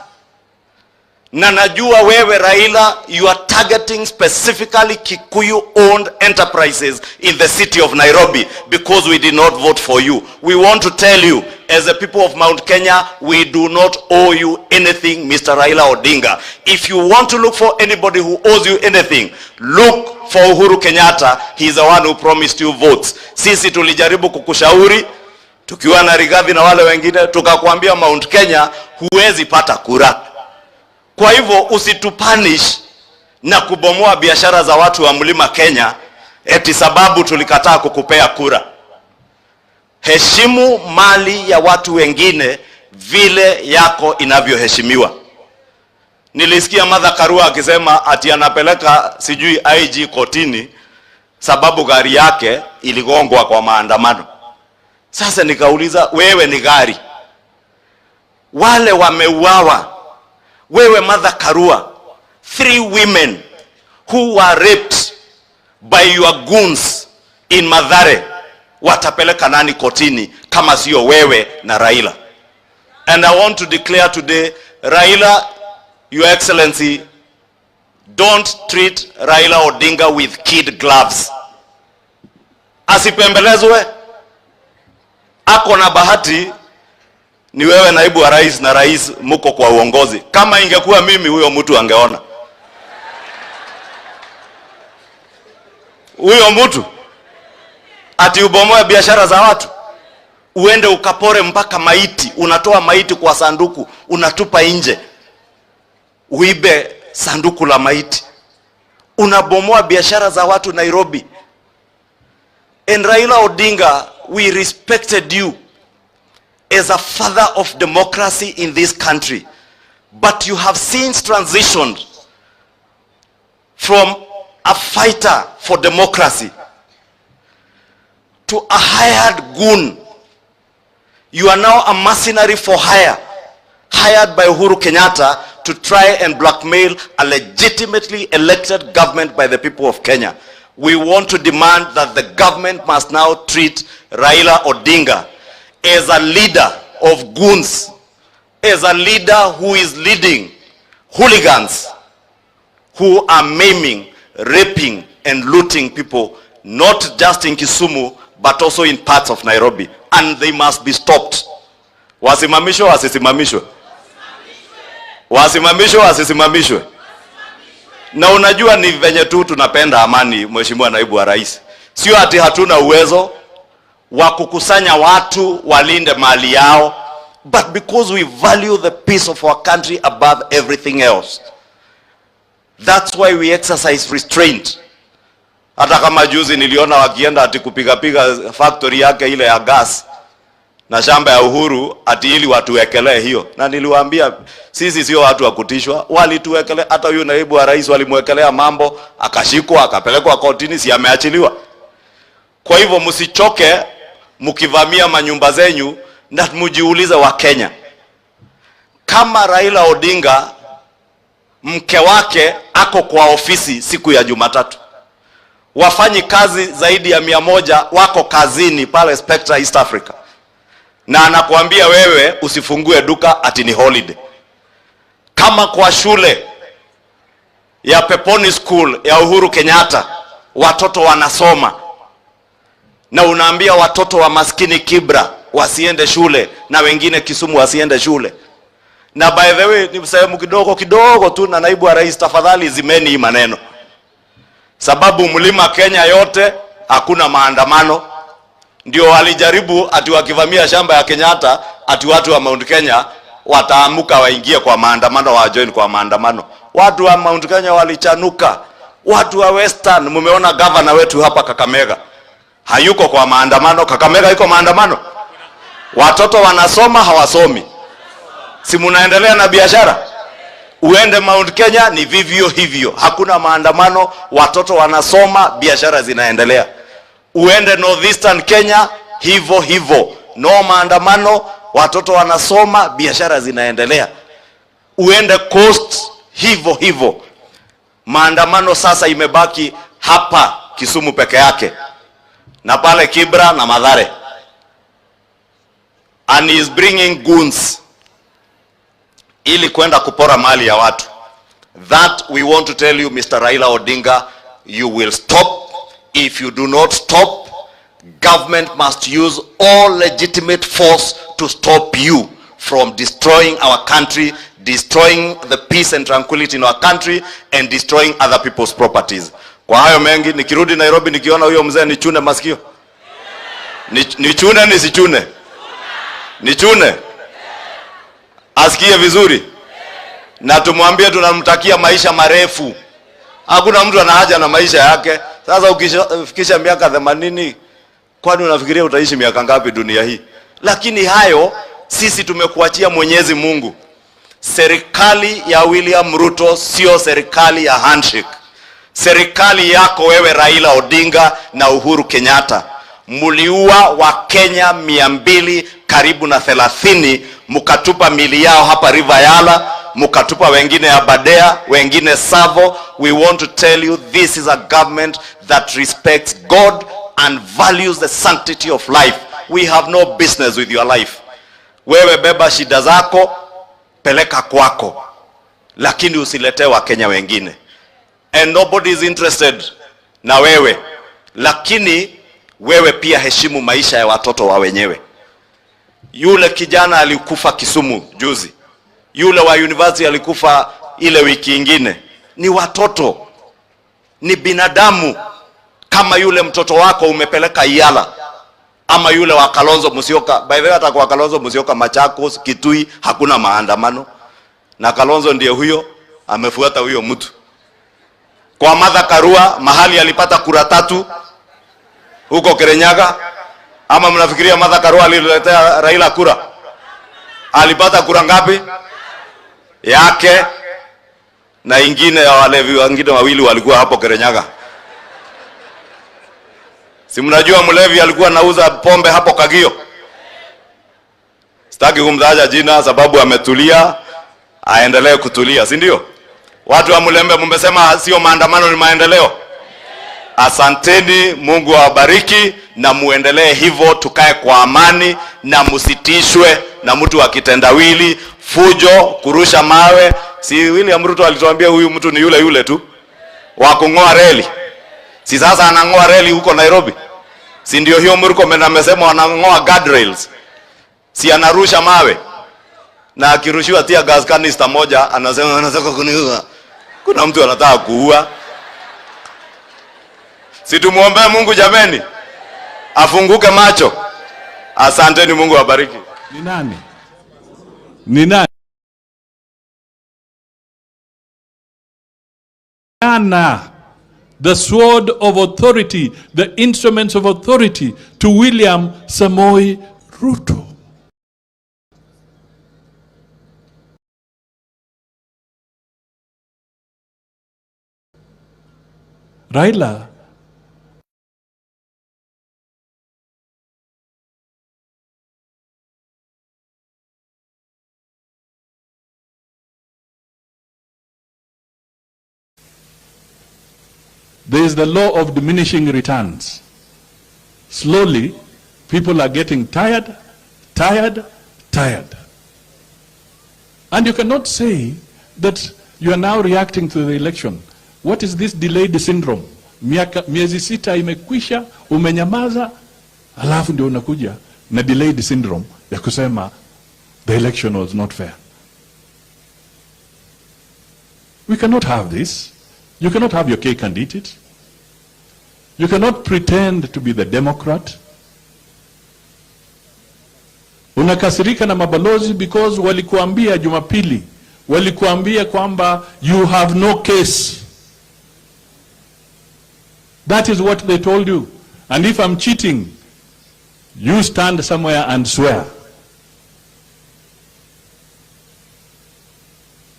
S2: Na najua wewe Raila, you are targeting specifically Kikuyu-owned enterprises in the city of Nairobi because we did not vote for you. We want to tell you, as the people of Mount Kenya, we do not owe you anything, Mr. Raila Odinga. If you want to look for anybody who owes you anything, look for Uhuru Kenyatta. He is the one who promised you votes. Sisi tulijaribu kukushauri, tukiwa na Rigathi na wale wengine, tukakwambia Mount Kenya huwezi pata kura. Kwa hivyo usitupanish na kubomoa biashara za watu wa Mlima Kenya eti sababu tulikataa kukupea kura. Heshimu mali ya watu wengine vile yako inavyoheshimiwa. Nilisikia Martha Karua akisema ati anapeleka sijui IG kotini sababu gari yake iligongwa kwa maandamano. Sasa nikauliza, wewe ni gari, wale wameuawa. Wewe Martha Karua, 3 women who were raped by your goons in Mathare, watapeleka nani kotini kama sio wewe na Raila? And I want to declare today, Raila, Your Excellency, don't treat Raila Odinga with kid gloves. Asipembelezwe. Ako na bahati ni wewe naibu wa rais na rais muko kwa uongozi. Kama ingekuwa mimi, huyo mtu angeona. Huyo mtu ati ubomoe biashara za watu, uende ukapore mpaka maiti, unatoa maiti kwa sanduku, unatupa nje, uibe sanduku la maiti, unabomoa biashara za watu Nairobi. And Raila Odinga, we respected you as a father of democracy in this country, but you have since transitioned from a fighter for democracy to a hired goon. You are now a mercenary for hire, hired by Uhuru Kenyatta to try and blackmail a legitimately elected government by the people of Kenya. We want to demand that the government must now treat Raila Odinga as a leader of goons, as a leader who is leading hooligans who are maiming, raping and looting people, not just in Kisumu but also in parts of Nairobi, and they must be stopped. Wasimamishwe, wasisimamishwe. Wasimamishwe, wasisimamishwe. Na unajua ni venye tu tunapenda amani, Mheshimiwa Naibu wa Rais. Sio ati hatuna uwezo wa kukusanya watu walinde mali yao, but because we value the peace of our country above everything else. That's why we exercise restraint. Hata kama juzi niliona wakienda ati kupiga factory yake ile ya gas na shamba ya Uhuru ati ili watuwekelee hiyo. Na niliwaambia sisi sio watu wa kutishwa, walituwekelea. Hata huyu naibu wa rais walimwekelea mambo, akashikwa, akapelekwa kotini, si ameachiliwa. Kwa hivyo msichoke mkivamia manyumba zenyu, na mjiulize wa Kenya, kama Raila Odinga mke wake ako kwa ofisi siku ya Jumatatu, wafanyi kazi zaidi ya 100 wako kazini pale Spectra East Africa, na anakuambia wewe usifungue duka ati ni holiday. Kama kwa shule ya Peponi School ya Uhuru Kenyatta watoto wanasoma, na unaambia watoto wa maskini Kibra wasiende shule na wengine Kisumu wasiende shule. Na by the way, ni sehemu kidogo tu, na naibu wa rais, tafadhali zimeni hii maneno, sababu Mlima Kenya yote hakuna maandamano. Ndio walijaribu ati wakivamia shamba ya Kenyatta ati watu wa Mount Kenya wataamuka waingie kwa maandamano, wa join kwa maandamano. Watu wa Mount Kenya walichanuka. Watu wa Western, mumeona governor wetu hapa Kakamega hayuko kwa maandamano. Kakamega iko maandamano? Watoto wanasoma hawasomi? Si munaendelea na biashara? Uende Mount Kenya ni vivyo hivyo, hakuna maandamano, watoto wanasoma, biashara zinaendelea. Uende Northeastern Kenya hivyo hivyo, no maandamano, watoto wanasoma, biashara zinaendelea. Uende Coast hivyo hivyo. Maandamano sasa imebaki hapa Kisumu peke yake, na pale Kibra na Mathare. And he is bringing goons ili kwenda kupora mali ya watu. That we want to tell you, Mr. Raila Odinga, you will stop. If you do not stop, government must use all legitimate force to stop you from destroying our country, destroying the peace and tranquility in our country, and destroying other people's properties. Kwa hayo mengi, nikirudi Nairobi nikiona huyo mzee nichune masikio. Nichune nisichune? Nichune? Asikie vizuri. Na tumwambie tunamtakia maisha marefu. Hakuna mtu ana haja na maisha yake. Sasa ukifikisha miaka 80, kwani unafikiria utaishi miaka ngapi dunia hii? Lakini hayo sisi tumekuachia Mwenyezi Mungu. Serikali ya William Ruto sio serikali ya handshake. Serikali yako wewe Raila Odinga na Uhuru Kenyatta, muliua wa Kenya 200 karibu na 30, mukatupa mili yao hapa River Yala, mukatupa wengine Abadea, wengine Savo. We want to tell you this is a government that respects God and values the sanctity of life. We have no business with your life. Wewe beba shida zako, peleka kwako, lakini usilete wa Kenya wengine. And nobody is interested na wewe, lakini wewe pia heshimu maisha ya watoto wa wenyewe. Yule kijana alikufa Kisumu juzi, yule wa university alikufa ile wiki ingine. Ni watoto, ni binadamu. Kama yule mtoto wako umepeleka Iyala, ama yule wa Kalonzo Musyoka. By the way, hata kwa Kalonzo Musyoka Machakos, Kitui hakuna maandamano, na Kalonzo ndiye huyo amefuata huyo mtu. Kwa Martha Karua mahali alipata kura 3 huko Kirinyaga, ama mnafikiria Martha Karua aliletea Raila kura? Alipata kura ngapi? Yake na ingine ya wale wengine wawili walikuwa hapo Kirinyaga. Si mnajua mlevi alikuwa anauza pombe hapo Kagio? Sitaki kumtaja jina sababu ametulia, aendelee kutulia, si ndio? Watu wa Mlembe mmesema sio maandamano ni maendeleo. Asanteni, Mungu awabariki na muendelee hivyo, tukae kwa amani na musitishwe na mtu wa kitendawili, fujo, kurusha mawe. Si William Ruto alituambia huyu mtu ni yule yule tu wa kungoa reli. Si sasa anangoa reli huko Nairobi? Si ndio hiyo Murkomen amesema wanangoa guardrails? Si anarusha mawe? Na akirushiwa tia gas canister moja anasema anataka kuniua. Kuna mtu anataka kuua. Si tumuombe Mungu jameni, afunguke macho. Asanteni, Mungu awabariki.
S3: Ni nani? Ni nani? The sword of authority, the instruments of authority to William Samoei Ruto. Raila there is the law of diminishing returns. Slowly, people are getting tired. And you cannot say that you are now reacting to the election. What is this delayed syndrome? Miezi 6 imekwisha, umenyamaza, alafu ndio unakuja na delayed syndrome ya kusema the election was not fair. We cannot have this. You cannot have your cake and eat it. You cannot pretend to be the Democrat. Unakasirika na mabalozi because walikuambia Jumapili, walikuambia kwamba you have no case. That is what they told you. And if I'm cheating, you stand somewhere and swear.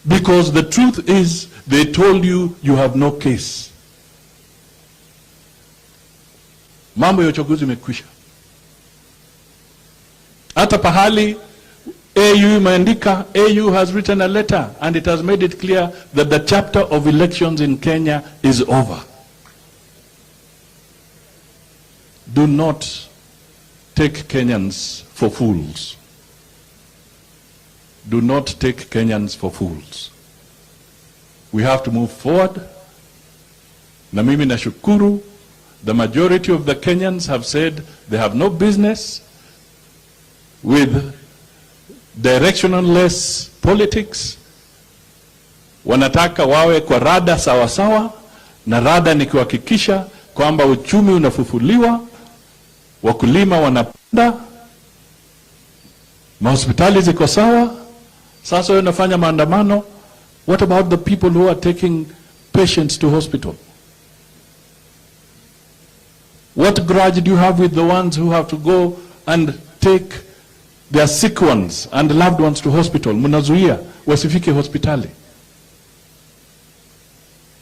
S3: Because the truth is, they told you you have no case. Mambo ya uchaguzi imekwisha. Hata pahali AU imeandika, AU has written a letter and it has made it clear that the chapter of elections in Kenya is over. Do not take Kenyans for fools. Do not take Kenyans for fools. We have to move forward. Na mimi nashukuru, the majority of the Kenyans have said they have no business with directionless politics. Wanataka wawe kwa rada sawa sawa, na rada ni kuhakikisha kwamba uchumi unafufuliwa, wakulima wanapanda, mahospitali ziko sawa. Sasa wanafanya maandamano. What about the people who are taking patients to hospital? What grudge do you have with the ones who have to go and take their sick ones and loved ones to hospital? Munazuia wasifike hospitali.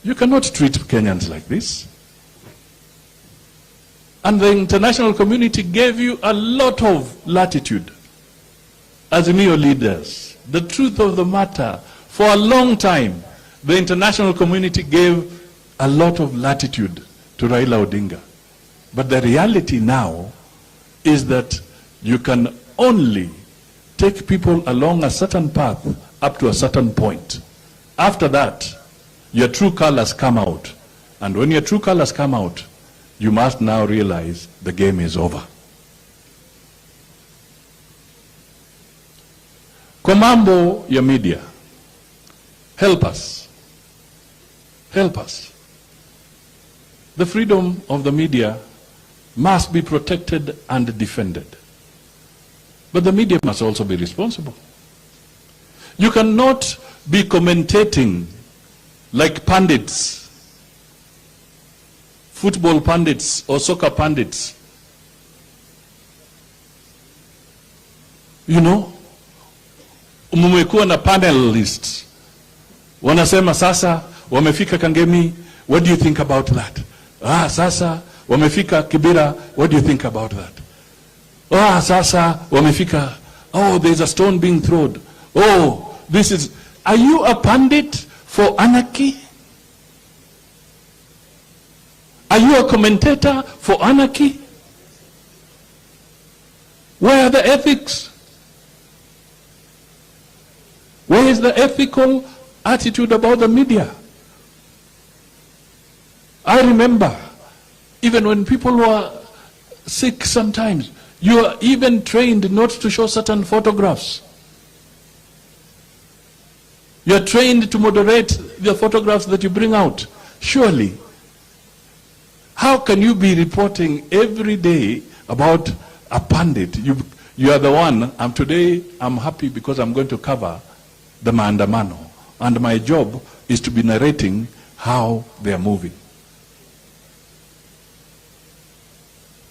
S3: You cannot treat Kenyans like this. And the international community gave you a lot of latitude. Azimio leaders, the truth of the matter, for a long time, the international community gave a lot of latitude to Raila Odinga. But the reality now is that you can only take people along a certain path up to a certain point. After that, your true colors come out. And when your true colors come out, you must now realize the game is over. Kwa mambo ya media, help us. Help us. The freedom of the media must be protected and defended. But the media must also be responsible. You cannot be commentating like pundits, football pundits or soccer pundits. You know, mumekuwa na panelists. Wanasema sasa wamefika Kangemi, what do you think about that? Sasa wamefika Kibera, what do you think about that? Sasa wamefika, there's a stone being thrown. This is, are you a pundit for anarchy? Are you a commentator for anarchy? Where are the ethics? Where is the ethical attitude about the media? I remember, even when people were sick sometimes, you are even trained not to show certain photographs. You are trained to moderate the photographs that you bring out. Surely, how can you be reporting every day about a pundit? You are the one, today I'm happy because I'm going to cover the maandamano. And my job is to be narrating how they are moving.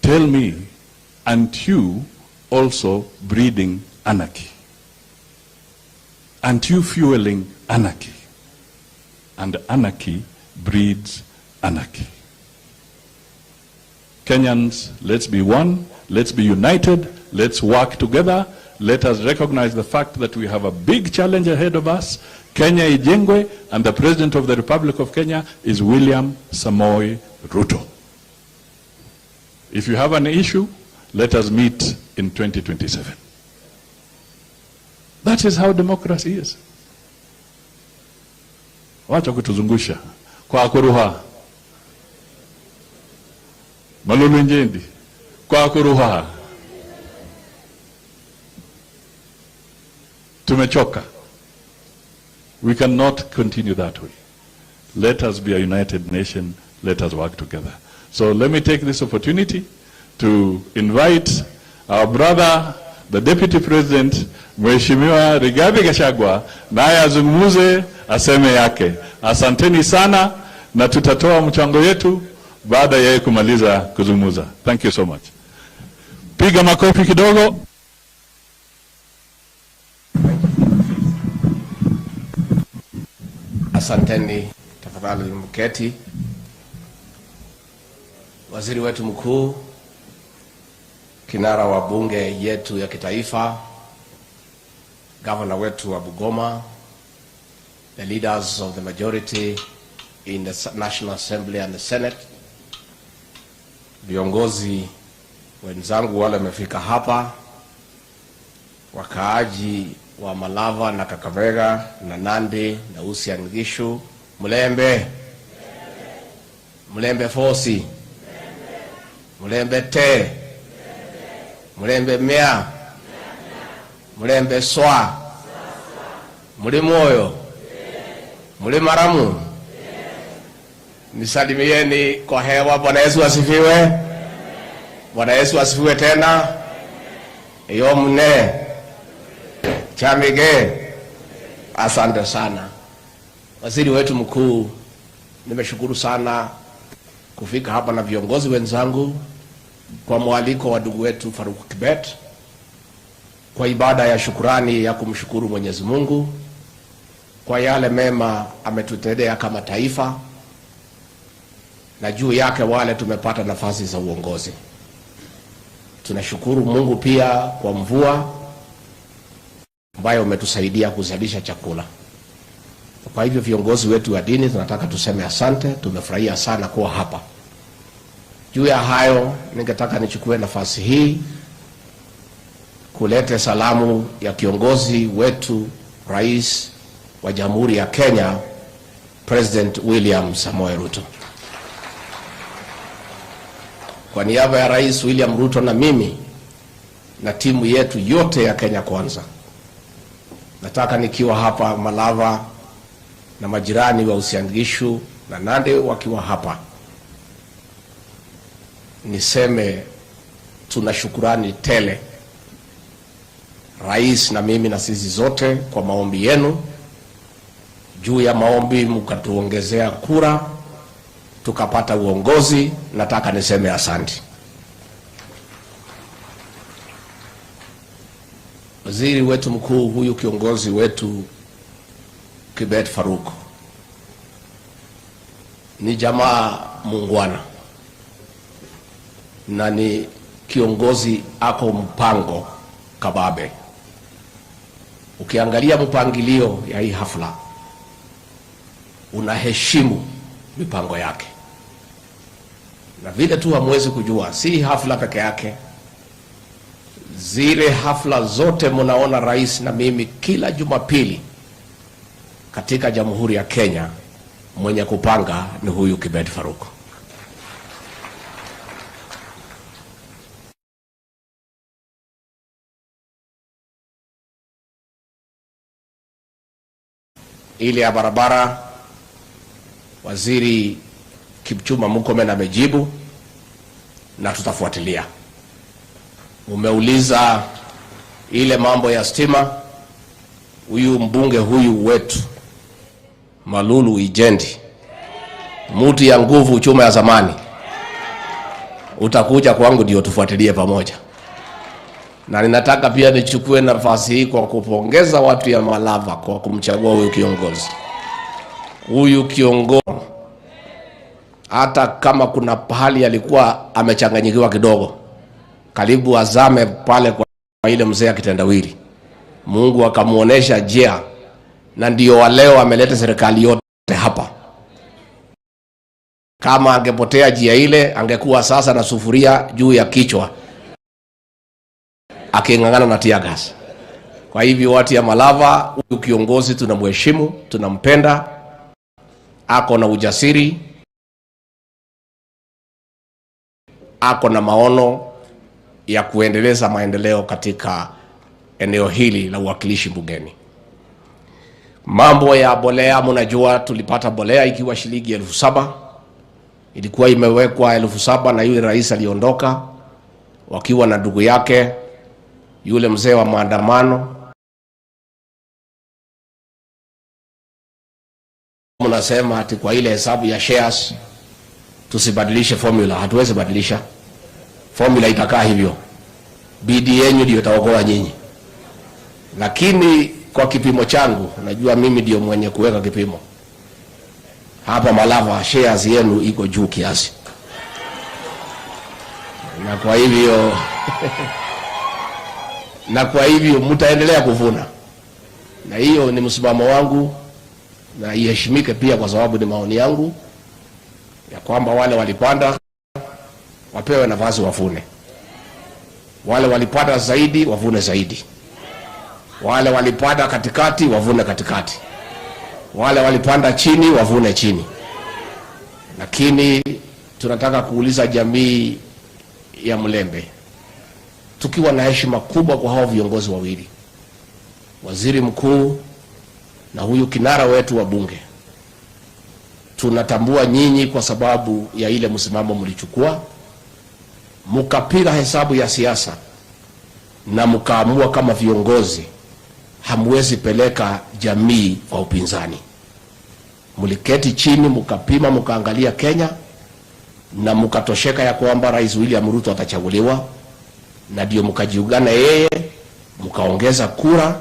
S3: Tell me, aren't you also breeding anarchy? Aren't you fueling anarchy? And anarchy breeds anarchy. Kenyans, let's be one, let's be united, let's work together. Let us recognize the fact that we have a big challenge ahead of us. Kenya ijengwe, and the President of the Republic of Kenya is William Samoei Ruto. If you have an issue, let us meet in 2027. That is how democracy is. Wacha kutuzungusha kwa kuruha. Malulu njendi kwa kuruha. Tumechoka. We cannot continue that way. Let us be a united nation. Let us work together. So let me take this opportunity to invite our brother, the Deputy President, Mheshimiwa Rigathi Gachagua, naye azungumuze aseme yake. Asanteni sana, na tutatoa mchango yetu baada ya yeye kumaliza kuzungumuza. Thank you so much. Piga makofi kidogo.
S5: Asanteni, tafadhali mketi. Waziri wetu mkuu, kinara wa bunge yetu ya kitaifa, governor wetu wa Bungoma, the leaders of the majority in the National Assembly and the Senate, viongozi wenzangu wale wamefika hapa, wakaaji wa Malava na Kakamega na Nandi na Uasin Gishu, Mulembe, Mulembe Fosi, Mulembe Te, Mulembe Mea, Mulembe Swa, Mulimoyo, Mulimaramu. Nisalimieni kwa hewa. Bwana Yesu asifiwe. Bwana Yesu asifiwe tena. Iyo mne chamige. Asante sana waziri wetu mkuu, nimeshukuru sana kufika hapa na viongozi wenzangu kwa mwaliko wa ndugu wetu Faruk Kibet kwa ibada ya shukurani ya kumshukuru Mwenyezi Mungu kwa yale mema ametutendea kama taifa, na juu yake wale tumepata nafasi za uongozi. Tunashukuru Mungu pia kwa mvua ambayo umetusaidia kuzalisha chakula. Kwa hivyo viongozi wetu wa dini tunataka tuseme asante, tumefurahia sana kuwa hapa. Juu ya hayo, ningetaka nichukue nafasi hii kulete salamu ya kiongozi wetu, Rais wa Jamhuri ya Kenya, President William Samoei Ruto. Kwa niaba ya Rais William Ruto na mimi na timu yetu yote ya Kenya Kwanza, nataka nikiwa hapa Malava na majirani wa Uasin Gishu na Nandi wakiwa hapa, niseme tuna shukurani tele Rais na mimi na sisi zote kwa maombi yenu. Juu ya maombi mkatuongezea kura tukapata uongozi. Nataka niseme asante. Waziri wetu mkuu, huyu kiongozi wetu Kibet Faruk ni jamaa muungwana na ni kiongozi ako mpango kababe. Ukiangalia mpangilio ya hii hafla, unaheshimu mipango yake, na vile tu hamwezi kujua, si hafla peke yake, zile hafla zote mnaona rais na mimi kila Jumapili katika Jamhuri ya Kenya, mwenye kupanga ni huyu Kibet Faruk. Ile ya barabara, Waziri Kipchumba Murkomen amejibu na tutafuatilia. Umeuliza ile mambo ya stima, huyu mbunge huyu wetu Malulu Ijendi, mtu ya nguvu, chuma ya zamani, utakuja kwangu ndio tufuatilie pamoja. Na ninataka pia nichukue nafasi hii kwa kupongeza watu ya Malava kwa kumchagua huyu kiongozi. Huyu kiongozi, hata kama kuna pahali alikuwa amechanganyikiwa kidogo, karibu azame pale kwa ile mzee akitendawili, Mungu akamuonesha njia, na ndio waleo ameleta serikali yote hapa. Kama angepotea njia ile, angekuwa sasa na sufuria juu ya kichwa akingangana na tear gas. Kwa hivyo watu ya Malava, huyu kiongozi tunamheshimu, tunampenda, ako na ujasiri, ako na maono ya kuendeleza maendeleo katika eneo hili la uwakilishi bungeni. Mambo ya bolea, mnajua tulipata bolea ikiwa shilingi 7,000. Ilikuwa imewekwa 7,000 na yule rais aliondoka wakiwa na ndugu yake yule mzee wa maandamano. Mnasema ati kwa ile hesabu ya shares tusibadilishe formula. Hatuwezi badilisha formula, itakaa hivyo. Bidii yenu ndio itaokoa nyinyi. Lakini kwa kipimo changu, najua mimi ndio mwenye kuweka kipimo hapa Malava, shares yenu iko juu kiasi, na kwa hivyo na kwa hivyo mtaendelea kuvuna, na hiyo ni msimamo wangu na iheshimike pia, kwa sababu ni maoni yangu ya kwamba wale walipanda wapewe nafasi wafune, wale walipanda zaidi wavune zaidi, wale walipanda katikati wavune katikati, wale walipanda chini wavune chini. Lakini tunataka kuuliza jamii ya Mlembe, tukiwa na heshima kubwa kwa hao viongozi wawili, waziri mkuu na huyu kinara wetu wa bunge, tunatambua nyinyi kwa sababu ya ile msimamo mlichukua, mkapiga hesabu ya siasa na mkaamua kama viongozi hamwezi peleka jamii kwa upinzani. Mliketi chini, mkapima, mkaangalia Kenya na mkatosheka ya kwamba Rais William Ruto atachaguliwa, na ndio mkajiungana yeye, mkaongeza kura,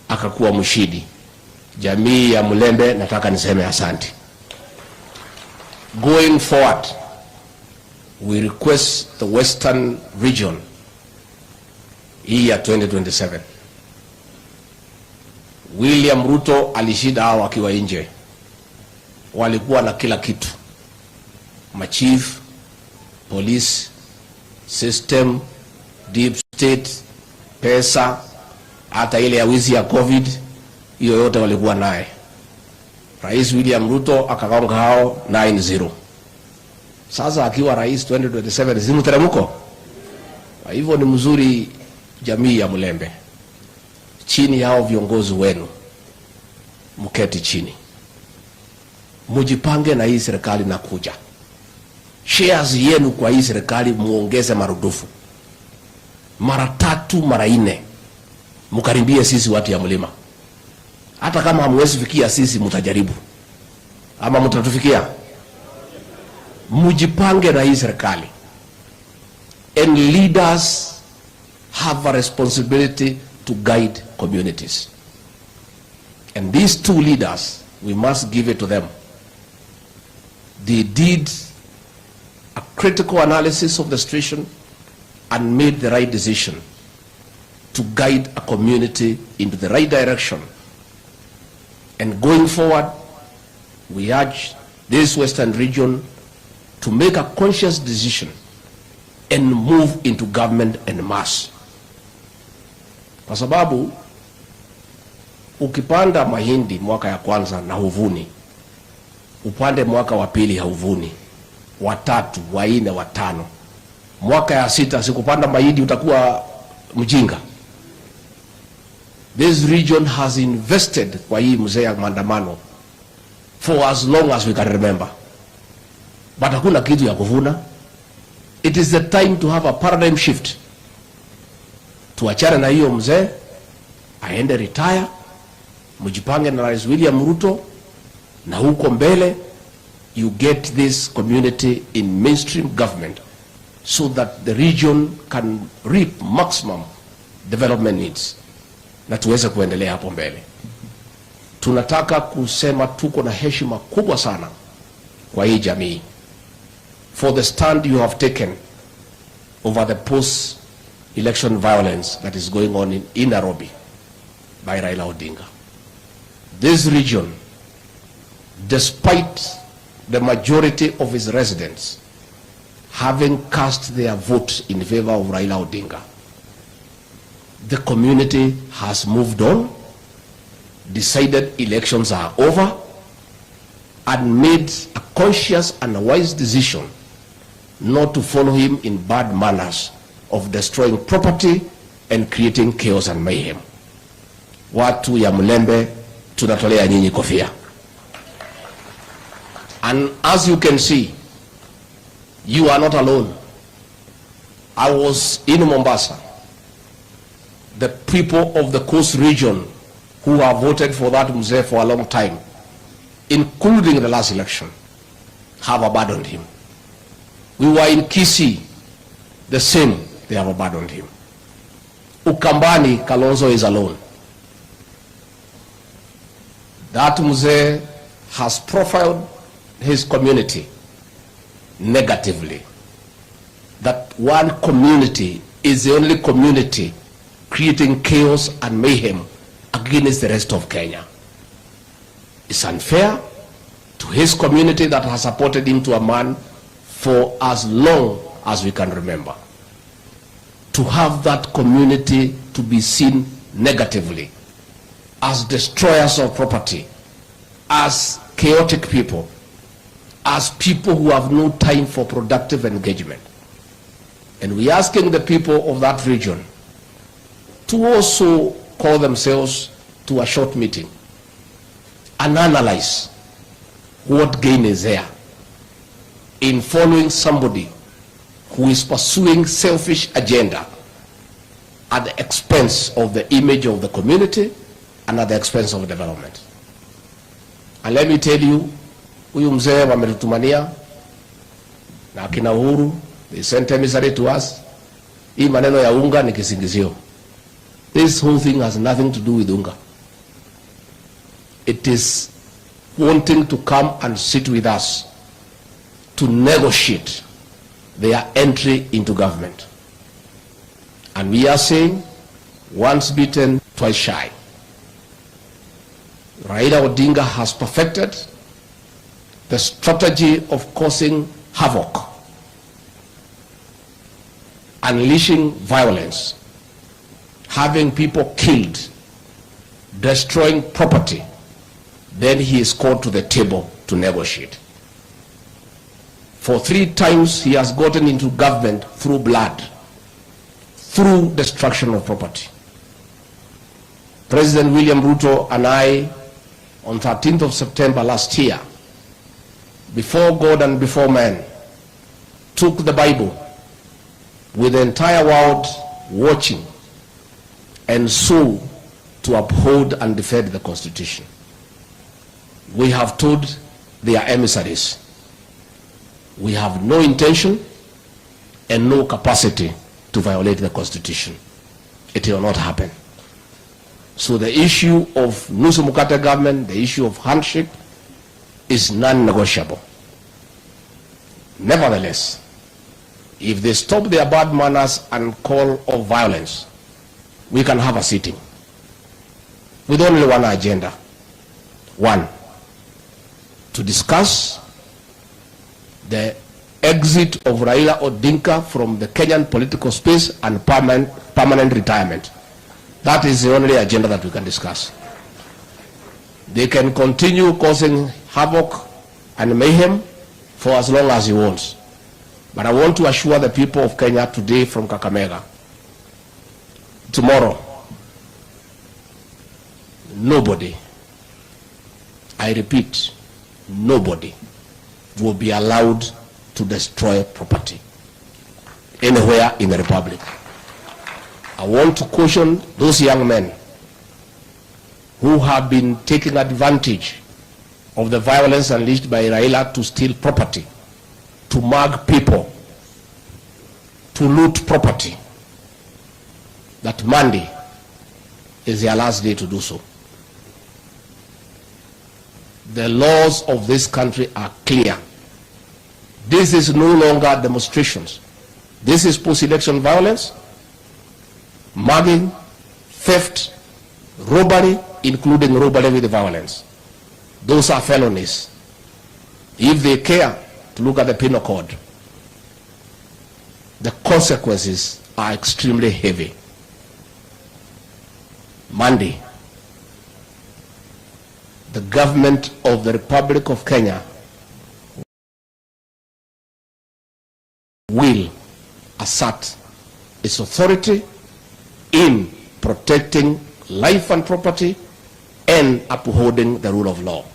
S5: akakuwa mshindi. Jamii ya Mlembe, nataka niseme asante. Going forward, we request the Western region year 2027. William Ruto alishinda hao akiwa nje. Walikuwa na kila kitu. Machief, police, system, deep state, pesa, hata ile ya wizi ya COVID, hiyo yote walikuwa naye. Rais William Ruto akagonga hao 9-0. Sasa akiwa rais 2027 zimu teremko. Kwa hivyo ni mzuri jamii ya Mlembe, chini yao viongozi wenu, mketi chini, mujipange na hii serikali na kuja. Shares yenu kwa hii serikali muongeze marudufu, mara 3 mara 4, mkaribie sisi watu ya mlima. Hata kama hamwezi fikia sisi, mtajaribu. Ama mtatufikia? Mujipange na hii serikali. And leaders have a responsibility to guide communities. And these 2 leaders, we must give it to them. They did a critical analysis of the situation and made the right decision to guide a community into the right direction. And going forward, we urge this Western region to make a conscious decision and move into government en masse. Kwa sababu ukipanda mahindi mwaka ya kwanza na huvuni, upande mwaka wa pili hauvuni, wa 3, wa 4, wa 5, mwaka ya 6 sikupanda mahindi utakuwa mjinga. This region has invested kwa hii mzee ya maandamano for as long as we can remember, but hakuna kitu ya kuvuna. It is the time to have a paradigm shift. Tuachane na hiyo mzee, aende retire, mjipange na Rais William Ruto, na huko mbele you get this community in mainstream government so that the region can reap maximum development needs, na tuweze kuendelea hapo mbele. Tunataka kusema tuko na heshima kubwa sana kwa hii jamii for the stand you have taken over the post-election violence that is going on in Nairobi by Raila Odinga. This region, despite the majority of its residents having cast their vote in favor of Raila Odinga, the community has moved on, decided elections are over, and made a conscious and a wise decision not to follow him in bad manners of destroying property and creating chaos and mayhem. Watu ya Mlembe, tunatolea nyinyi kofia. And as you can see, you are not alone. I was in Mombasa. The people of the coast region who have voted for that mzee for a long time, including the last election, have abandoned him. We were in Kisii, the same, they have abandoned him. Ukambani, Kalonzo is alone. That mzee has profiled his community negatively. That one community is the only community creating chaos and mayhem against the rest of Kenya. It's unfair to his community that has supported him to a man for as long as we can remember, to have that community to be seen negatively as destroyers of property, as chaotic people, as people who have no time for productive engagement. And we're asking the people of that region to also call themselves to a short meeting and analyze what gain is there in following somebody who is pursuing selfish agenda at the expense of the image of the community and at the expense of development. And let me tell you, huyu mzee wametutumania na akina Uhuru, they sent emissary to us. Hii maneno ya unga ni kisingizio. This whole thing has nothing to do with unga. It is wanting to come and sit with us to negotiate their entry into government. And we are saying, once bitten, twice shy. Raila Odinga has perfected the strategy of causing havoc, unleashing violence, having people killed, destroying property. Then he is called to the table to negotiate. For 3 times he has gotten into government through blood, through destruction of property. President William Ruto and I, on 13th of September last year, before God and before man, took the Bible with the entire world watching and so to uphold and defend the Constitution. We have told their emissaries, we have no intention and no capacity to violate the Constitution. It will not happen. So the issue of nusu mkate government, the issue of handshake, is non-negotiable. Nevertheless, if they stop their bad manners and call of violence, we can have a sitting with only one agenda. One, to discuss the exit of Raila Odinga from the Kenyan political space and permanent retirement. That is the only agenda that we can discuss. They can continue causing havoc and mayhem for as long as he wants. But I want to assure the people of Kenya today from Kakamega, tomorrow, nobody, I repeat, nobody will be allowed to destroy property anywhere in the Republic. I want to caution those young men who have been taking advantage of the violence unleashed by Raila to steal property, to mug people, to loot property, that Monday is their last day to do so. The laws of this country are clear. This is no longer demonstrations. This is post-election violence, mugging, theft, robbery, including robbery with violence. Those are felonies. If they care to look at the penal code, the consequences are extremely heavy. Monday, the government of the Republic of Kenya will assert its authority in protecting life and property and upholding the rule of law.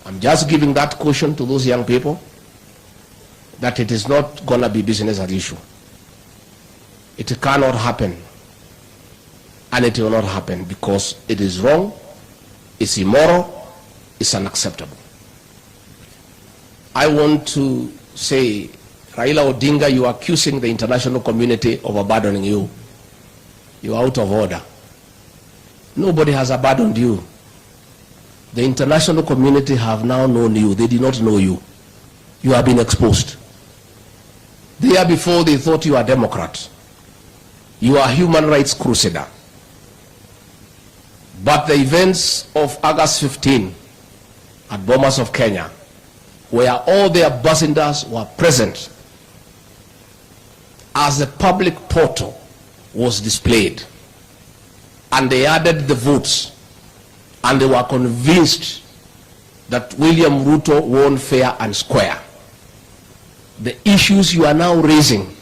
S5: I'm just giving that caution to those young people that it is not going to be business as usual. It cannot happen, and it will not happen because it is wrong, it's immoral, it's unacceptable. I want to say, Raila Odinga, you are accusing the international community of abandoning you. You are out of order. Nobody has abandoned you. The international community have now known you. They did not know you. You have been exposed. There before they thought you are a Democrat. You are a human rights crusader. But the events of August 15 at Bomas of Kenya, where all the ambassadors were present, as the public portal was displayed, and they added the votes, and they were convinced that William Ruto won fair and square. The issues you are now raising,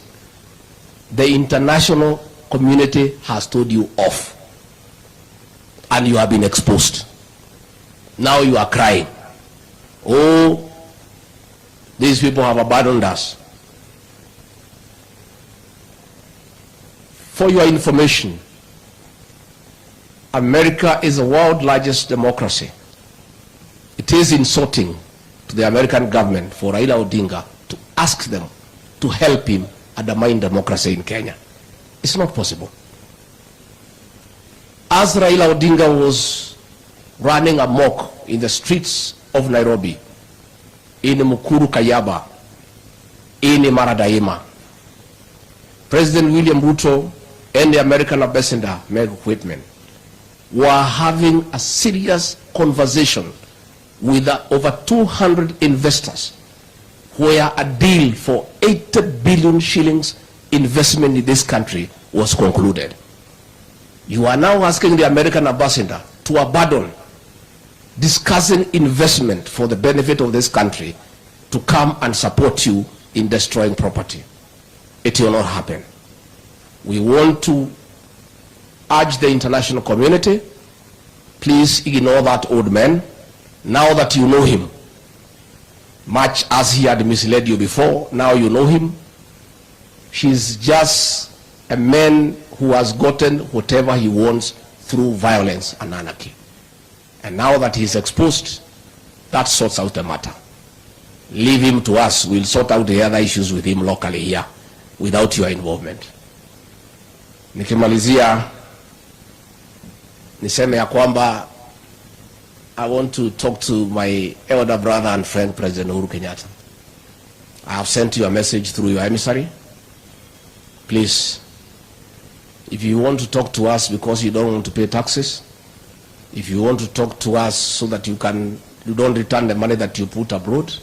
S5: the international community has told you off, and you have been exposed. Now you are crying. Oh, these people have abandoned us. For your information, America is the world's largest democracy. It is insulting to the American government for Raila Odinga to ask them to help him undermine democracy in Kenya. It's not possible. As Raila Odinga was running amok in the streets of Nairobi, in Mukuru Kayaba, in Maradaima, President William Ruto and the American ambassador, Meg Whitman, were having a serious conversation with over 200 investors where a deal for 80 billion shillings investment in this country was concluded. You are now asking the American ambassador to abandon discussing investment for the benefit of this country to come and support you in destroying property. It will not happen. We want to urge the international community, please ignore that old man. Now that you know him, much as he had misled you before, now you know him. He's just a man who has gotten whatever he wants through violence and anarchy. And now that he's exposed, that sorts out the matter. Leave him to us. We'll sort out the other issues with him locally here without your involvement. Nikimalizia niseme ya kwamba I want to talk to my elder brother and friend, President Uhuru Kenyatta. I have sent you a message through your emissary. Please, if you want to talk to us because you don't want to pay taxes, if you want to talk to us so that you don't return the money that you put abroad,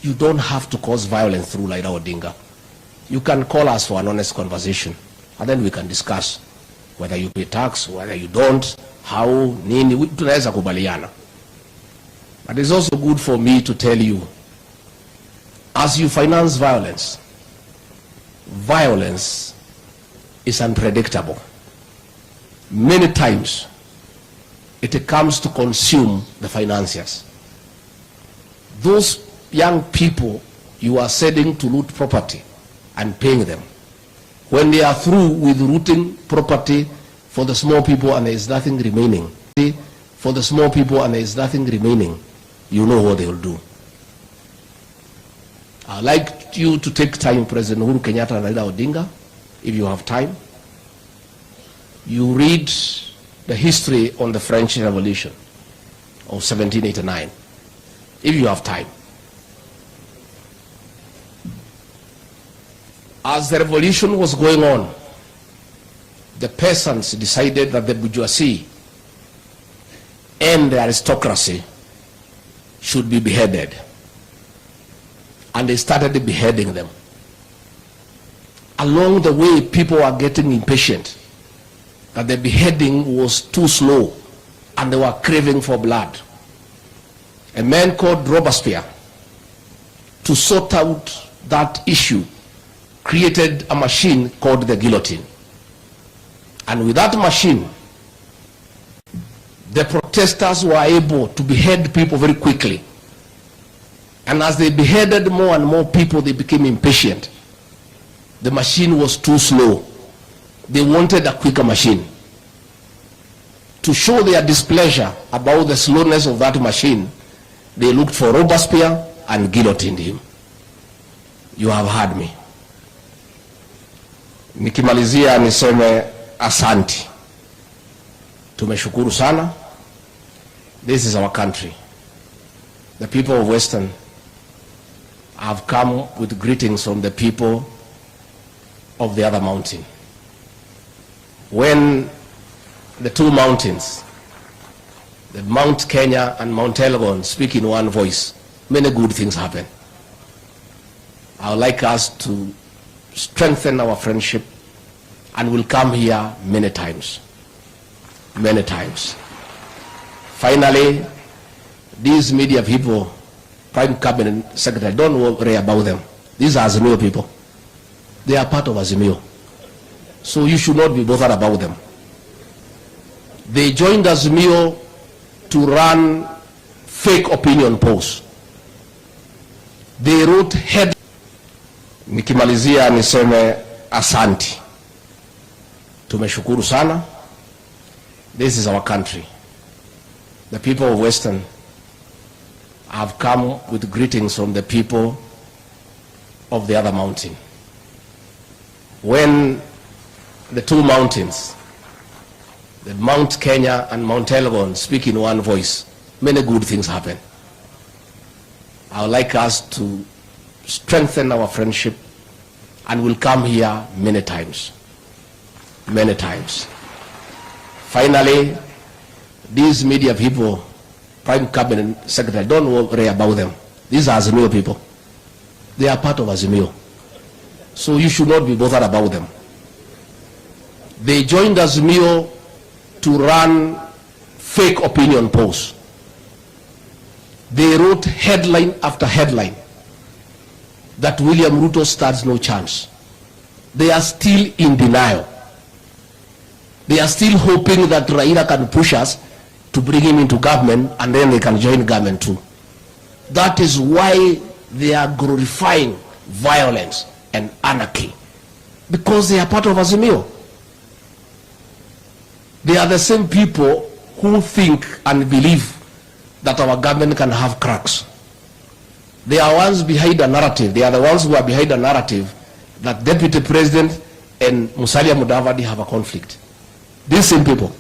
S5: you don't have to cause violence through Raila Odinga. You can call us for an honest conversation, and then we can discuss whether you pay tax, whether you don't, how, nini, tunaweza kubaliana. But it's also good for me to tell you, as you finance violence, violence is unpredictable. Many times, it comes to consume the financiers. Those young people you are sending to loot property and paying them, when they are through with looting property for the small people and there is nothing remaining, for the small people and there is nothing remaining, you know what they will do. I'd like you to take time, President Uhuru Kenyatta and Raila Odinga, if you have time. You read the history on the French Revolution of 1789, if you have time. As the revolution was going on, the peasants decided that the bourgeoisie and the aristocracy should be beheaded. And they started beheading them. Along the way, people were getting impatient that the beheading was too slow and they were craving for blood. A man called Robespierre, to sort out that issue, created a machine called the guillotine. And with that machine, the protesters were able to behead people very quickly. And as they beheaded more and more people, they became impatient. The machine was too slow. They wanted a quicker machine. To show their displeasure about the slowness of that machine, they looked for Robespierre and guillotined him. You have heard me. Nikimalizia niseme asanti. Tumeshukuru sana. This is our country. The people of Western have come with greetings from the people of the other mountain. When the two mountains, the Mount Kenya and Mount Elgon, speak in one voice, many good things happen. I would like us to strengthen our friendship, and we'll come here many times. Many times. Finally, these media people, Prime Cabinet Secretary, don't worry about them. These are Azimio people. They are part of Azimio. So you should not be bothered about them. They joined Azimio to run fake opinion polls. They wrote head. Nikimalizia niseme asanti. Tumeshukuru sana. This is our country. The people of Western have come with greetings from the people of the other mountain. When the two mountains, the Mount Kenya and Mount Elgon, speak in one voice, many good things happen. I would like us to strengthen our friendship, and we'll come here many times. Many times. Finally, these media people, Prime Cabinet Secretary, don't worry about them. These are Azimio people. They are part of Azimio. So you should not be bothered about them. They joined Azimio to run fake opinion polls. They wrote headline after headline that William Ruto stands no chance. They are still in denial. They are still hoping that Raila can push us to bring him into government, and then they can join government too. That is why they are glorifying violence and anarchy, because they are part of Azimio. They are the same people who think and believe that our government can have cracks. They are ones behind a narrative. They are the ones who are behind a narrative that Deputy President and Musalia Mudavadi have a conflict. These same people.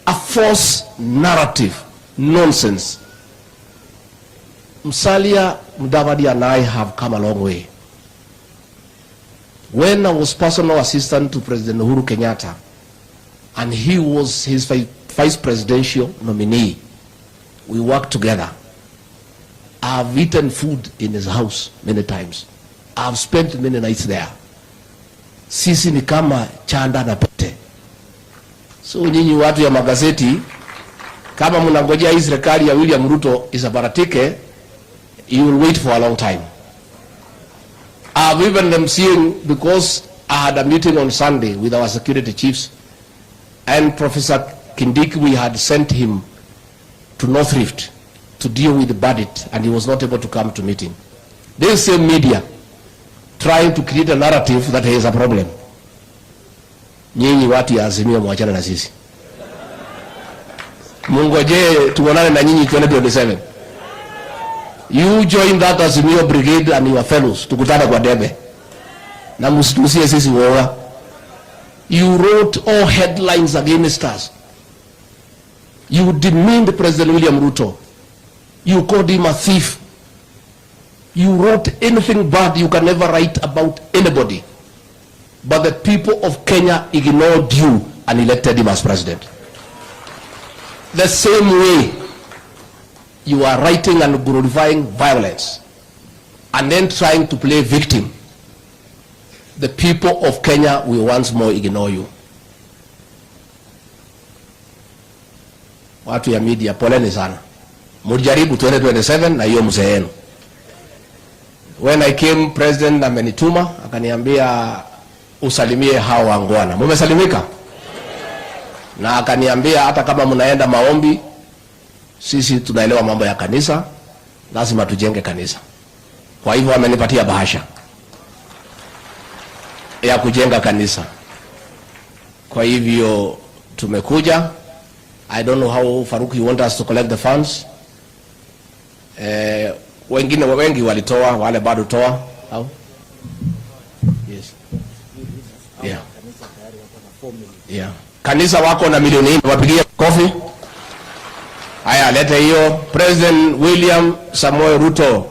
S5: A false narrative. Nonsense. Musalia Mudavadi and I have come a long way. When I was personal assistant to President Uhuru Kenyatta, and he was his vice presidential nominee, we worked together. I've eaten food in his house many times. I've spent many nights there. Sisi ni kama chanda na pete. So nyinyi watu ya magazeti, kama mnangojea hii serikali ya William Ruto isabaratike, you will wait for a long time. I've even them seeing, because I had a meeting on Sunday with our security chiefs, and Professor Kindiki, we had sent him to North Rift to deal with the bandit, and he was not able to come to meeting. This same media trying to create a narrative that there is a problem. Nyinyi watu ya Azimio mwachana na sisi. Mungoje tuonane na nyinyi 2027. You join that Azimio brigade and your fellows tukutane kwa debe. Na msitusie sisi woga. You wrote all headlines against us. You demeaned President William Ruto. You called him a thief. You wrote anything bad you can never write about anybody. But the people of Kenya ignored you and elected him as president. The same way you are writing and glorifying violence and then trying to play victim, the people of Kenya will once more ignore you. Watu ya media, poleni sana. Mujaribu 2027 na hiyo mzee yenu. When I came, president amenituma akaniambia usalimie hao wangwana. Mumesalimika? Na akaniambia hata kama mnaenda maombi, sisi tunaelewa mambo ya kanisa, lazima tujenge kanisa. Kwa hivyo amenipatia bahasha ya kujenga kanisa. Kwa hivyo tumekuja. I don't know how Faruku you want us to collect the funds. Wengine wengi walitoa, wale bado toa. How? Yes. Yeah. Yeah. Kanisa wako na milioni 4, wapigie kofi. Haya, leta hiyo. President William Samoei Ruto,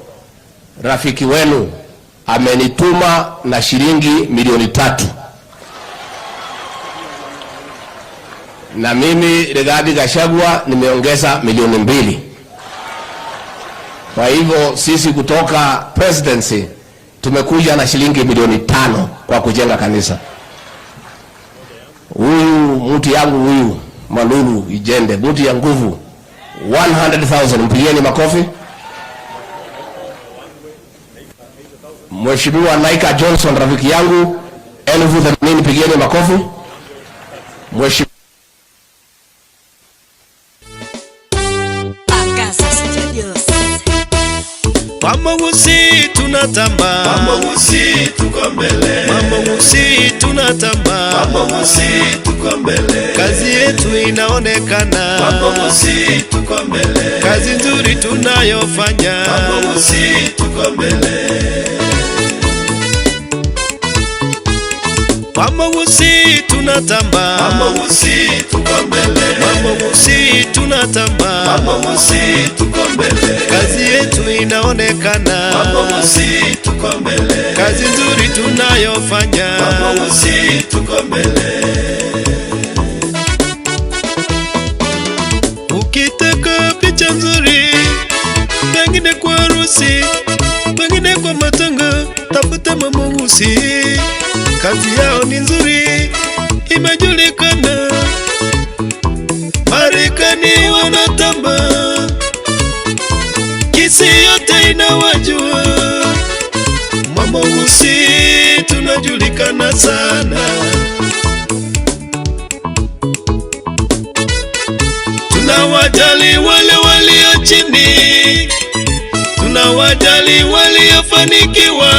S5: rafiki wenu, amenituma na shilingi milioni 3. Na mimi Rigathi Gachagua nimeongeza milioni 2. Kwa hivyo sisi kutoka presidency tumekuja na shilingi milioni 5 kwa kujenga kanisa. Huyu mtu yangu huyu Malulu Ijende, buti ya nguvu 100,000, mpigieni makofi. Mheshimiwa Naika Johnson rafiki yangu 80,000, mpigieni makofi. Mheshimiwa
S7: Mwamogusii tunatamba, Mwamogusii tuko mbele, Mwamogusii tunatamba, Mwamogusii tuko mbele, kazi yetu inaonekana, Mwamogusii tuko mbele, kazi nzuri tunayofanya, Mwamogusii tuko mbele. Mwamogusii tunatamba, Mwamogusii tuko mbele, Mwamogusii tunatamba, Mwamogusii tuko mbele, kazi yetu inaonekana, Mwamogusii tuko mbele, kazi nzuri tunayofanya, Mwamogusii tuko mbele. Ukitaka picha nzuri, pengine kwa harusi, pengine kwa matanga, tafuta Mwamogusii. Kazi yao ni nzuri, imejulikana, Marekani wanatamba, kisi yote inawajua, Mwamogusii tunajulikana sana. Tunawajali wale walio chini, tunawajali waliofanikiwa,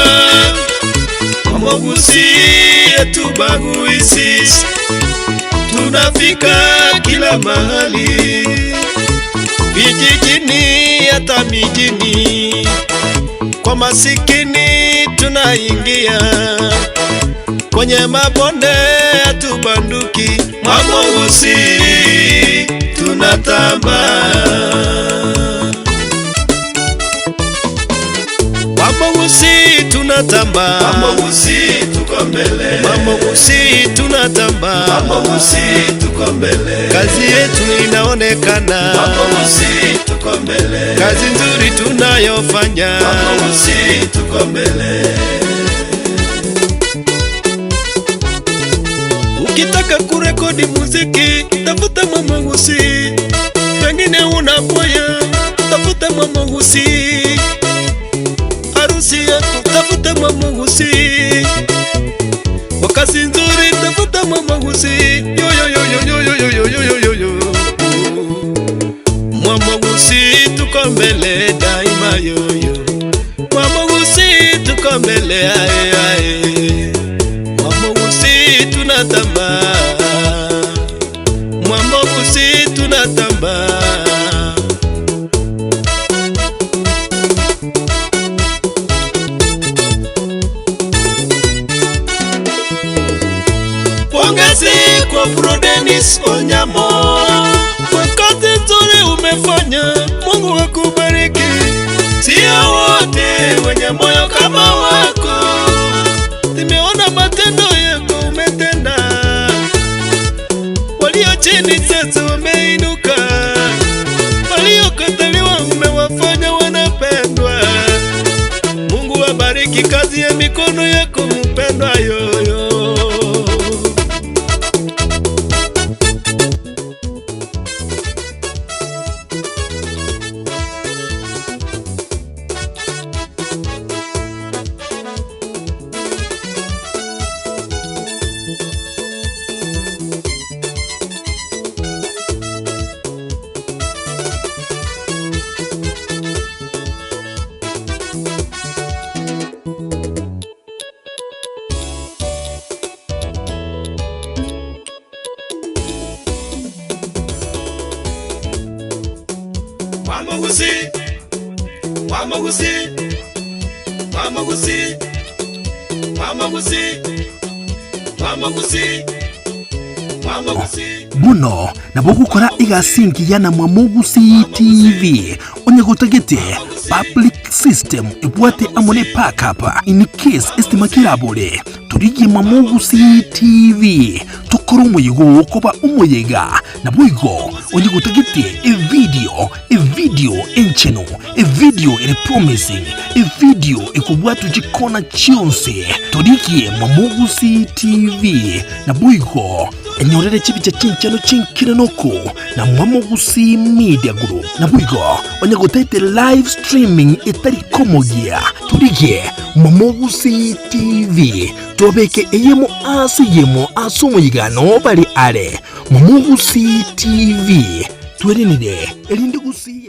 S7: Mwamogusii hatubagui sisi, tunafika kila mahali, vijijini hata mijini, kwa masikini tunaingia, kwenye mabonde hatubanduki, Mwamogusii tunatamba. Mwamogusii tunatamba, Mwamogusii tuko mbele, Mwamogusii tunatamba, Mwamogusii tuko mbele, kazi yetu inaonekana, Mwamogusii tuko mbele, kazi nzuri tunayofanya, Mwamogusii tuko mbele. Ukitaka kurekodi muziki, tafuta Mwamogusii, pengine unapoya, tafuta Mwamogusii, harusi yako tafuta Mwamogusii, wakati nzuri tafuta Mwamogusii, yo yo yo yo yo yo yo yo yo yo. Mwamogusii tuko mbele daima yo yo, Mwamogusii tuko mbele ae ae, Mwamogusii tunatamba, Mwamogusii tunatamba. Pongezi kwa Dennis Onyamo, kwa kazi nzuri umefanya, Mungu akubariki. Sio wote wenye moyo kama wako, nimeona matendo yako umetenda, walio chini sasa wameinuka, waliokataliwa umewafanya wanapendwa. Mungu abariki kazi ya mikono yako mpendwa yoyo. Mwamogusii, Mwamogusii, Mwamogusii, Mwamogusii, Mwamogusii, Mwamogusii.
S4: Muno nabo gukora igasingiya na Mwamogusii TV onye gutagete public system ibwate amone pakapa in case estima kirabore turiye Mwamogusii TV tukora umuyigo koba umuyega nabwigo onye gutagete a video encheno a video ere promising a video ekubwatu jikona chionse turiye Mwamogusii TV nabwigo enyorere chibicha chinchano chinkiranoko na Mwamogusii Media Group na bwigo onyagotaite live streaming itari komogia turige Mwamogusii TV tobeke eyemo asomuyigano bali ale Mwamogusii TV twerenire elinde gusi